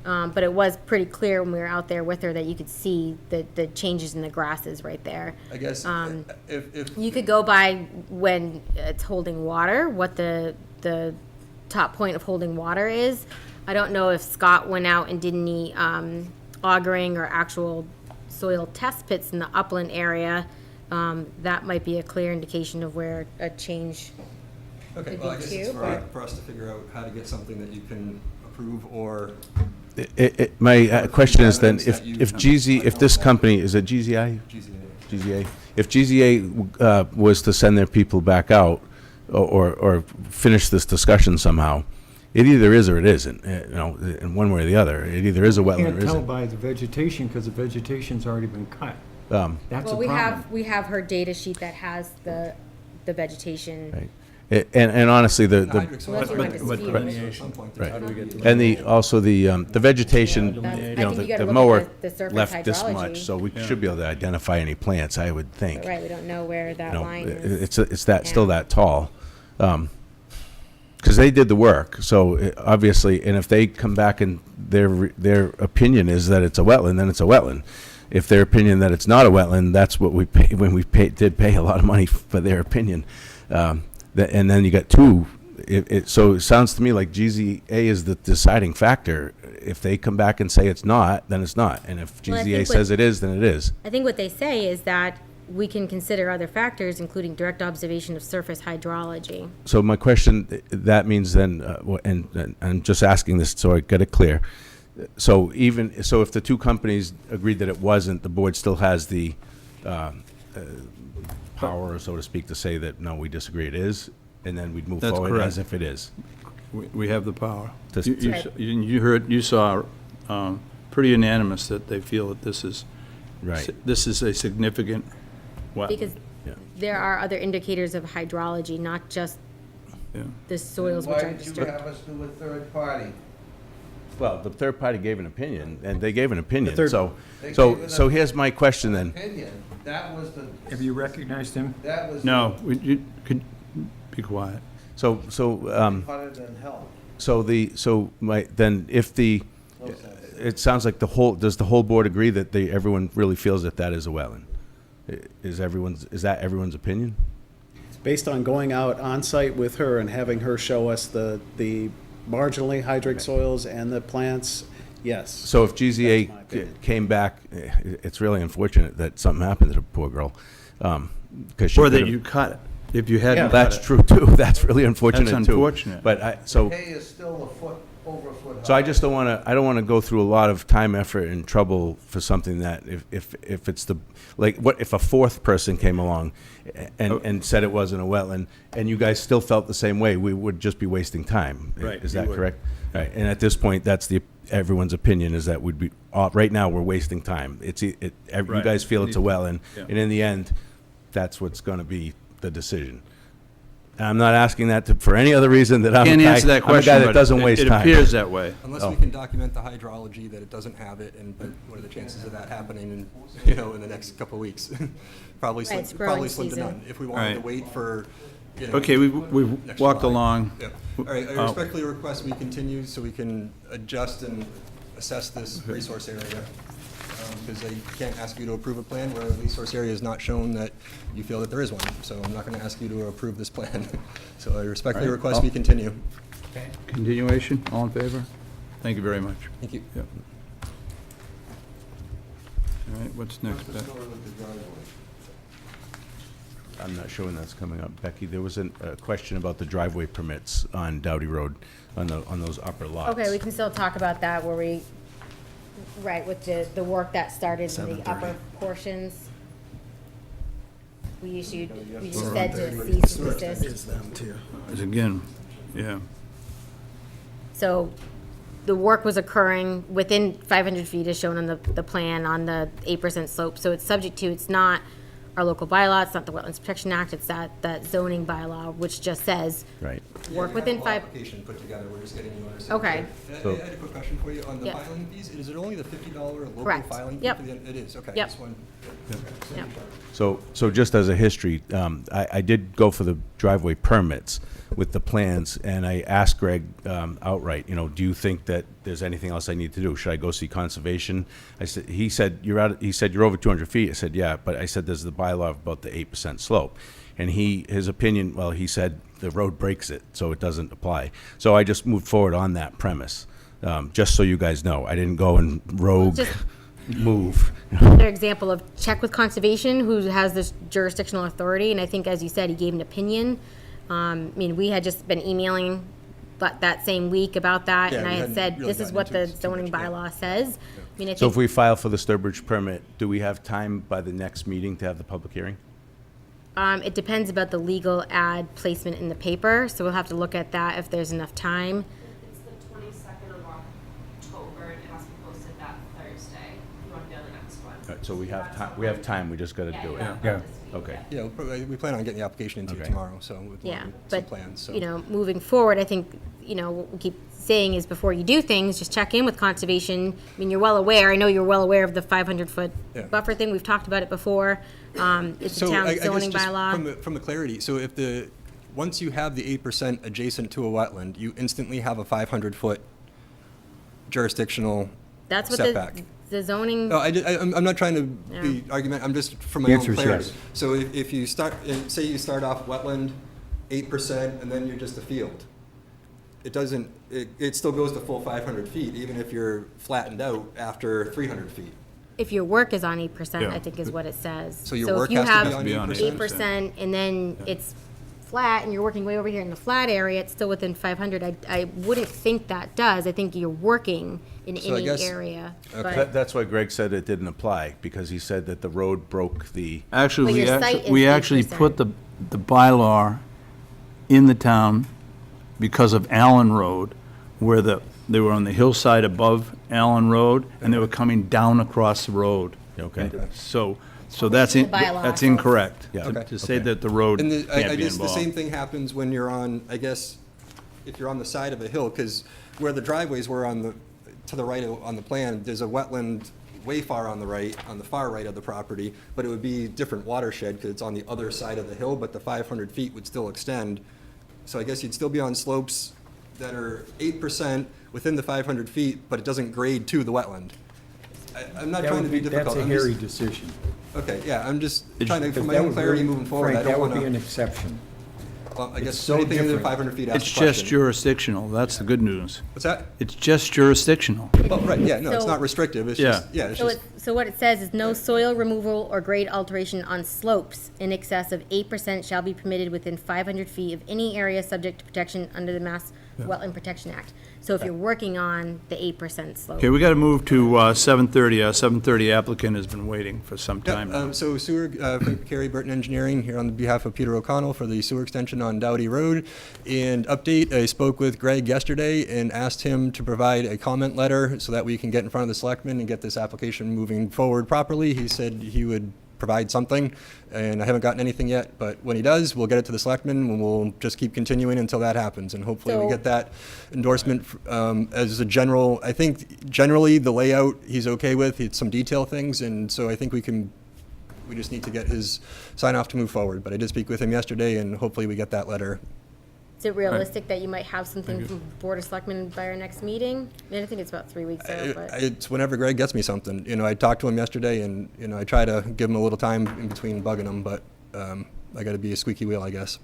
But it was pretty clear when we were out there with her that you could see the changes in the grasses right there. I guess if You could go by when it's holding water, what the top point of holding water is. I don't know if Scott went out and did any augering or actual soil test pits in the upland area. That might be a clear indication of where a change Okay, could well, I be guess too. it's But for us to figure out how to get something that you can approve or. My question is then, Evidence if that you- if this company, is it GZI? GZA. GZA. If GZA was to send their people back out or finish this discussion somehow, it either is or it isn't, you know, in one way or the other. It either is a wetland Can't or tell isn't. by the vegetation, because the vegetation's already been cut. That's a well, problem. we have her data sheet that has the vegetation. Right. And honestly, the Unless you want to But- dispute it. At some point, there's Right. gotta be- And the vegetation, That's- you I know, think you gotta the look at mower the surface left this hydrology. much, so we should be able to identify any plants, I would think. But right, we don't know where that You know, line is. it's that, still Yeah. that tall. Because they did the work, so obviously, and if they come back and their opinion is that it's a wetland, then it's a wetland. If their opinion that it's not a wetland, that's what we pay, when we did pay a lot of money for their opinion. And then you got two, so it sounds to me like GZA is the deciding factor. If they come back and say it's not, then it's not, and if Well, I GZA think says it is, then it is. I think what they say is that we can consider other factors, including direct observation of surface hydrology. So my question, that means then, and I'm just asking this so I get it clear. So if the two companies agreed that it wasn't, the board still has the power, so to speak, to say that, no, we disagree, it is, and then we'd move That's forward correct. as if it is. We have the power. Just- You saw, pretty unanimous that they feel that this is, Right. this is a significant wetland. Because Yeah. there are other indicators of hydrology, not just Yeah. the soils which Why are did you disturbed. have us do a third party? Well, the third party gave an opinion, and they gave an opinion, third- so They gave an here's my question then. Opinion, that was the, Have you recognized him? that was. No, you could be quiet. Hotter than hell. Then if it sounds like does the whole board agree that everyone really feels that that is a wetland? Is that everyone's opinion? Based on going out on site with her and having her show us the marginally hydrate soils and the plants, yes. So if That's my GZA opinion. came back, it's really unfortunate that something happened to the poor girl. 'Cause she Or that could've- you cut it, if you hadn't cut That's it. true too. That's really unfortunate too. unfortunate. But Hay is still over a foot high. So I just don't want to go through a lot of time, effort, and trouble for something that if it's what if a fourth person came along and said it wasn't a wetland, and you guys still felt the same way, we would just be wasting time. Right, Is you that would. correct? Right. And at this point, that's everyone's opinion is that we'd be right now we're wasting time. You Right. guys feel it's a wetland, Yeah. and in the end, that's what's going to be the decision. And I'm not asking that for any other reason that Can't answer that I'm a question, guy that but doesn't waste it time. appears that way. Unless Oh. we can document the hydrology that it doesn't have it, but what are the chances of that happening in the next couple of weeks? Probably Right, it's slim, growing probably slim to season. none. If we wanted to Right. wait for, Okay, we've next walked July. along. Yeah. All right, I respectfully request we continue so we can adjust and assess this resource area. Because I can't ask you to approve a plan where a resource area is not shown that you feel that there is one. So I'm not going to ask you to approve this plan. So I respectfully All right. request we continue. Continuation, all in favor? Thank you very much. Thank you. Yep. All right, what's next? What's the story with the driveway? I'm not sure when that's coming up. Becky, there was a question about the driveway permits on Dowdy Road, on those upper lots. Okay, we can still talk about that where we, right, with the work that started in the upper portions. We issued, we just said to cease and desist. Again, yeah. So the work was occurring within 500 feet as shown on the plan on the 8% slope. So it's subject to, it's not our local bylaw, it's not the Wetlands Protection Act, it's that zoning bylaw, which just says Right. work within five. Application put together, we're just getting the notice. Okay. So- I had a quick question for you on the Yeah. filing fees. Is it only the $50 local Correct. filing fee? Yep. for the It is, okay. Yep. Just one- Yep. So just as a history, I did go for the driveway permits with the plans, and I asked Greg outright, do you think that there's anything else I need to do? Should I go see conservation? He said, you're over 200 feet. I said, yeah, but I said, there's the bylaw about the 8% slope. And his opinion, well, he said the road breaks it, so it doesn't apply. So I just moved forward on that premise, just so you guys know. I didn't go and rogue Just- move. Another example of check with conservation, who has this jurisdictional authority, and I think, as you said, he gave an opinion. I mean, we had just been emailing that same week about that, Yeah, and we I had hadn't said, really this is gotten what into the it too zoning much, yeah. bylaw says. I mean, I So if think, we file for the Sturbridge permit, do we have time by the next meeting to have the public hearing? it depends about the legal ad placement in the paper, so we'll have to look at that if there's enough time. It's the 22nd of October, and it has to be posted that Thursday. You want to know the next one? All right, so we have time, we just gotta do it. Yeah. Okay. Yeah, we plan on getting the application into you Okay. tomorrow, so with Yeah, some but, plans, so. moving forward, I think, what we keep saying is before you do things, just check in with conservation. I mean, you're well aware, I know you're well aware of the 500-foot Yeah. buffer thing, we've talked about it before. It's the So I town guess zoning just bylaw. From the clarity, so if once you have the 8% adjacent to a wetland, you instantly have a 500-foot jurisdictional That's what setback. the zoning, No, I'm not trying to be argument, I'm just from my The own answer is clarity. yes. So if you start, say you start off wetland, 8%, and then you're just a field, it doesn't, it still goes to full 500 feet, even if you're flattened out after 300 feet. if your work is on 8%, Yeah. I think is what it says. So your work has to be on 8%? 8%, and then it's flat, and you're working way over here in the flat area, it's still within 500. I wouldn't think that does. I think you're working in So I any guess- area. Okay. But That's why Greg said it didn't apply, because he said that the road broke the, Actually, But we your site actually, is we actually 8%. put the bylaw in the town because of Allen Road, where they were on the hillside above Allen Road, and they were coming down across the road. okay. So that's, The bylaw, that's so- incorrect. Yeah. To- Okay. To say Okay. that the road And I can't be guess the same involved. thing happens when you're on, I guess, if you're on the side of a hill, because where the driveways were to the right on the plan, there's a wetland way far on the far right of the property, but it would be different watershed because it's on the other side of the hill, but the 500 feet would still extend. So I guess you'd still be on slopes that are 8% within the 500 feet, but it doesn't grade to the wetland. I'm not trying to be difficult. That's a I'm just- hairy decision. Okay, yeah, I'm just trying to, for Because my that own would clarity really- moving forward, I Frank, don't that want would be an to, exception. well, I guess so anything under different. 500 feet, ask It's a just question. jurisdictional, that's the good news. What's that? It's just jurisdictional. Well, right, yeah, no, it's So- not restrictive, it's Yeah. just, yeah, it's So just, so what it says is no soil removal or grade alteration on slopes in excess of 8% shall be permitted within 500 feet of any area subject to protection under the Mass Wetland Protection Act. So if you're working on the 8% slope. Okay, we got to move to 7:30. Our 7:30 applicant has been waiting for some yeah, time now. so sewer, Carrie Burton Engineering, here on behalf of Peter O'Connell for the sewer extension on Dowdy Road. And update, I spoke with Greg yesterday and asked him to provide a comment letter so that we can get in front of the selectmen and get this application moving forward properly. He said he would provide something, and I haven't gotten anything yet, but when he does, we'll get it to the selectmen, and we'll just keep continuing until that happens, and hopefully we So- get that endorsement as a general, I think generally the layout he's okay with, it's some detail things, and so I think we just need to get his sign off to move forward, but I did speak with him yesterday, and hopefully we get that letter. Is it realistic that you might have something from Board of Selectmen by our next meeting? I mean, I think it's about 3 weeks out, but. It's whenever Greg gets me something, I talked to him yesterday, and, I try to give him a little time in between bugging him, but I gotta be a squeaky wheel, I guess.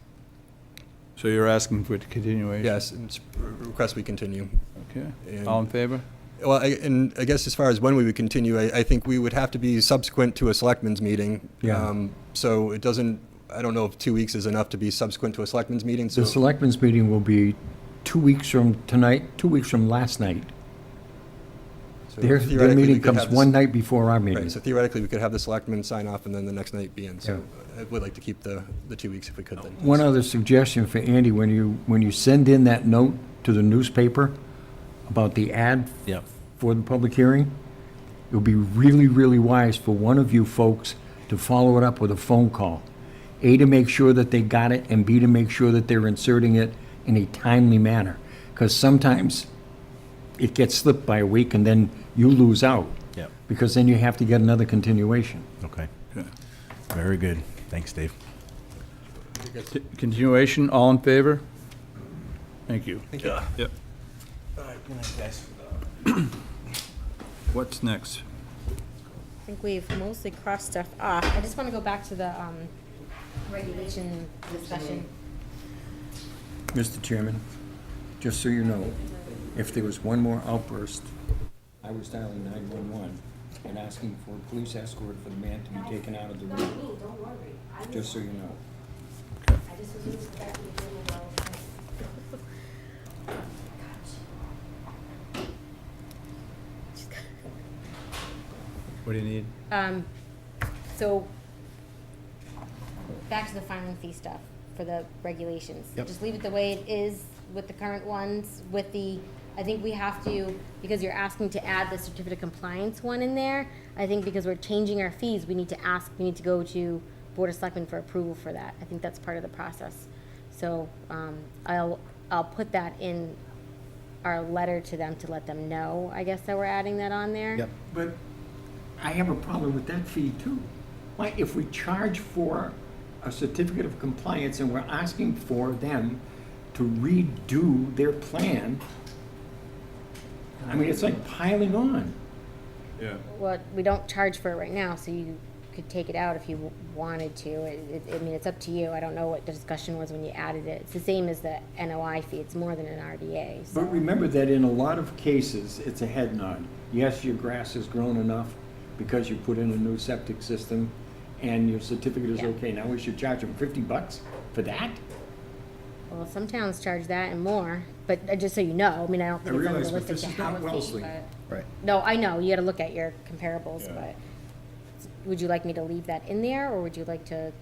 So you're asking for a continuation? Yes, and request we continue. Okay. And- All in favor? Well, and I guess as far as when we would continue, I think we would have to be subsequent to a selectmen's meeting. Yeah. So it doesn't, I don't know if 2 weeks is enough to be subsequent to a selectmen's meeting, so. The selectmen's meeting will be 2 weeks from tonight, 2 weeks from last night. so Their theoretically, we meeting could comes have this- one night before our meeting. Right, so theoretically, we could have the selectmen sign off and then the next night be in. So I would like to keep the 2 weeks if we could then. One other suggestion for Andy, when you send in that note to the newspaper about the ad Yep. for the public hearing, it would be really, really wise for one of you folks to follow it up with a phone call. A, to make sure that they got it, and B, to make sure that they're inserting it in a timely manner. Because sometimes it gets slipped by a week and then you lose out. Yep. Because then you have to get another continuation. Okay. Okay. Very good. Thanks, Dave. Continuation, all in favor? Thank you. Thank you. Yep. What's next? I think we've mostly crossed stuff off. I just want to go back to the regulation discussion. Mr. Chairman, just so you know, if there was one more outburst, I was dialing 911 and asking for a police escort for the man to be taken out of the room, Don't worry. just so you know. I just was used to that in the beginning What do you need? So, back to the filing fee stuff for the regulations. Yep. Just leave it the way it is with the current ones, with the, I think we have to, because you're asking to add the certificate of compliance one in there, I think because we're changing our fees, we need to go to Board of Selectmen for approval for that. I think that's part of the process. So, I'll put that in our letter to them to let them know, I guess, that we're adding that on there. Yep. But I have a problem with that fee too. Why, if we charge for a certificate of compliance and we're asking for them to redo their plan, I mean, it's like piling on. Yeah. Well, we don't charge for it right now, so you could take it out if you wanted to. I mean, it's up to you. I don't know what the discussion was when you added it. It's the same as the NOI fee. It's more than an RDA, so. But remember that in a lot of cases, it's a head nod. Yes, your grass has grown enough because you put in a new septic system and your certificate is Yeah. okay. Now we should charge them $50 for that? Well, some towns charge that and more, but just so you know, I mean, I don't think I it's realize, but unrealistic this to is have not a fee, Wellesley. but. Right. No, I know, you gotta look at your comparables, Yeah. but would you like me to leave that in there, or would you like to?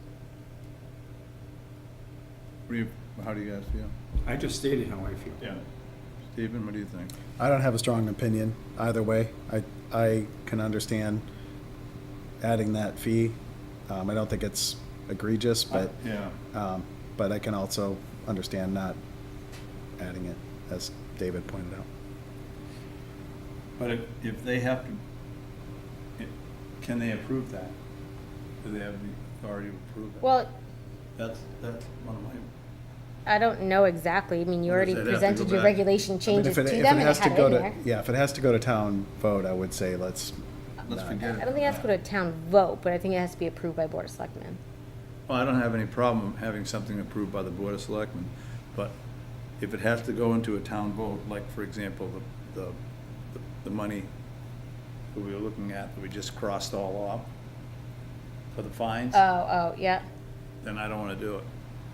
How do you guys feel? I just stated how I feel. Yeah. Stephen, what do you think? I don't have a strong opinion either way. I can understand adding that fee. I don't think it's egregious, but, Yeah. but I can also understand not adding it, as David pointed out. But if they have to, can they approve that? Do they have the authority to approve it? Well, That's one of my. I don't know exactly, I mean, you Or already does it have to presented go your back? regulation changes to them, and they has to had go it in to, there. yeah, if it has to go to town vote, I would say let's Let's not. forget I don't think it has to go to a town vote, but I think it has to be approved by Board of Selectmen. Well, I don't have any problem having something approved by the Board of Selectmen, but if it has to go into a town vote, like, for example, the money that we were looking at, that we just crossed all off for the fines, Oh, yeah. then I don't want to do it.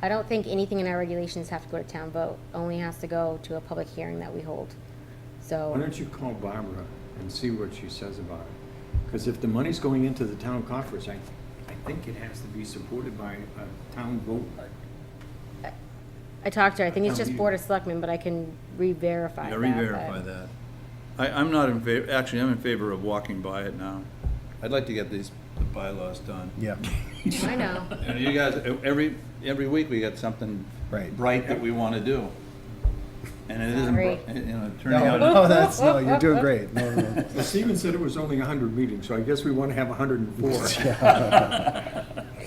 I don't think anything in our regulations have to go to town vote, only has to go to a public hearing that we hold. Why So, don't you call Barbara and see what she says about it? Because if the money's going into the town coffers, I think it has to be supported by a town vote. I talked to her, I think it's Town just meeting. Board of Selectmen, but I can re-verify Yeah, that. re-verify that. I'm not in favor, actually, I'm in favor of walking by it now. I'd like to get the bylaws done. Yeah, I know. And you guys, every week we got something Right. bright that we want to do. And it isn't, Sorry. turning out. no, you're doing great. No, no. Well, Stephen said it was only 100 meetings, so I guess we want to have 104.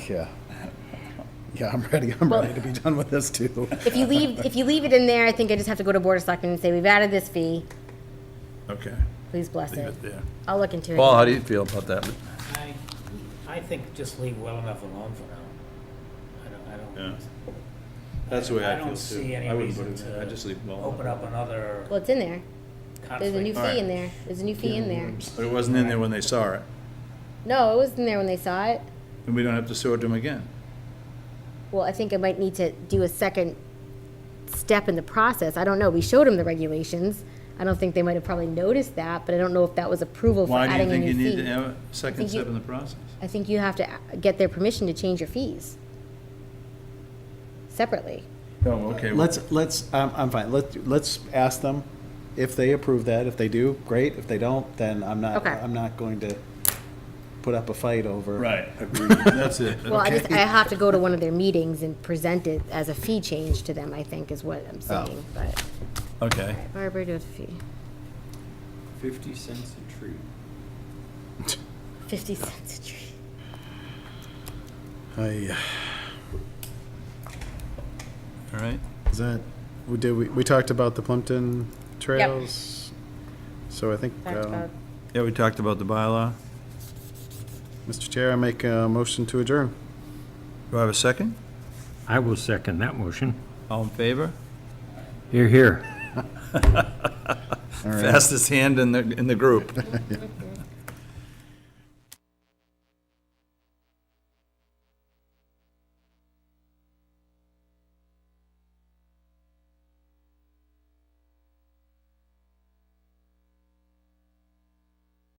Yeah. Yeah, I'm ready to be done with this too. If you leave it in there, I think I just have to go to Board of Selectmen and say, we've added this fee, Okay, please bless leave it. it there. I'll look into it. Paul, how do you feel about that? I think just leave well enough alone for now. I don't. Yeah. That's the way I don't feel, see too. any I wouldn't put reason it in. to I just leave well. open up another Well, it's in there. There's a new conflict. fee in there. There's a new fee in there. But it wasn't in there when they saw it, No, it was in there when they saw it. and we don't have to show it to them again. Well, I think I might need to do a second step in the process. I don't know. We showed them the regulations. I don't think they might have probably noticed that, but I don't know if that was approval for Why do you adding a think new you need fee. to have a second think you- step in the process? I think you have to get their permission to change your fees separately. Oh, okay. I'm fine. Let's ask them if they approve that. If they do, great. If they don't, then I'm not, Okay. I'm not going to put up a fight over. Right, agreed. That's it. Well, I Okay. have to go to one of their meetings and present it as a fee change to them, I think is what I'm saying, but. Okay. Barbara does fee. 50 cents a tree. 50 cents a tree. All right. Is that, we talked about the Plimpton trails? So I think, Talked about- Yeah, we talked about the bylaw. Mr. Chair, I make a motion to adjourn. Do I have a second? I will second that motion. All in favor? Here, here. Fastest hand in the group.